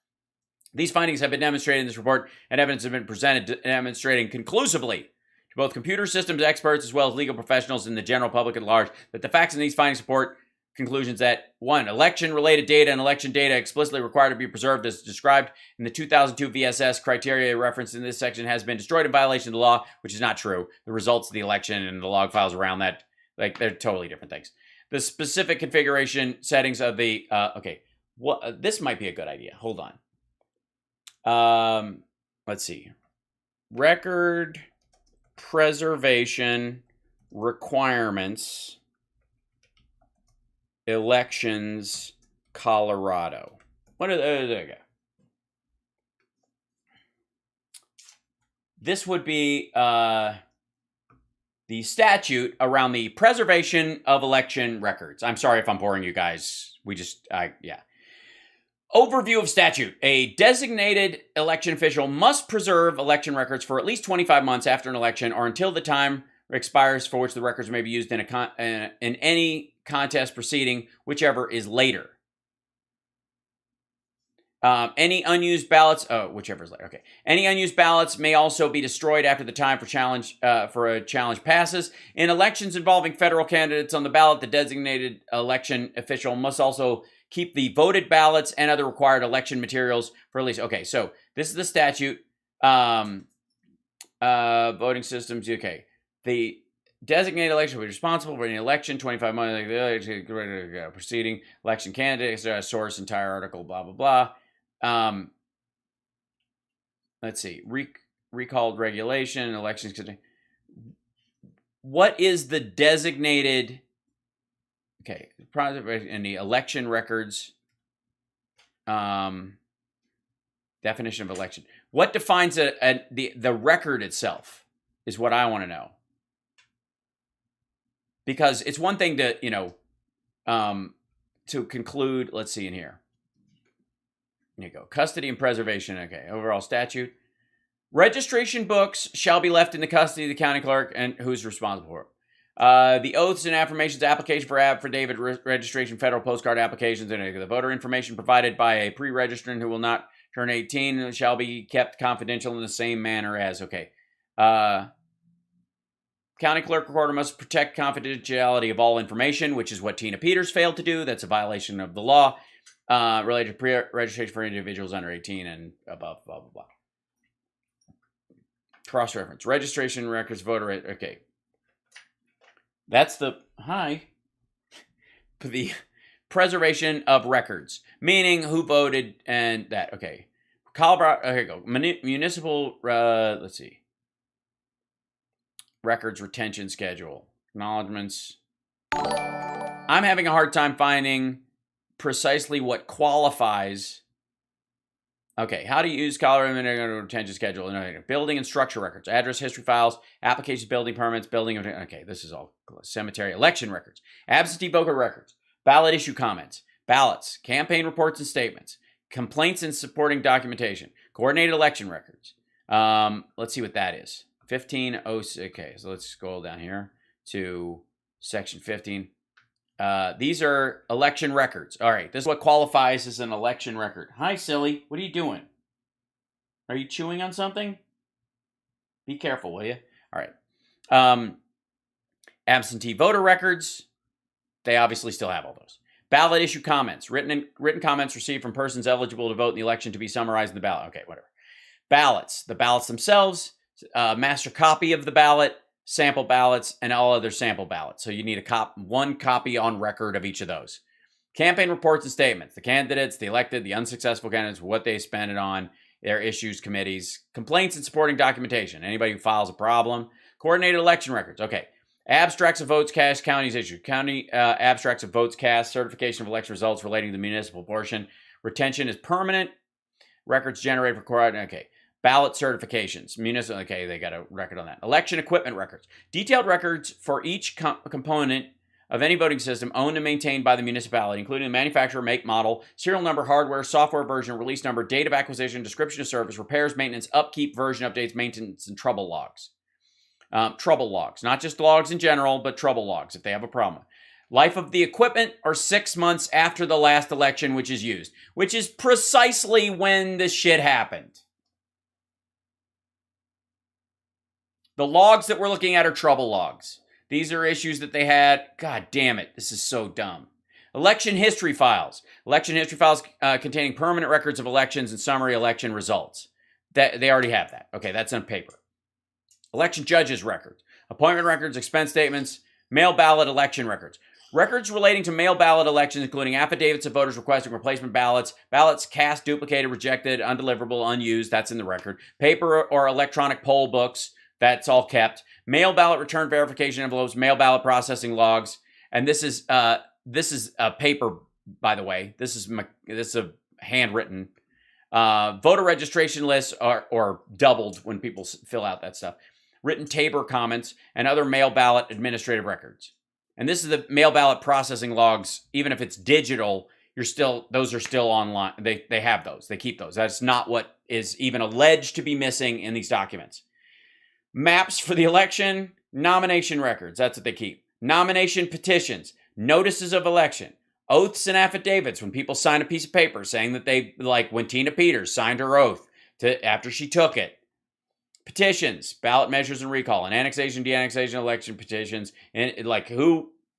These findings have been demonstrated in this report, and evidence has been presented demonstrating conclusively to both computer systems experts as well as legal professionals and the general public at large that the facts in these findings support conclusions that, 1, election-related data and election data explicitly required to be preserved as described in the 2002 VSS criteria referenced in this section has been destroyed in violation of the law, which is not true. The results of the election and the log files around that, they're totally different things. The specific configuration settings of the, this might be a good idea. Hold on. Let's see. Record preservation requirements. Elections, Colorado. What are there we go. This would be the statute around the preservation of election records. I'm sorry if I'm boring you guys. Overview of statute. A designated election official must preserve election records for at least 25 months after an election or until the time expires for which the records may be used in any contest proceeding, whichever is later. Any unused ballots, whichever is later. Okay. Any unused ballots may also be destroyed after the time for a challenge passes. In elections involving federal candidates on the ballot, the designated election official must also keep the voted ballots and other required election materials for at least. Okay, so this is the statute. Voting systems. Okay. The designated election will be responsible for any election, 25 months proceeding, election candidates, source, entire article, blah, blah, blah. Let's see. Recalled regulation, elections. What is the designated, in the election records, definition of election. What defines the record itself is what I want to know. Because it's one thing to, to conclude, let's see in here. There you go. Custody and preservation. Okay. Overall statute. Registration books shall be left in the custody of the county clerk and who's responsible for it. The oaths and affirmations, application for affidavit registration, federal postcard applications, and the voter information provided by a pre-registrant who will not turn 18 shall be kept confidential in the same manner as, county clerk recorder must protect confidentiality of all information, which is what Tina Peters failed to do. That's a violation of the law related to pre-registration for individuals under 18 and above, blah, blah, blah. cross-reference. Registration records, voter... Okay. That's the... The preservation of records, meaning who voted and that. Okay. Colorado... here you go. Municipal... let's see. Records retention schedule. Acknowledgements. I'm having a hard time finding precisely what qualifies. Okay, how to use Colorado retention schedule. Building and structure records, address history files, applications, building permits, building. Okay, this is all cemetery, election records, absentee voter records, ballot issue comments, ballots, campaign reports and statements, complaints and supporting documentation, coordinated election records. Let's see what that is. 1506. Okay, so let's scroll down here to section 15. These are election records. All right, this is what qualifies as an election record. Hi, silly. What are you doing? Are you chewing on something? Be careful, will you? All right. Absentee voter records. They obviously still have all those. Ballot issue comments. Written comments received from persons eligible to vote in the election to be summarized in the ballot. Okay, whatever. Ballots. The ballots themselves. Master copy of the ballot, sample ballots, and all other sample ballots. So you need one copy on record of each of those. Campaign reports and statements. The candidates, the elected, the unsuccessful candidates, what they spent it on, their issues, committees, complaints and supporting documentation. Anybody who files a problem. Coordinated election records. Okay. Abstracts of votes cast, counties issued. County abstracts of votes cast, certification of election results relating to the municipal portion. Retention is permanent. Records generated for coordinated. Okay. Ballot certifications. Municipal. Okay, they got a record on that. Election equipment records. Detailed records for each component of any voting system owned and maintained by the municipality, including the manufacturer, make, model, serial number, hardware, software version, release number, date of acquisition, description of service, repairs, maintenance, upkeep, version updates, maintenance, and trouble logs. Trouble logs. Not just logs in general, but trouble logs if they have a problem. Life of the equipment or 6 months after the last election which is used, which is precisely when this shit happened. The logs that we're looking at are trouble logs. These are issues that they had. God damn it. This is so dumb. Election history files. Election history files containing permanent records of elections and summary election results. They already have that. Okay, that's on paper. Election judges records. Appointment records, expense statements, mail ballot election records. Records relating to mail ballot elections, including affidavits of voters requesting replacement ballots, ballots cast, duplicated, rejected, undeliverable, unused. That's in the record. Paper or electronic poll books. That's all kept. Mail ballot return verification envelopes, mail ballot processing logs, and this is a paper, by the way. This is a handwritten. Voter registration lists are doubled when people fill out that stuff. Written Tabor comments and other mail ballot administrative records. And this is the mail ballot processing logs. Even if it's digital, those are still online. They have those. They keep those. That's not what is even alleged to be missing in these documents. Maps for the election, nomination records, that's what they keep. Nomination petitions, notices of election, oaths and affidavits when people sign a piece of paper saying that they, like when Tina Peters signed her oath after she took it. Petitions, ballot measures and recall, and annexation, de-annexation, election petitions, and like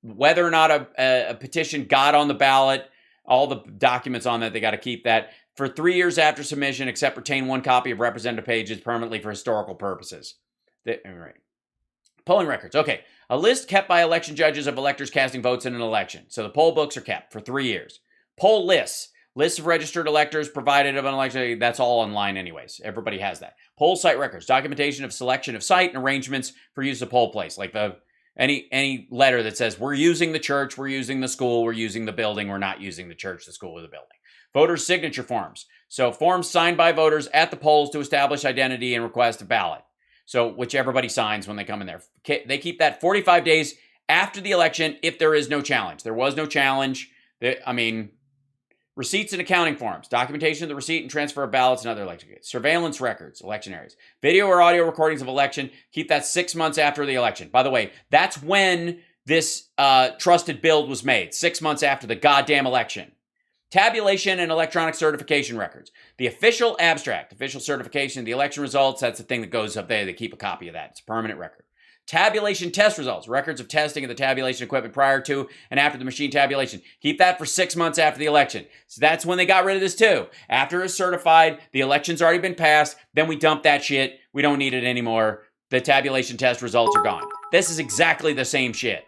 whether or not a petition got on the ballot, all the documents on that, they got to keep that. For 3 years after submission, except retain one copy of representative pages permanently for historical purposes. Right. Polling records. Okay. A list kept by election judges of electors casting votes in an election. So the poll books are kept for 3 years. Poll lists. Lists of registered electors provided of an election. That's all online anyways. Everybody has that. Poll site records. Documentation of selection of site and arrangements for use of poll place. Like any letter that says we're using the church, we're using the school, we're using the building, we're not using the church, the school, or the building. Voters' signature forms. So forms signed by voters at the polls to establish identity and request a ballot. So, which everybody signs when they come in there. They keep that 45 days after the election if there is no challenge. There was no challenge. Receipts and accounting forms, documentation of the receipt and transfer of ballots and other election kits. Surveillance records, election areas. Video or audio recordings of election, keep that 6 months after the election. By the way, that's when this trusted build was made, 6 months after the goddamn election. Tabulation and electronic certification records. The official abstract, official certification of the election results, that's the thing that goes up there. They keep a copy of that. It's a permanent record. Tabulation test results, records of testing of the tabulation equipment prior to and after the machine tabulation. Keep that for 6 months after the election. So that's when they got rid of this too. After it's certified, the election's already been passed, then we dump that shit. We don't need it anymore. The tabulation test results are gone. This is exactly the same shit.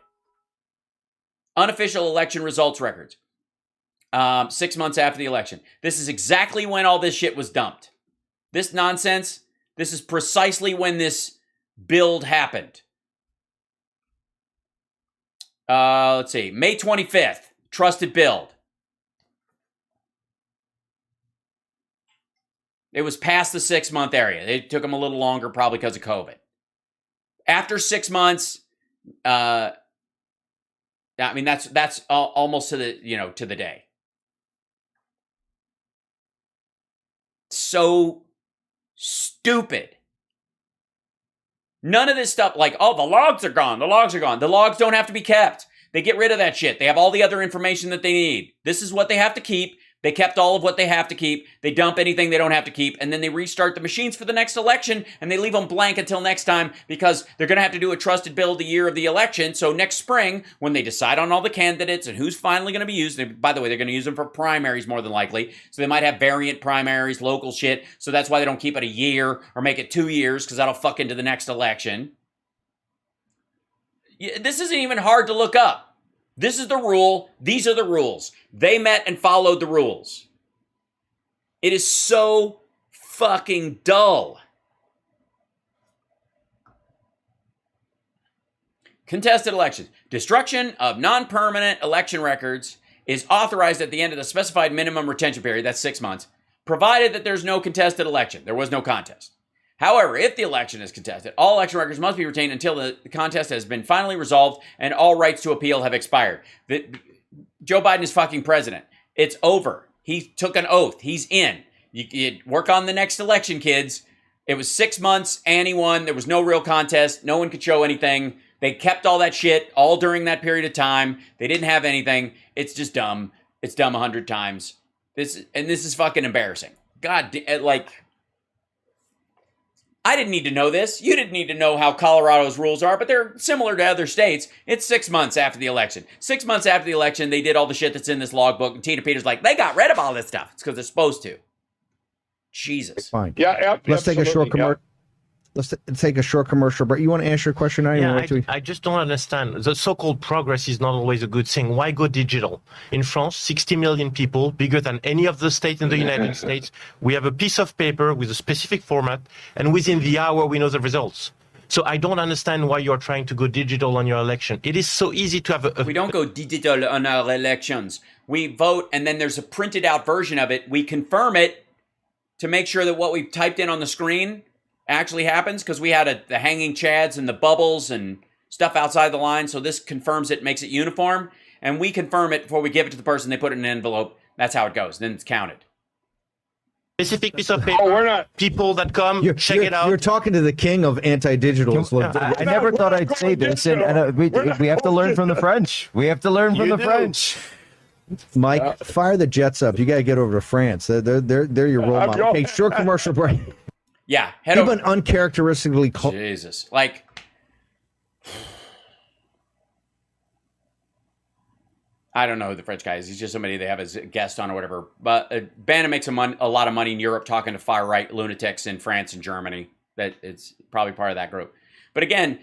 Unofficial election results records. 6 months after the election. This is exactly when all this shit was dumped. This nonsense, this is precisely when this build happened. Let's see. May 25th, trusted build. It was past the 6 month area. It took them a little longer, probably because of COVID. After 6 months, I mean, that's almost to the, to the day. So stupid. None of this stuff like, oh, the logs are gone. The logs are gone. The logs don't have to be kept. They get rid of that shit. They have all the other information that they need. This is what they have to keep. They kept all of what they have to keep. They dump anything they don't have to keep. And then they restart the machines for the next election. And they leave them blank until next time because they're going to have to do a trusted build the year of the election. So next spring, when they decide on all the candidates and who's finally going to be used, by the way, they're going to use them for primaries more than likely. So they might have variant primaries, local shit. So that's why they don't keep it a year or make it 2 years because that'll fuck into the next election. This isn't even hard to look up. This is the rule. These are the rules. They met and followed the rules. It is so fucking dull. Contested elections. Destruction of non-permanent election records is authorized at the end of the specified minimum retention period, that's 6 months, provided that there's no contested election. There was no contest. However, if the election is contested, all election records must be retained until the contest has been finally resolved and all rights to appeal have expired. Joe Biden is fucking president. It's over. He took an oath. He's in. You work on the next election, kids. It was 6 months and he won. There was no real contest. No one could show anything. They kept all that shit all during that period of time. They didn't have anything. It's just dumb. It's dumb 100 times. This is fucking embarrassing. God, I didn't need to know this. You didn't need to know how Colorado's rules are, but they're similar to other states. It's 6 months after the election. 6 months after the election, they did all the shit that's in this logbook, and Tina Peters like, they got rid of all this stuff. It's because they're supposed to. Jesus. Fine. Yeah, Let's take a short absolutely, yeah. Let's take a short commercial break. You want to answer your question now? I just don't understand. The so-called progress is not always a good thing. Why go digital? In France, 60 million people, bigger than any of the states in the United States. We have a piece of paper with a specific format, and within the hour, we know the results. So I don't understand why you're trying to go digital on your election. It is so easy to have We don't go digital on our elections. We vote, and then there's a printed out version of it. We confirm it to make sure that what we've typed in on the screen actually happens, because we had the hanging chads and the bubbles and stuff outside the line. So this confirms it, makes it uniform. And we confirm it before we give it to the person. They put it in an envelope. That's how it goes. Then it's counted. specific piece of paper. Oh, we're not. People that come, check it out. You're talking to the king of anti-digitals. I never thought I'd say this, and we have to learn from the French. We have to learn from the French. Mike, fire the Jets up. You got to get over to France. They're your role model. Okay, short commercial break. Yeah. Head Even over. uncharacteristically cold. Jesus. Like, I don't know who the French guy is. He's just somebody they have as a guest on or whatever. But Bannon makes a lot of money in Europe talking to far-right lunatics in France and Germany. That it's probably part of that group. But again,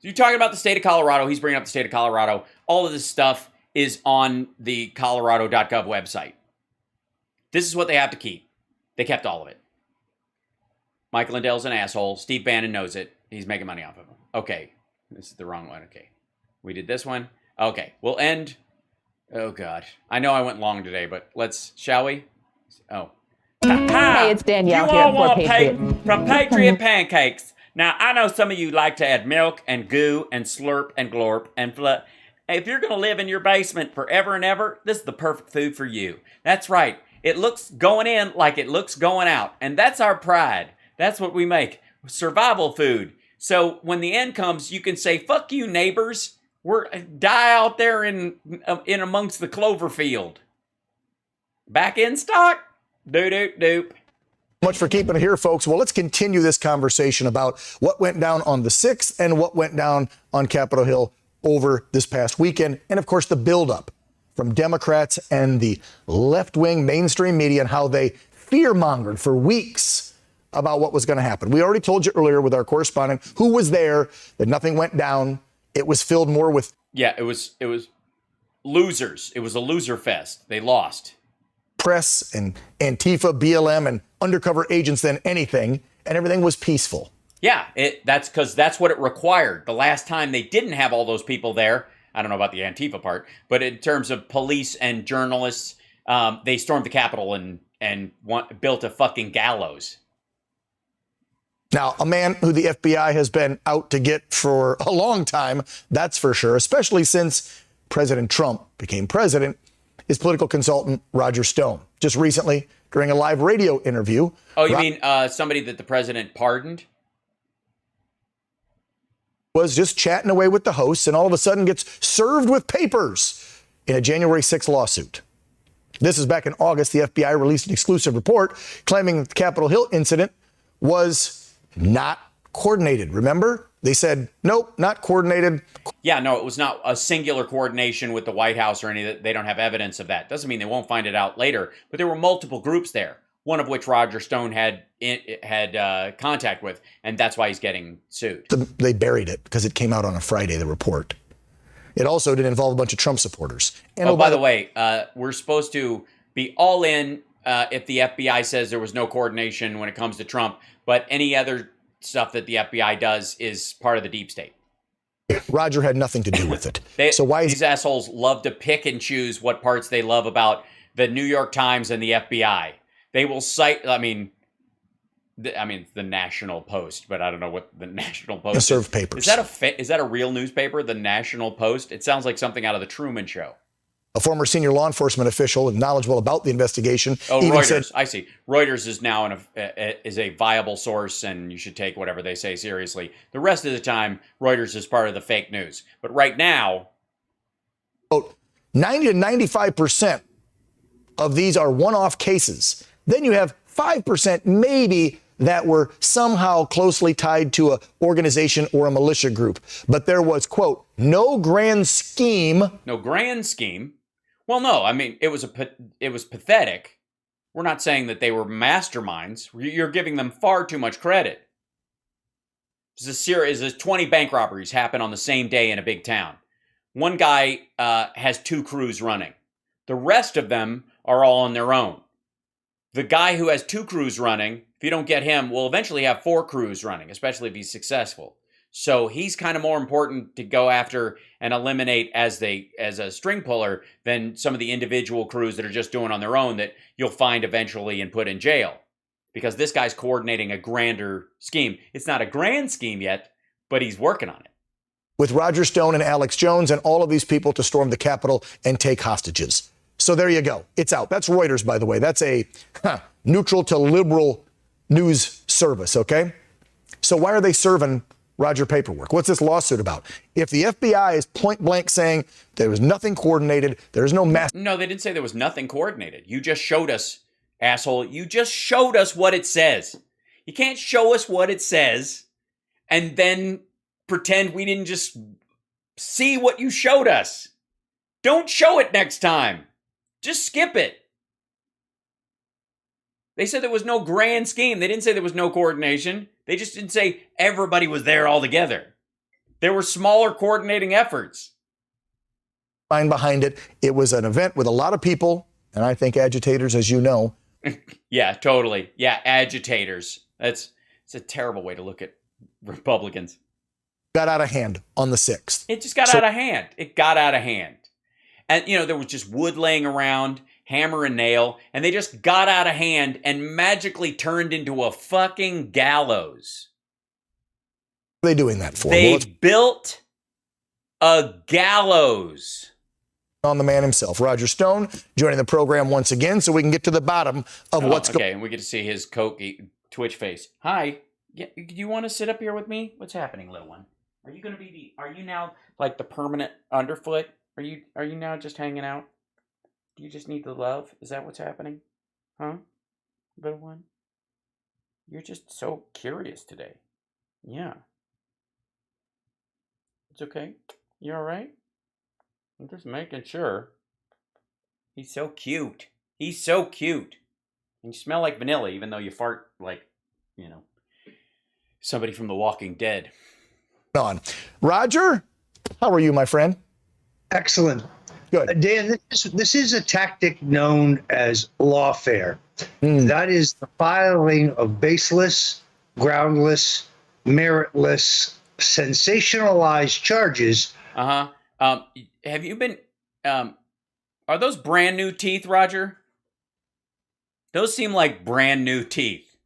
you're talking about the state of Colorado. He's bringing up the state of Colorado. All of this stuff is on the colorado.gov website. This is what they have to keep. They kept all of it. Mike Lindell's an asshole. Steve Bannon knows it. He's making money off of him. Okay. This is the wrong one. Okay. We did this one. Okay. We'll end. Oh, God. I know I went long today, but shall we? Oh. Hey, it's Danielle here for Patriot. From Patriot Pancakes. Now, I know some of you like to add milk and goo and slurp and glorp and flut. If you're going to live in your basement forever and ever, this is the perfect food for you. That's right. It looks going in like it looks going out. And that's our pride. That's what we make. Survival food. So when the end comes, you can say, fuck you, neighbors. Die out there in amongst the clover field. Back in stock? Doop, doop, doop. Much for keeping it here, folks. Well, let's continue this conversation about what went down on the 6th and what went down on Capitol Hill over this past weekend. And, of course, the buildup from Democrats and the left-wing mainstream media and how they fear-mongered for weeks about what was going to happen. We already told you earlier with our correspondent who was there that nothing went down. It was filled more with... Yeah, it was losers. It was a loser fest. They lost. Press and Antifa, BLM, and undercover agents than anything, and everything was peaceful. Yeah, that's because that's what it required. The last time they didn't have all those people there, I don't know about the Antifa part, but in terms of police and journalists, they stormed the Capitol and built a fucking gallows. Now, a man who the FBI has been out to get for a long time, that's for sure, especially since President Trump became president, is political consultant Roger Stone. Just recently, during a live radio interview. Oh, you mean somebody that the president pardoned? Was just chatting away with the hosts and all of a sudden gets served with papers in a January 6th lawsuit. This is back in August. The FBI released an exclusive report claiming that the Capitol Hill incident was not coordinated. Remember? They said, nope, not coordinated. Yeah, no, it was not a singular coordination with the White House or any. They don't have evidence of that. Doesn't mean they won't find it out later. But there were multiple groups there, one of which Roger Stone had contact with, and that's why he's getting sued. They buried it because it came out on a Friday, the report. It also did involve a bunch of Trump supporters. And by the way, we're supposed to be all in if the FBI says there was no coordination when it comes to Trump, but any other stuff that the FBI does is part of the deep state. Roger had nothing to do with it. These assholes love to pick and choose what parts they love about the New York Times and the FBI. They will cite, the National Post, but I don't know what the National Post is. Serve papers. Is that a real newspaper, the National Post? It sounds like something out of the Truman Show. A former senior law enforcement official and knowledgeable about the investigation. Oh, Reuters. I see. Reuters is now is a viable source, and you should take whatever they say seriously. The rest of the time, Reuters is part of the fake news. But right now, 90 to 95% of these are one-off cases. Then you have 5% maybe that were somehow closely tied to an organization or a militia group. But there was, quote, no grand scheme. No grand scheme? Well, no, it was pathetic. We're not saying that they were masterminds. You're giving them far too much credit. There's 20 bank robberies happen on the same day in a big town. One guy has 2 crews running. The rest of them are all on their own. The guy who has 2 crews running, if you don't get him, will eventually have 4 crews running, especially if he's successful. So he's kind of more important to go after and eliminate as a string puller than some of the individual crews that are just doing on their own that you'll find eventually and put in jail. Because this guy's coordinating a grander scheme. It's not a grand scheme yet, but he's working on it. With Roger Stone and Alex Jones and all of these people to storm the Capitol and take hostages. So there you go. It's out. That's Reuters, by the way. That's a neutral to liberal news service, okay? So why are they serving Roger paperwork? What's this lawsuit about? If the FBI is point blank saying there was nothing coordinated, there's no mass... No, they didn't say there was nothing coordinated. You just showed us, asshole. You just showed us what it says. You can't show us what it says and then pretend we didn't just see what you showed us. Don't show it next time. Just skip it. They said there was no grand scheme. They didn't say there was no coordination. They just didn't say everybody was there all together. There were smaller coordinating efforts. Behind it, it was an event with a lot of people, and I think agitators, as you know. Yeah, totally. Yeah, agitators. It's a terrible way to look at Republicans. Got out of hand on the 6th. It just got out of hand. It got out of hand. And, there was just wood laying around, hammer and nail, and they just got out of hand and magically turned into a fucking gallows. What are they doing that for? They built a gallows. On the man himself, Roger Stone, joining the program once again so we can get to the bottom of what's going on. Okay, and we get to see his Twitch face. Hi, do you want to sit up here with me? What's happening, little one? Are you now like the permanent underfoot? Are you now just hanging out? Do you just need the love? Is that what's happening? Huh? Little one? You're just so curious today. Yeah. It's okay. You all right? I'm just making sure. He's so cute. He's so cute. And you smell like vanilla, even though you fart like, somebody from The Walking Dead. On. Roger, how are you, my friend? Excellent. Good. Dan, this is a tactic known as lawfare. That is the filing of baseless, groundless, meritless, sensationalized charges. Have you been, are those brand new teeth, Roger? Those seem like brand new teeth.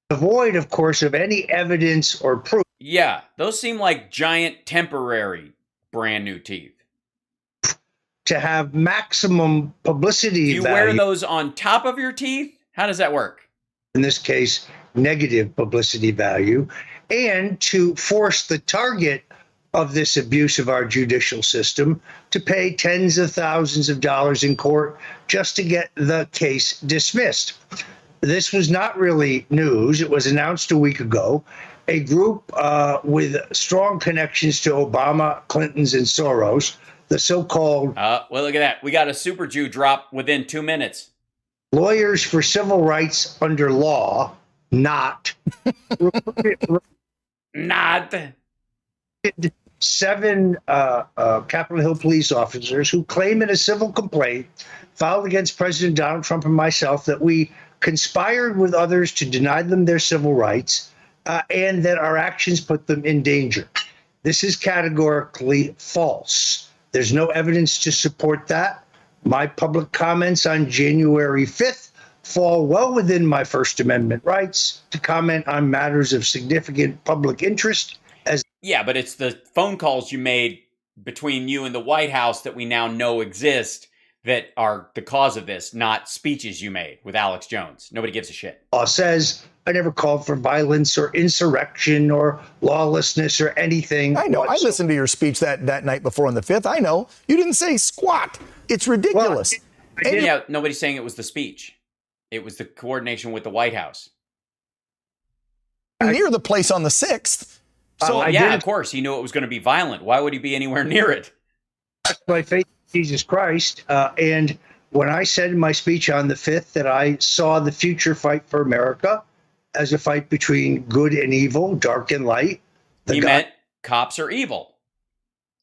Devoid, of course, of any evidence or proof. Yeah, those seem like giant temporary brand new teeth. To have maximum publicity Do you value. wear those on top of your teeth? How does that work? In this case, negative publicity value, and to force the target of this abuse of our judicial system to pay tens of thousands of dollars in court just to get the case dismissed. This was not really news. It was announced a week ago. A group with strong connections to Obama, Clinton's, and Soros, the so-called... well, look at that. We got a super Jew drop within 2 minutes. Lawyers for Civil Rights Under Law, not... not... 7 Capitol Hill police officers who claim in a civil complaint filed against President Donald Trump and myself that we conspired with others to deny them their civil rights and that our actions put them in danger. This is categorically false. There's no evidence to support that. My public comments on January 5th fall well within my First Amendment rights to comment on matters of significant public interest. Yeah, but it's the phone calls you made between you and the White House that we now know exist that are the cause of this, not speeches you made with Alex Jones. Nobody gives a shit. Law says I never called for violence or insurrection or lawlessness or anything. I know. I listened to your speech that night before on the 5th. I know. You didn't say squat. It's ridiculous. Well, yeah, nobody's saying it was the speech. It was the coordination with the White House. Near the place on the 6th. So yeah, of course, he knew it was going to be violent. Why would he be anywhere near it? By faith in Jesus Christ. And when I said in my speech on the 5th that I saw the future fight for America as a fight between good and evil, dark and light. He meant cops are evil.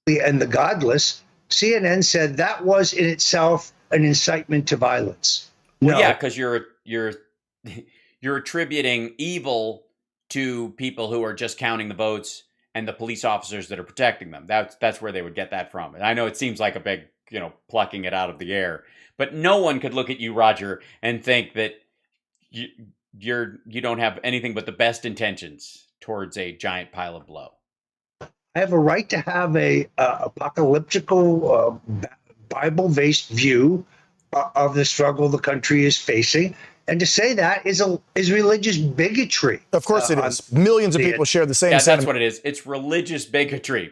And the godless. CNN said that was in itself an incitement to violence. Well, yeah, because you're attributing evil to people who are just counting the votes and the police officers that are protecting them. That's where they would get that from. And I know it seems like a big, plucking it out of the air, but no one could look at you, Roger, and think that you don't have anything but the best intentions towards a giant pile of blow. I have a right to have a apocalyptical, Bible-based view of the struggle the country is facing. And to say that is religious bigotry. Of course it is. Millions of people share the same sentiment. That's what it is. It's religious bigotry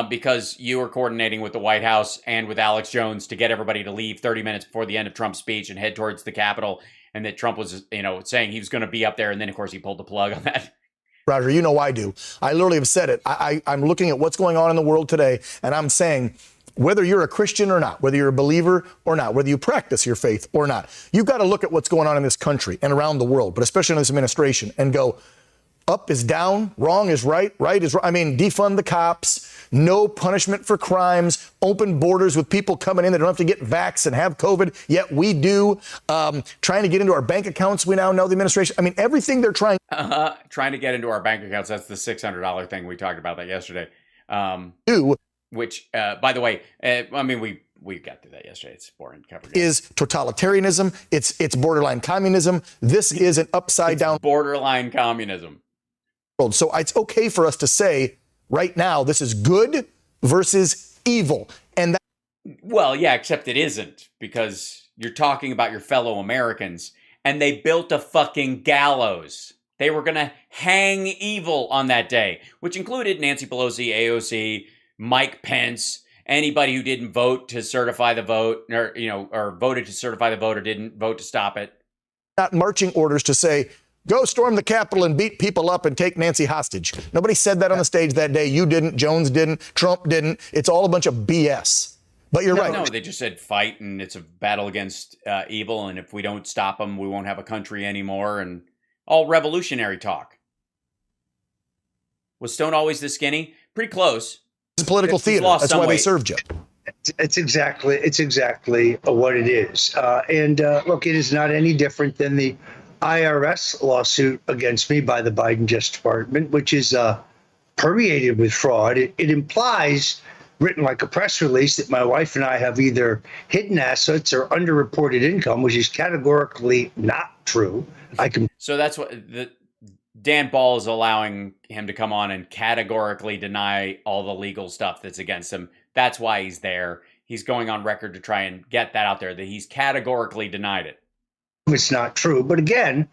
because you were coordinating with the White House and with Alex Jones to get everybody to leave 30 minutes before the end of Trump's speech and head towards the Capitol. And that Trump was, saying he was going to be up there. And then, of course, he pulled the plug on that. Roger, you know I do. I literally have said it. I'm looking at what's going on in the world today, and I'm saying, whether you're a Christian or not, whether you're a believer or not, whether you practice your faith or not, you've got to look at what's going on in this country and around the world, but especially in this administration, and go, up is down, wrong is right, right is wrong. I mean, defund the cops, no punishment for crimes, open borders with people coming in that don't have to get vaxxed and have COVID, yet we do. Trying to get into our bank accounts, we now know the administration. I mean, everything they're trying. Trying to get into our bank accounts, that's the $600 thing. We talked about that yesterday. Which, by the way, we got through that yesterday. It's boring coverage. Is totalitarianism. It's borderline communism. This is an upside down borderline communism. World. So it's okay for us to say right now this is good versus evil, and that. Well, yeah, except it isn't, because you're talking about your fellow Americans, and they built a fucking gallows. They were going to hang evil on that day, which included Nancy Pelosi, AOC, Mike Pence, anybody who didn't vote to certify the vote, or voted to certify the vote or didn't vote to stop it. Not marching orders to say Go storm the Capitol and beat people up and take Nancy hostage. Nobody said that on the stage that day. You didn't. Jones didn't. Trump didn't. It's all a bunch of BS. But you're right. No, they just said fight, and it's a battle against evil, and if we don't stop them, we won't have a country anymore, and all revolutionary talk. Was Stone always this skinny? Pretty close. It's political theater. That's why they served you. It's exactly what it is. Look, it is not any different than the IRS lawsuit against me by the Biden Justice Department, which is permeated with fraud. It implies, written like a press release, that my wife and I have either hidden assets or underreported income, which is categorically not true. So that's what Dan Ball is allowing him to come on and categorically deny all the legal stuff that's against him. That's why he's there. He's going on record to try and get that out there, that he's categorically denied it. It's not true. But again,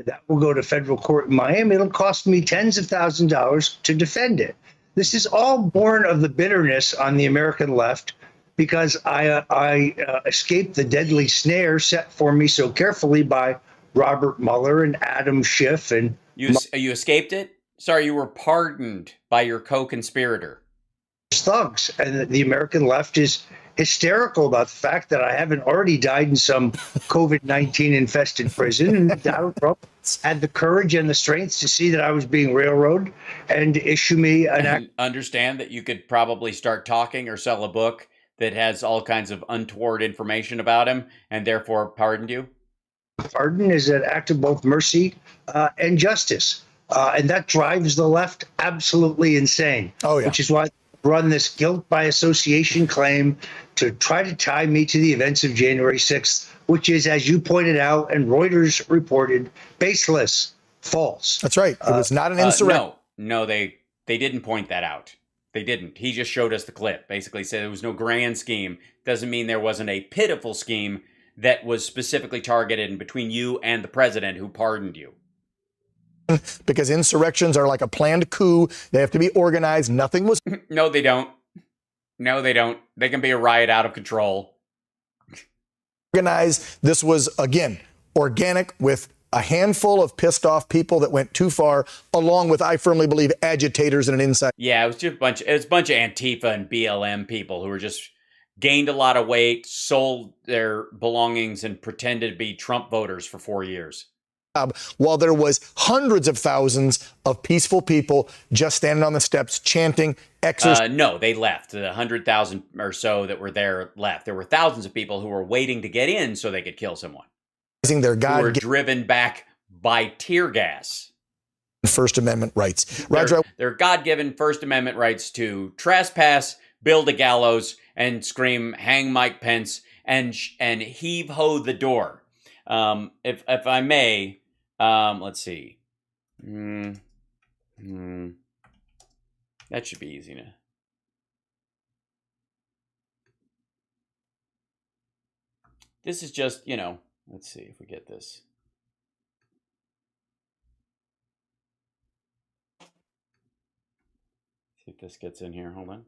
that will go to federal court in Miami. It'll cost me tens of thousands of dollars to defend it. This is all born of the bitterness on the American left because I escaped the deadly snare set for me so carefully by Robert Mueller and Adam Schiff. And you escaped it? Sorry, you were pardoned by your co-conspirator. Thugs. And the American left is hysterical about the fact that I haven't already died in some COVID-19 infested prison. And Donald Trump had the courage and the strength to see that I was being railroaded and issue me an act. Understand that you could probably start talking or sell a book that has all kinds of untoward information about him and therefore pardoned you? Pardon is an act of both mercy and justice. And that drives the left absolutely insane. Oh, yeah. Which is why run this guilt by association claim to try to tie me to the events of January 6th, which is, as you pointed out and Reuters reported, baseless, false. That's right. It was not an insurrection. No, they didn't point that out. They didn't. He just showed us the clip. Basically said there was no grand scheme. Doesn't mean there wasn't a pitiful scheme that was specifically targeted between you and the president who pardoned you. Because insurrections are like a planned coup. They have to be organized. Nothing was. No, they don't. No, they don't. They can be a riot out of control. Organized. This was, again, organic with a handful of pissed off people that went too far, along with, I firmly believe, agitators and an inside. Yeah, it was just a bunch of Antifa and BLM people who were just gained a lot of weight, sold their belongings, and pretended to be Trump voters for 4 years. While there was hundreds of thousands of peaceful people just standing on the steps chanting exercise. No, they left. The 100,000 or so that were there left. There were thousands of people who were waiting to get in so they could kill someone. Their who were driven back by tear gas. First Amendment rights. Roger, their God-given First Amendment rights to trespass, build a gallows, and scream, "Hang Mike Pence," and heave-ho the door. If I may, let's see. That should be easy to. This is just, let's see if we get this. See if this gets in here. Hold on.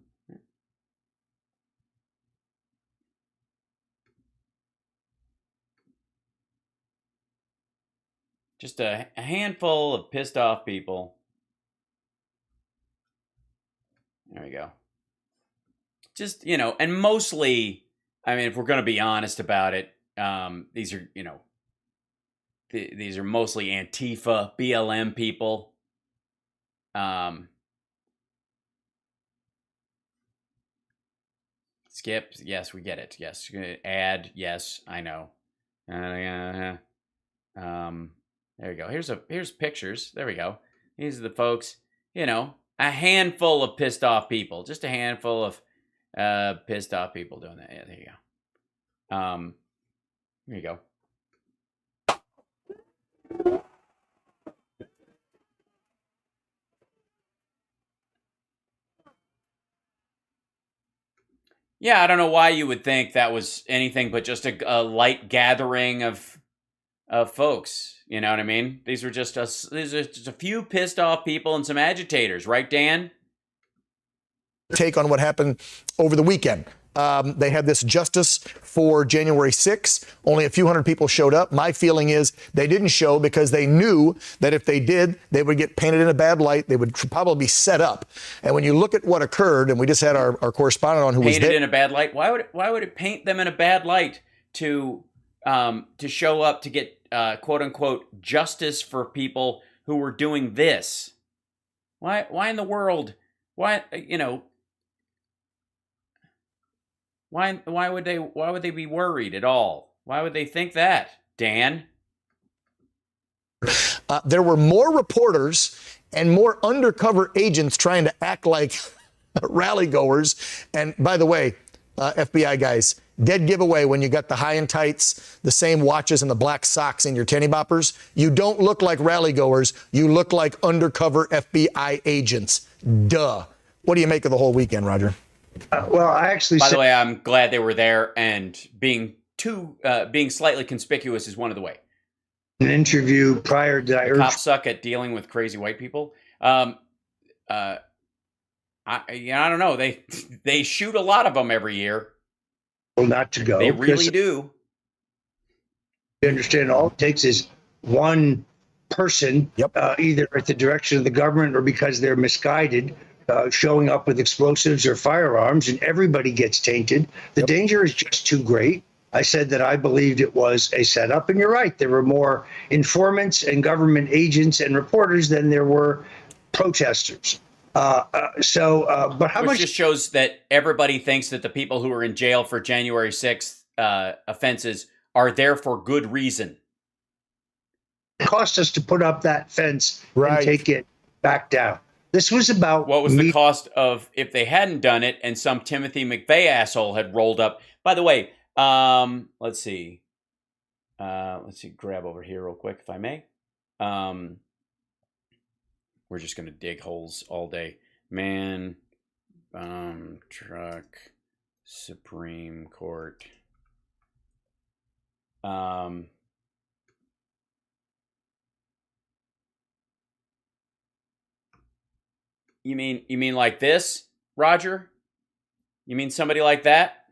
Just a handful of pissed off people. There we go. Just, and mostly, I mean, if we're going to be honest about it, these are, these are mostly Antifa, BLM people. Skip, yes, we get it. Yes, add, yes, I know. There we go. Here's pictures. There we go. These are the folks, a handful of pissed off people. Just a handful of pissed off people doing that. Yeah, there you go. There you go. Yeah, I don't know why you would think that was anything but just a light gathering of folks. You know what I mean? These are just a few pissed off people and some agitators, right, Dan? Take on what happened over the weekend. They had this justice for January 6th. Only a few hundred people showed up. My feeling is they didn't show because they knew that if they did, they would get painted in a bad light. They would probably be set up. And when you look at what occurred, and we just had our correspondent on who was there. Painted in a bad light? Why would it paint them in a bad light to show up to get quote unquote justice for people who were doing this? Why in the world? Why would they be worried at all? Why would they think that, Dan? There were more reporters and more undercover agents trying to act like rally goers. And by the way, FBI guys, dead giveaway when you got the high and tights, the same watches and the black socks in your tenny boppers. You don't look like rally goers. You look like undercover FBI agents. Duh. What do you make of the whole weekend, Roger? Well, I actually. By the way, I'm glad they were there, and being slightly conspicuous is one of the way. An interview prior to cops suck at dealing with crazy white people. I don't know. They shoot a lot of them every year. Well, not to go. They really do. You understand? All it takes is one person, either at the direction of the government or because they're misguided. Showing up with explosives or firearms, and everybody gets tainted. The danger is just too great. I said that I believed it was a setup, and you're right. There were more informants and government agents and reporters than there were protesters. But how much just shows that everybody thinks that the people who are in jail for January 6th offenses are there for good reason. It cost us to put up that fence and take it back down. This was about what was the cost of if they hadn't done it and some Timothy McVeigh asshole had rolled up. By the way, let's see, grab over here real quick if I may. We're just gonna dig holes all day. Man, truck, Supreme Court. You mean like this, Roger? You mean somebody like that?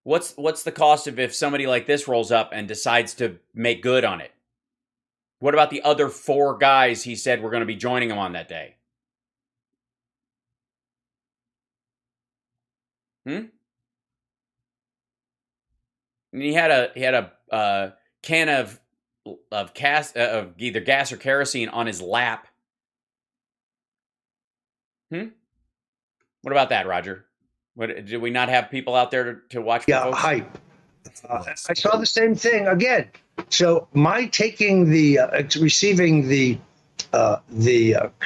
What's the cost of if somebody like this rolls up and decides to make good on it? What about the other 4 guys he said were going to be joining him on that day? And he had a can of either gas or kerosene on his lap. What about that, Roger? Did we not have people out there to watch? Yeah, hype. I saw the same thing again. So my taking receiving the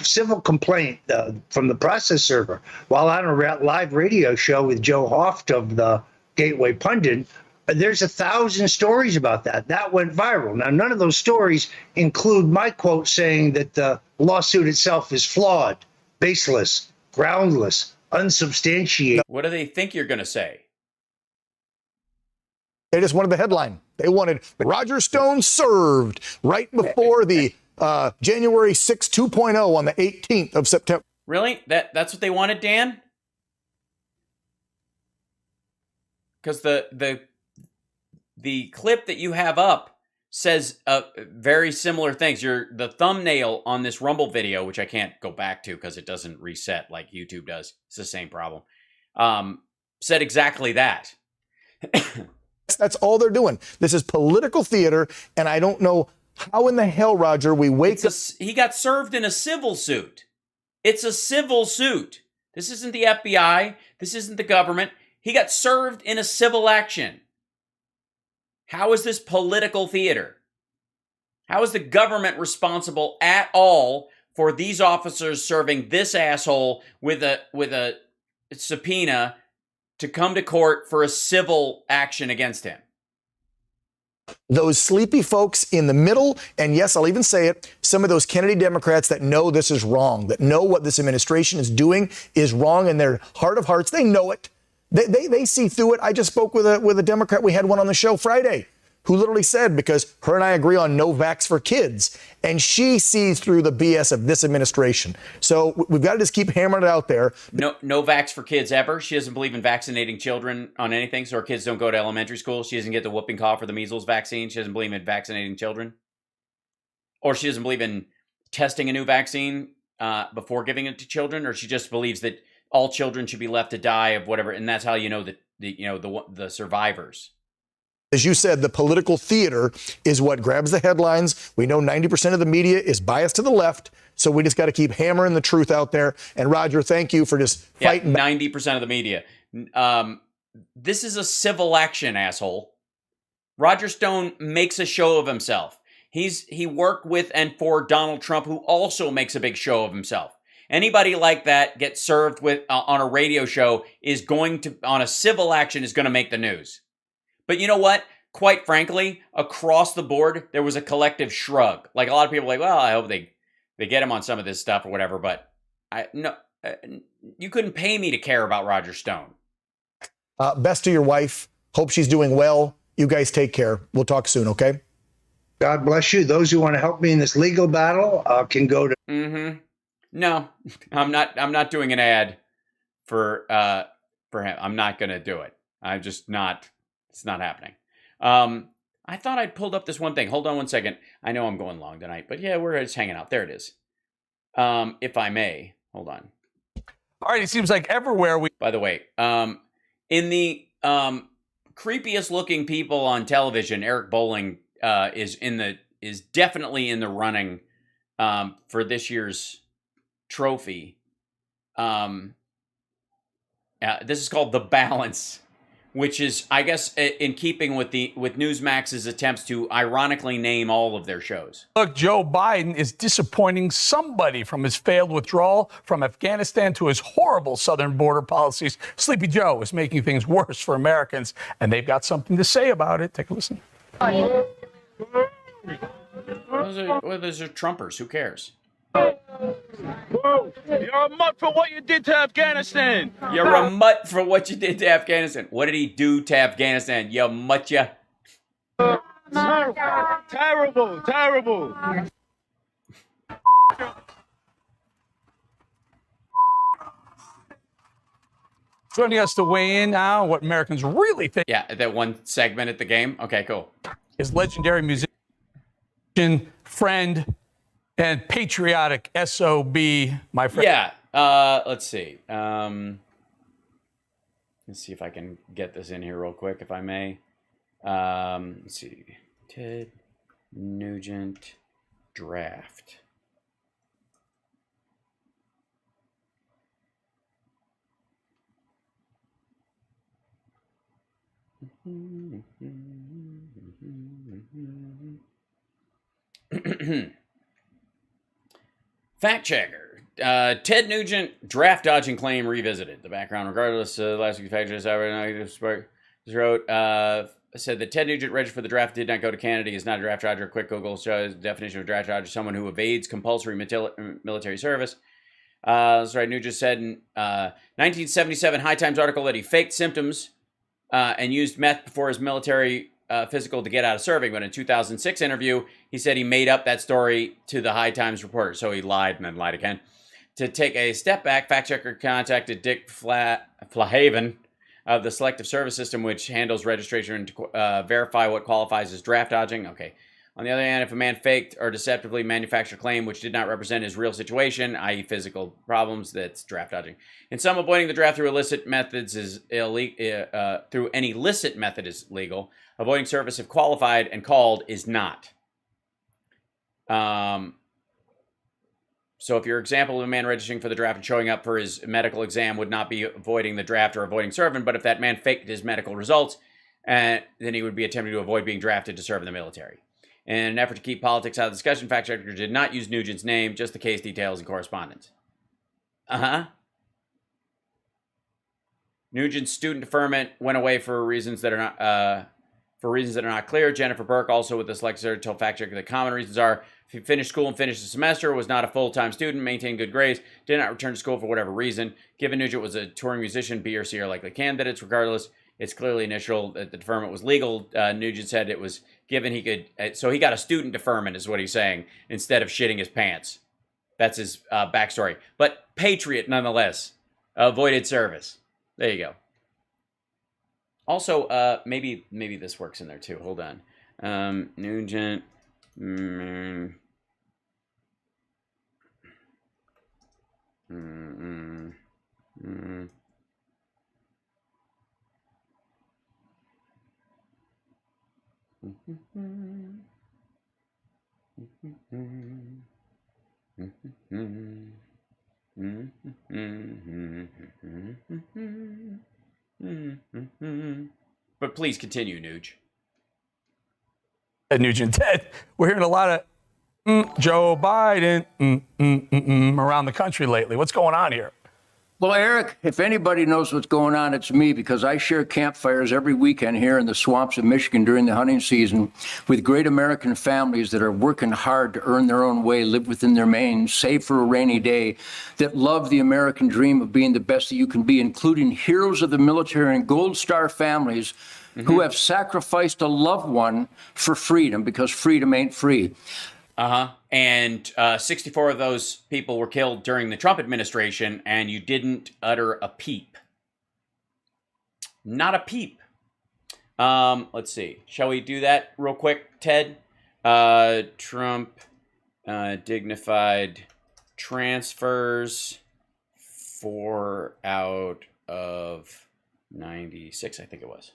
civil complaint from the process server while on a live radio show with Joe Hoft of the Gateway Pundit, there's 1,000 stories about that. That went viral. Now, none of those stories include my quote saying that the lawsuit itself is flawed, baseless, groundless, unsubstantiated. What do they think you're going to say? They just wanted the headline. They wanted Roger Stone served right before the January 6 2.0 on the 18th of September. Really? That's what they wanted, Dan? Because the clip that you have up says very similar things. The thumbnail on this Rumble video, which I can't go back to because it doesn't reset like YouTube does. It's the same problem. Said exactly that. That's all they're doing. This is political theater, and I don't know how in the hell, Roger, we wake up. He got served in a civil suit. It's a civil suit. This isn't the FBI. This isn't the government. He got served in a civil action. How is this political theater? How is the government responsible at all for these officers serving this asshole with a subpoena to come to court for a civil action against him? Those sleepy folks in the middle, and yes, I'll even say it, some of those Kennedy Democrats that know this is wrong, that know what this administration is doing is wrong in their heart of hearts. They know it. They see through it. I just spoke with a Democrat. We had one on the show Friday. who literally said, because her and I agree on no vax for kids, and she sees through the BS of this administration. So we've got to just keep hammering it out there. No vax for kids ever. She doesn't believe in vaccinating children on anything, so her kids don't go to elementary school. She doesn't get the whooping cough or the measles vaccine. She doesn't believe in vaccinating children. Or she doesn't believe in testing a new vaccine before giving it to children, or she just believes that all children should be left to die of whatever, and that's how you know that the survivors. As you said, the political theater is what grabs the headlines. We know 90% of the media is biased to the left, so we just got to keep hammering the truth out there. And Roger, thank you for just fighting. 90% of the media. This is a civil action, asshole. Roger Stone makes a show of himself. He worked with and for Donald Trump, who also makes a big show of himself. Anybody like that gets served with on a radio show is going to, on a civil action, is going to make the news. But you know what? Quite frankly, across the board, there was a collective shrug. Like a lot of people were like, well, I hope they get him on some of this stuff or whatever. But you couldn't pay me to care about Roger Stone. Best to your wife. Hope she's doing well. You guys take care. We'll talk soon, okay? God bless you. Those who want to help me in this legal battle can go to. Mm-hmm. No, I'm not doing an ad for him. I'm not going to do it. I'm just not. It's not happening. I thought I'd pulled up this one thing. Hold on one second. I know I'm going long tonight, but yeah, we're just hanging out. There it is. If I may, hold on. All right. It seems like everywhere we. By the way, in the creepiest looking people on television, Eric Bolling is definitely in the running for this year's trophy. This is called The Balance, which is, I guess, in keeping with Newsmax's attempts to ironically name all of their shows. Look, Joe Biden is disappointing somebody, from his failed withdrawal from Afghanistan to his horrible southern border policies. Sleepy Joe is making things worse for Americans, and they've got something to say about it. Take a listen. Those are Trumpers. Who cares? Whoa, you're a mutt for what you did to Afghanistan. You're a mutt for what you did to Afghanistan. What did he do to Afghanistan? You mutt ya. Terrible. Joining us to weigh in now on what Americans really think. Yeah, that one segment at the game. Okay, cool. His legendary musician, friend, and patriotic SOB, my friend. Yeah, let's see. Let's see if I can get this in here real quick, if I may. Let's see. Ted Nugent draft. Fact checker. Ted Nugent draft dodging claim revisited. The background, regardless, last week's fact checker wrote, said that Ted Nugent registered for the draft, did not go to Canada. He is not a draft dodger. Quick Google shows the definition of draft dodger: someone who evades compulsory military service. That's right. Nugent said in 1977 High Times article that he faked symptoms and used meth before his military physical to get out of serving. But in a 2006 interview, he said he made up that story to the High Times reporter. So he lied and then lied again. To take a step back, fact checker contacted Dick Flahaven of the Selective Service System, which handles registration to verify what qualifies as draft dodging. Okay. On the other hand, if a man faked or deceptively manufactured a claim which did not represent his real situation, i.e. physical problems, that's draft dodging. In some, avoiding the draft through illicit methods is through any licit method is legal. Avoiding service if qualified and called is not. So if your example of a man registering for the draft and showing up for his medical exam would not be avoiding the draft or avoiding serving, but if that man faked his medical results, then he would be attempting to avoid being drafted to serve in the military. In an effort to keep politics out of the discussion, fact checker did not use Nugent's name, just the case details and correspondence. Nugent's student deferment went away for reasons that are not clear. Jennifer Burke, also with the Selective, told fact checker the common reasons are: if he finished school and finished the semester, was not a full-time student, maintained good grades, did not return to school for whatever reason. Given Nugent was a touring musician, B or C are likely candidates. Regardless, it's clearly initial that the deferment was legal. Nugent said it was given he could. So he got a student deferment, is what he's saying, instead of shitting his pants. That's his backstory. But patriot nonetheless. Avoided service. There you go. Also, maybe this works in there too. Hold on. Nugent. But please continue, Nuge. Nugent, Ted, we're hearing a lot of Joe Biden around the country lately. What's going on here? Well, Eric, if anybody knows what's going on, it's me, because I share campfires every weekend here in the swamps of Michigan during the hunting season with great American families that are working hard to earn their own way, live within their means, save for a rainy day, that love the American dream of being the best that you can be, including heroes of the military and Gold Star families who have sacrificed a loved one for freedom, because freedom ain't free. And 64 of those people were killed during the Trump administration, and you didn't utter a peep. Not a peep. Let's see. Shall we do that real quick, Ted? Trump dignified transfers 4 out of 96, I think it was.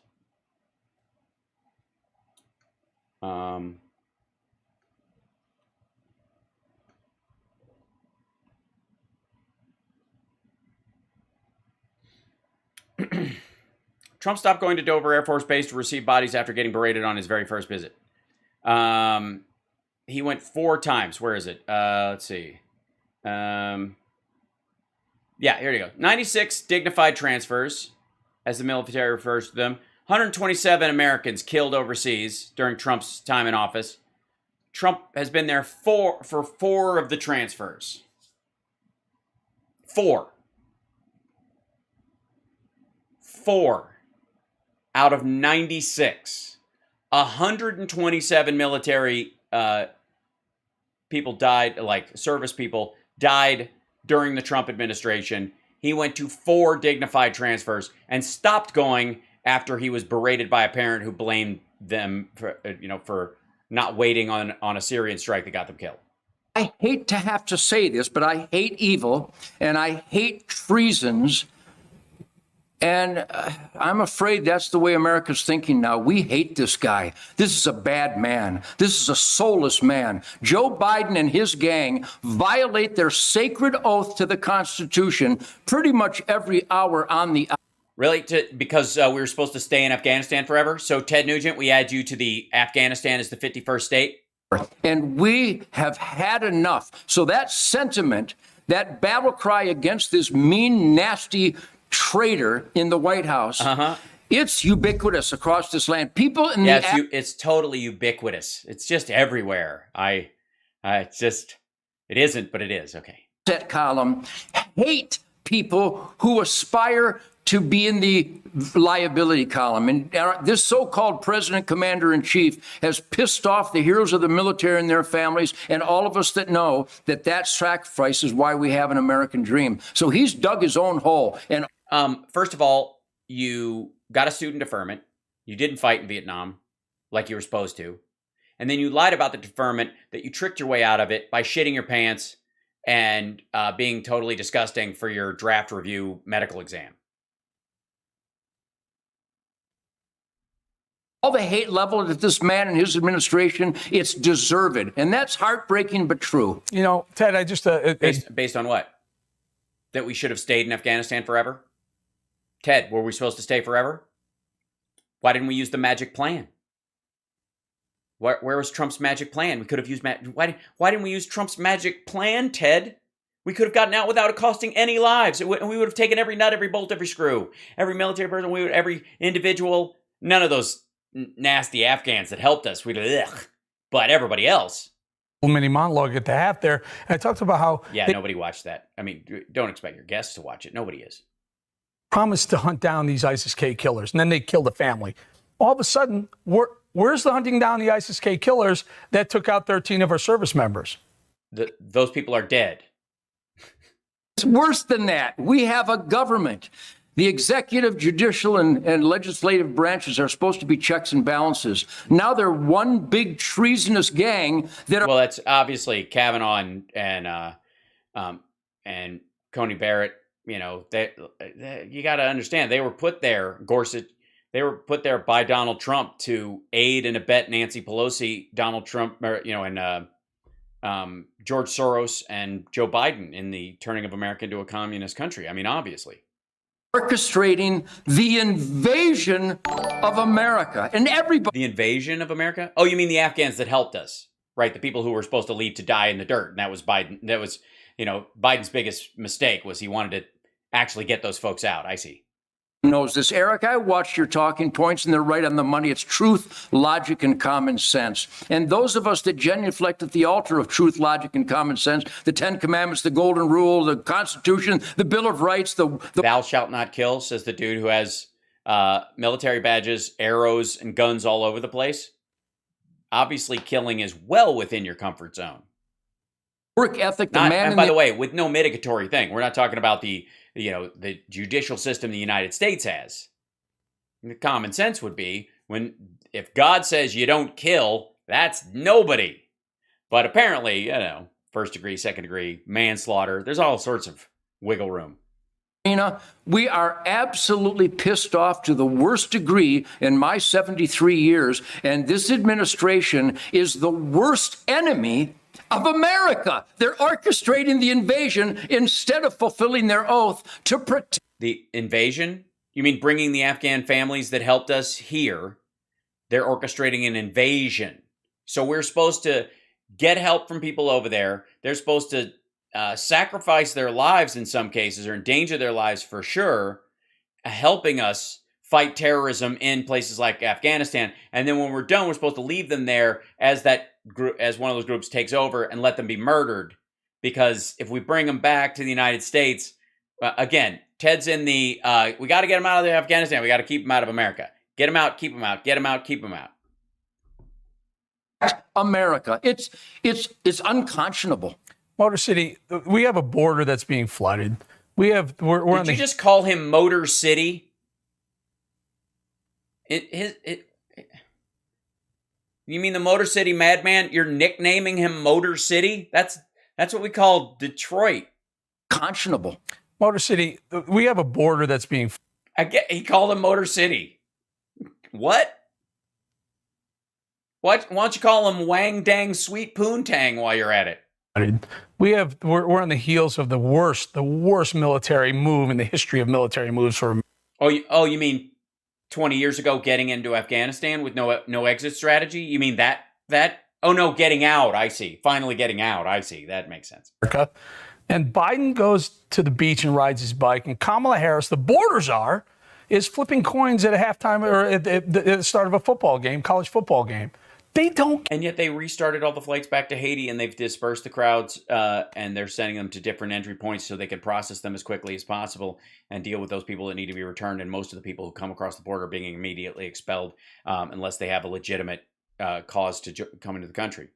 Trump stopped going to Dover Air Force Base to receive bodies after getting berated on his very first visit. He went 4 times. Where is it? Let's see. Yeah, here you go. 96 dignified transfers, as the military refers to them. 127 Americans killed overseas during Trump's time in office. Trump has been there for 4 of the transfers. 4 out of 96. 127 military people died, like service people, died during the Trump administration. He went to 4 dignified transfers and stopped going after he was berated by a parent who blamed them for not waiting on a Syrian strike that got them killed. I hate to have to say this, but I hate evil and I hate treasons. And I'm afraid that's the way America's thinking now. We hate this guy. This is a bad man. This is a soulless man. Joe Biden and his gang violate their sacred oath to the Constitution pretty much every hour on the hour. Really? Because we were supposed to stay in Afghanistan forever? So, Ted Nugent, we add you to the Afghanistan as the 51st state? And we have had enough. So that sentiment, that battle cry against this mean, nasty traitor in the White House, it's ubiquitous across this land. People in it's totally ubiquitous. It's just everywhere. It isn't, but it is. Okay. That column hate people who aspire to be in the liability column. And this so-called president commander-in-chief has pissed off the heroes of the military and their families and all of us that know that that sacrifice is why we have an American dream. So he's dug his own hole. And first of all, you got a student deferment. You didn't fight in Vietnam like you were supposed to. And then you lied about the deferment, that you tricked your way out of it by shitting your pants and being totally disgusting for your draft review medical exam. All the hate leveled at this man and his administration, it's deserved. And that's heartbreaking, but true. You know, Ted, I just... Based on what? That we should have stayed in Afghanistan forever? Ted, were we supposed to stay forever? Why didn't we use the magic plan? Where was Trump's magic plan? We could have used... Why didn't we use Trump's magic plan, Ted? We could have gotten out without it costing any lives. We would have taken every nut, every bolt, every screw. Every military person, every individual. None of those nasty Afghans that helped us. But everybody else. Mini monologue at the half there. And I talked about how... Yeah, nobody watched that. I mean, don't expect your guests to watch it. Nobody is. Promised to hunt down these ISIS-K killers, and then they killed a family. All of a sudden, Where's the hunting down the ISIS-K killers that took out 13 of our service members? Those people are dead. It's worse than that. We have a government. The executive, judicial, and legislative branches are supposed to be checks and balances. Now they're one big treasonous gang that are... Well, that's obviously Kavanaugh and Coney Barrett. You know, you got to understand, they were put there, Gorsuch, they were put there by Donald Trump to aid and abet Nancy Pelosi, Donald Trump, and George Soros and Joe Biden in the turning of America into a communist country. I mean, obviously. Orchestrating the invasion of America. And everybody... The invasion of America? Oh, you mean the Afghans that helped us, right? The people who were supposed to leave to die in the dirt. And that was Biden. That was, Biden's biggest mistake was he wanted to actually get those folks out. I see. Knows this. Eric, I watched your talking points and they're right on the money. It's truth, logic, and common sense. And those of us that genuflect at the altar of truth, logic, and common sense, the 10 Commandments, the Golden Rule, the Constitution, the Bill of Rights, the Thou shalt not kill, says the dude who has military badges, arrows, and guns all over the place. Obviously, killing is well within your comfort zone. Work ethic, and by the way, with no mitigatory thing. We're not talking about the judicial system the United States has. The common sense would be if God says you don't kill, that's nobody. But apparently, first degree, second degree, manslaughter, there's all sorts of wiggle room. We are absolutely pissed off to the worst degree in my 73 years, and this administration is the worst enemy of America. They're orchestrating the invasion instead of fulfilling their oath to protect. The invasion? You mean bringing the Afghan families that helped us here? They're orchestrating an invasion. So we're supposed to get help from people over there. They're supposed to sacrifice their lives in some cases, or endanger their lives for sure, helping us fight terrorism in places like Afghanistan. And then when we're done, we're supposed to leave them there as one of those groups takes over and let them be murdered. Because if we bring them back to the United States, again, Ted's in the, we got to get them out of Afghanistan. We got to keep them out of America. Get them out, keep them out, get them out, keep them out. America. It's unconscionable. Motor City, we have a border that's being flooded. Did you just call him Motor City? You mean the Motor City Madman? You're nicknaming him Motor City? That's what we call Detroit. Conscionable. Motor City, we have a border that's being... He called him Motor City. What? Why don't you call him Wang Dang Sweet Poontang while you're at it? We're on the heels of the worst military move in the history of military moves for... Oh, you mean 20 years ago getting into Afghanistan with no exit strategy? You mean that? Oh, no, getting out. I see. Finally getting out. I see. That makes sense. And Biden goes to the beach and rides his bike, and Kamala Harris, the border czar, is flipping coins at a halftime or at the start of a football game, college football game. They don't. And yet they restarted all the flights back to Haiti, and they've dispersed the crowds, and they're sending them to different entry points so they can process them as quickly as possible and deal with those people that need to be returned. And most of the people who come across the border are being immediately expelled unless they have a legitimate cause to come into the country.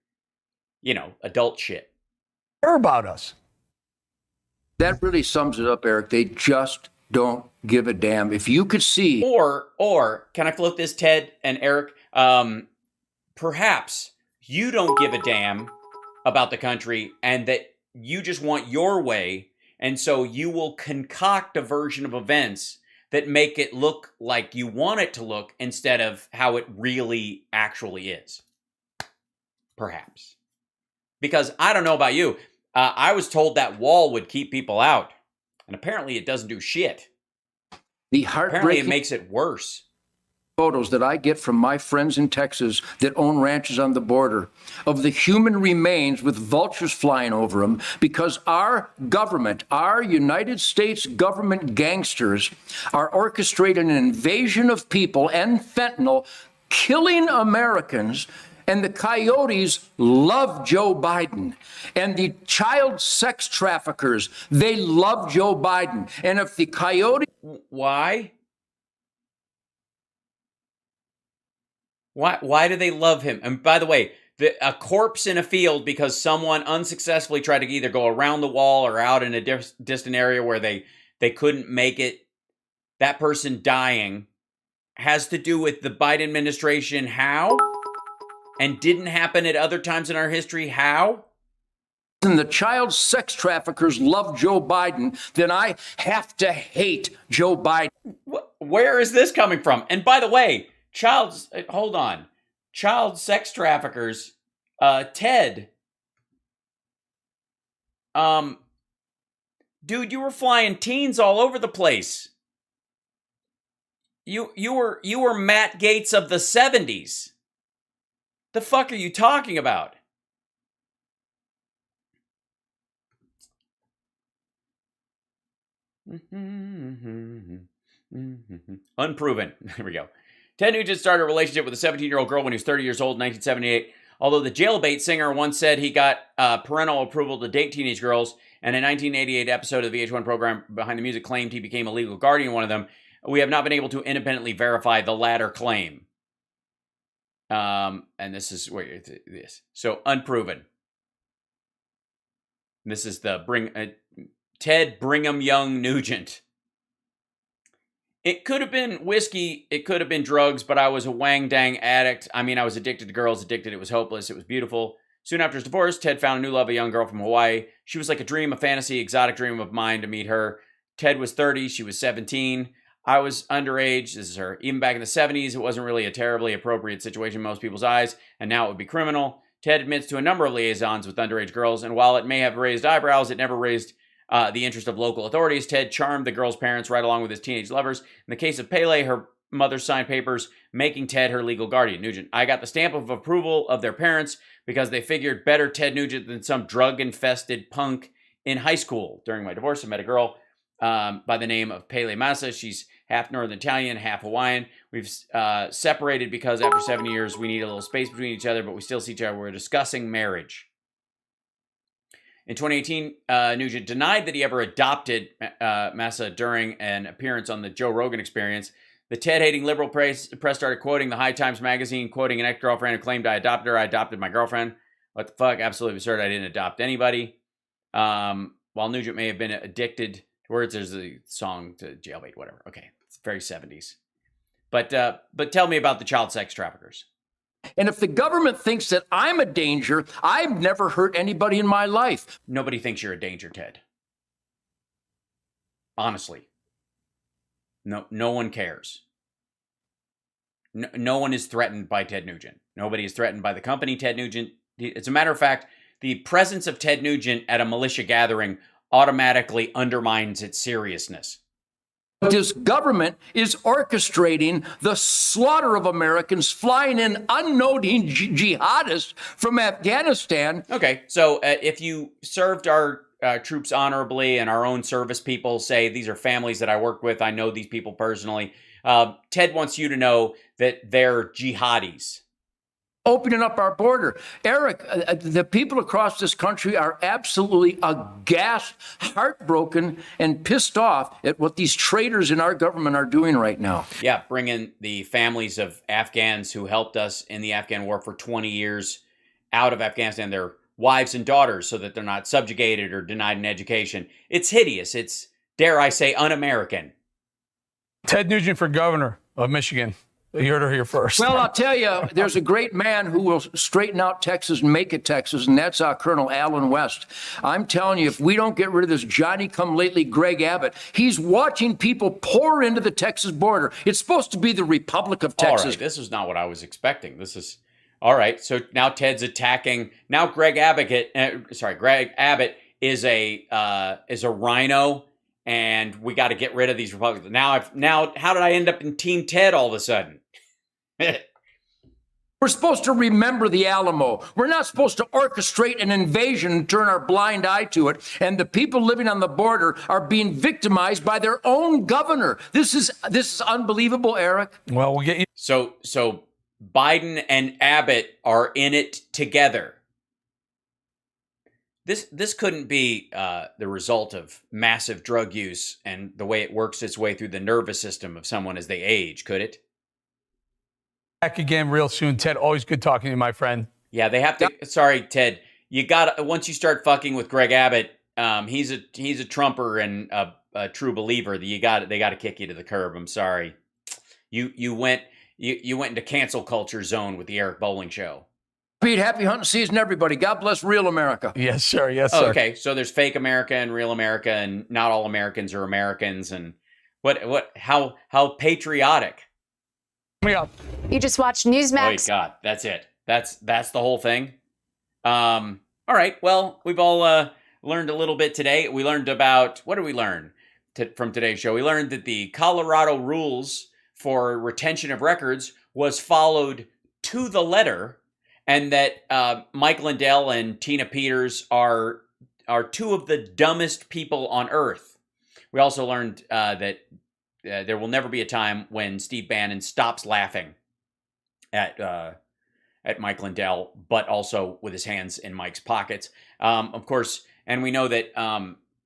Adult shit. Care about us. That really sums it up, Eric. They just don't give a damn. If you could see... Or can I float this, Ted and Eric? Perhaps you don't give a damn about the country and that you just want your way, and so you will concoct a version of events that make it look like you want it to look instead of how it really actually is. Perhaps. Because I don't know about you, I was told that wall would keep people out, and apparently it doesn't do shit. Apparently it makes it worse. Photos that I get from my friends in Texas that own ranches on the border of the human remains with vultures flying over them because our government, our United States government gangsters are orchestrating an invasion of people and fentanyl, killing Americans. And the coyotes love Joe Biden. And the child sex traffickers, they love Joe Biden. And if the coyote... Why? Why do they love him? And by the way, a corpse in a field because someone unsuccessfully tried to either go around the wall or out in a distant area where they couldn't make it, that person dying has to do with the Biden administration. How? And didn't happen at other times in our history. How? And the child sex traffickers love Joe Biden, then I have to hate Joe Biden. Where is this coming from? And by the way, child sex traffickers, Ted, dude, you were flying teens all over the place. You were Matt Gaetz of the 70s. The fuck are you talking about? Unproven. There we go. Ted Nugent started a relationship with a 17-year-old girl when he was 30 years old in 1978. Although the jailbait singer once said he got parental approval to date teenage girls, and a 1988 episode of the VH1 program Behind the Music claimed he became a legal guardian of one of them, we have not been able to independently verify the latter claim. And this is this. So unproven. This is the Ted Brigham Young Nugent. It could have been whiskey. It could have been drugs, but I was a wang-dang addict. I mean, I was addicted to girls, addicted. It was hopeless. It was beautiful. Soon after his divorce, Ted found a new love, a young girl from Hawaii. She was like a dream, a fantasy, exotic dream of mine to meet her. Ted was 30. She was 17. I was underage. This is her. Even back in the 70s, it wasn't really a terribly appropriate situation in most people's eyes, and now it would be criminal. Ted admits to a number of liaisons with underage girls, and while it may have raised eyebrows, it never raised the interest of local authorities. Ted charmed the girl's parents right along with his teenage lovers. In the case of Pele, her mother signed papers making Ted her legal guardian. Nugent, I got the stamp of approval of their parents because they figured better Ted Nugent than some drug-infested punk in high school. During my divorce, I met a girl by the name of Pele Massa. She's half Northern Italian, half Hawaiian. We've separated because after 7 years, we need a little space between each other, but we still see each other. We're discussing marriage. In 2018, Nugent denied that he ever adopted Massa during an appearance on the Joe Rogan Experience. The Ted-hating liberal press started quoting the High Times magazine, quoting an ex-girlfriend who claimed I adopted her. I adopted my girlfriend. What the fuck? Absolutely absurd. I didn't adopt anybody. While Nugent may have been addicted to words, there's a song to jailbait, whatever. Okay, it's very 70s. But tell me about the child sex traffickers. And if the government thinks that I'm a danger, I've never hurt anybody in my life. Nobody thinks you're a danger, Ted. Honestly. No one cares. No one is threatened by Ted Nugent. Nobody is threatened by the company Ted Nugent. As a matter of fact, the presence of Ted Nugent at a militia gathering automatically undermines its seriousness. This government is orchestrating the slaughter of Americans, flying in unknown jihadists from Afghanistan. Okay, so if you served our troops honorably and our own service people say, these are families that I work with, I know these people personally, Ted wants you to know that they're jihadis. Opening up our border. Eric, the people across this country are absolutely aghast, heartbroken, and pissed off at what these traitors in our government are doing right now. Yeah, bringing the families of Afghans who helped us in the Afghan war for 20 years out of Afghanistan, their wives and daughters, so that they're not subjugated or denied an education. It's hideous. It's, dare I say, un-American. Ted Nugent for governor of Michigan. You heard her here first. Well, I'll tell you, there's a great man who will straighten out Texas and make it Texas, and that's Colonel Allen West. I'm telling you, if we don't get rid of this Johnny-come-lately Greg Abbott, he's watching people pour into the Texas border. It's supposed to be the Republic of Texas. All right, this is not what I was expecting. This is, all right, so now Ted's attacking, now Greg Abbott is a rhino, and we got to get rid of these Republicans. Now, how did I end up in Team Ted all of a sudden? We're supposed to remember the Alamo. We're not supposed to orchestrate an invasion and turn our blind eye to it. And the people living on the border are being victimized by their own governor. This is unbelievable, Eric. Well, we'll get you. So Biden and Abbott are in it together. This couldn't be the result of massive drug use and the way it works its way through the nervous system of someone as they age, could it? Back again real soon. Ted, always good talking to you, my friend. Yeah, they have to. Sorry, Ted. You got once you start fucking with Greg Abbott, he's a Trumper and a true believer. They got to kick you to the curb. I'm sorry. You went into cancel culture zone with the Eric Bowling show. Pete, happy hunting season, everybody. God bless real America. Yes, sir. Yes, sir. Okay, so there's fake America and real America, and not all Americans are Americans. And how patriotic. You just watched Newsmax. Oh God, that's it. That's the whole thing. All right. Well, we've all learned a little bit today. We learned about, what did we learn from today's show? We learned that the Colorado rules for retention of records was followed to the letter, and that Mike Lindell and Tina Peters are two of the dumbest people on earth. We also learned that there will never be a time when Steve Bannon stops laughing at Mike Lindell, but also with his hands in Mike's pockets. Of course, and we know that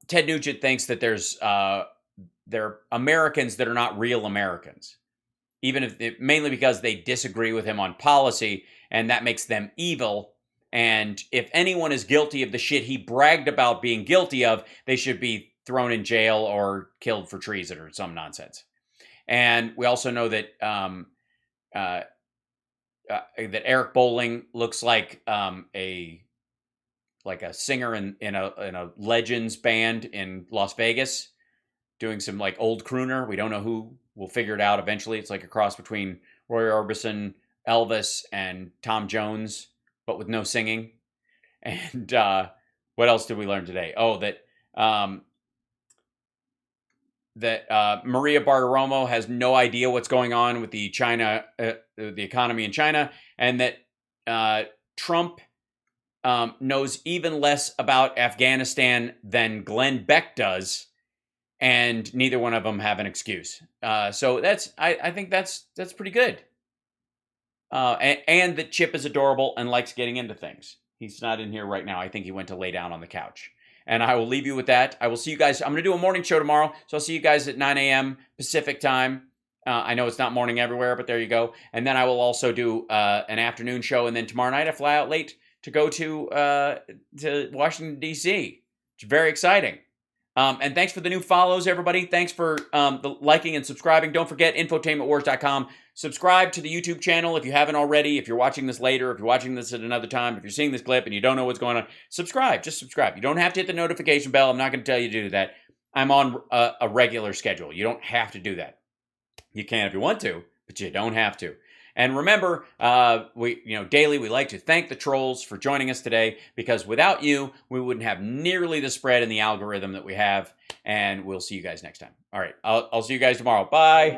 Ted Nugent thinks that there are Americans that are not real Americans, mainly because they disagree with him on policy, and that makes them evil. And if anyone is guilty of the shit he bragged about being guilty of, they should be thrown in jail or killed for treason or some nonsense. And we also know that that Eric Bowling looks like a singer in a Legends band in Las Vegas, doing some like old crooner. We don't know who. We'll figure it out eventually. It's like a cross between Roy Orbison, Elvis, and Tom Jones, but with no singing. And what else did we learn today? Oh, that Maria Bartiromo has no idea what's going on with the economy in China, and that Trump knows even less about Afghanistan than Glenn Beck does, and neither one of them have an excuse. So I think that's pretty good. And that Chip is adorable and likes getting into things. He's not in here right now. I think he went to lay down on the couch. And I will leave you with that. I will see you guys. I'm going to do a morning show tomorrow. So I'll see you guys at 9 a.m. Pacific time. I know it's not morning everywhere, but there you go. And then I will also do an afternoon show. And then tomorrow night I fly out late to go to Washington, D.C. It's very exciting. And thanks for the new follows, everybody. Thanks for the liking and subscribing. Don't forget, infotainmentwars.com. Subscribe to the YouTube channel if you haven't already. If you're watching this later, if you're watching this at another time, if you're seeing this clip and you don't know what's going on, subscribe. Just subscribe. You don't have to hit the notification bell. I'm not going to tell you to do that. I'm on a regular schedule. You don't have to do that. You can if you want to, but you don't have to. And remember, daily we like to thank the trolls for joining us today, because without you, we wouldn't have nearly the spread in the algorithm that we have. And we'll see you guys next time. All right, I'll see you guys tomorrow. Bye.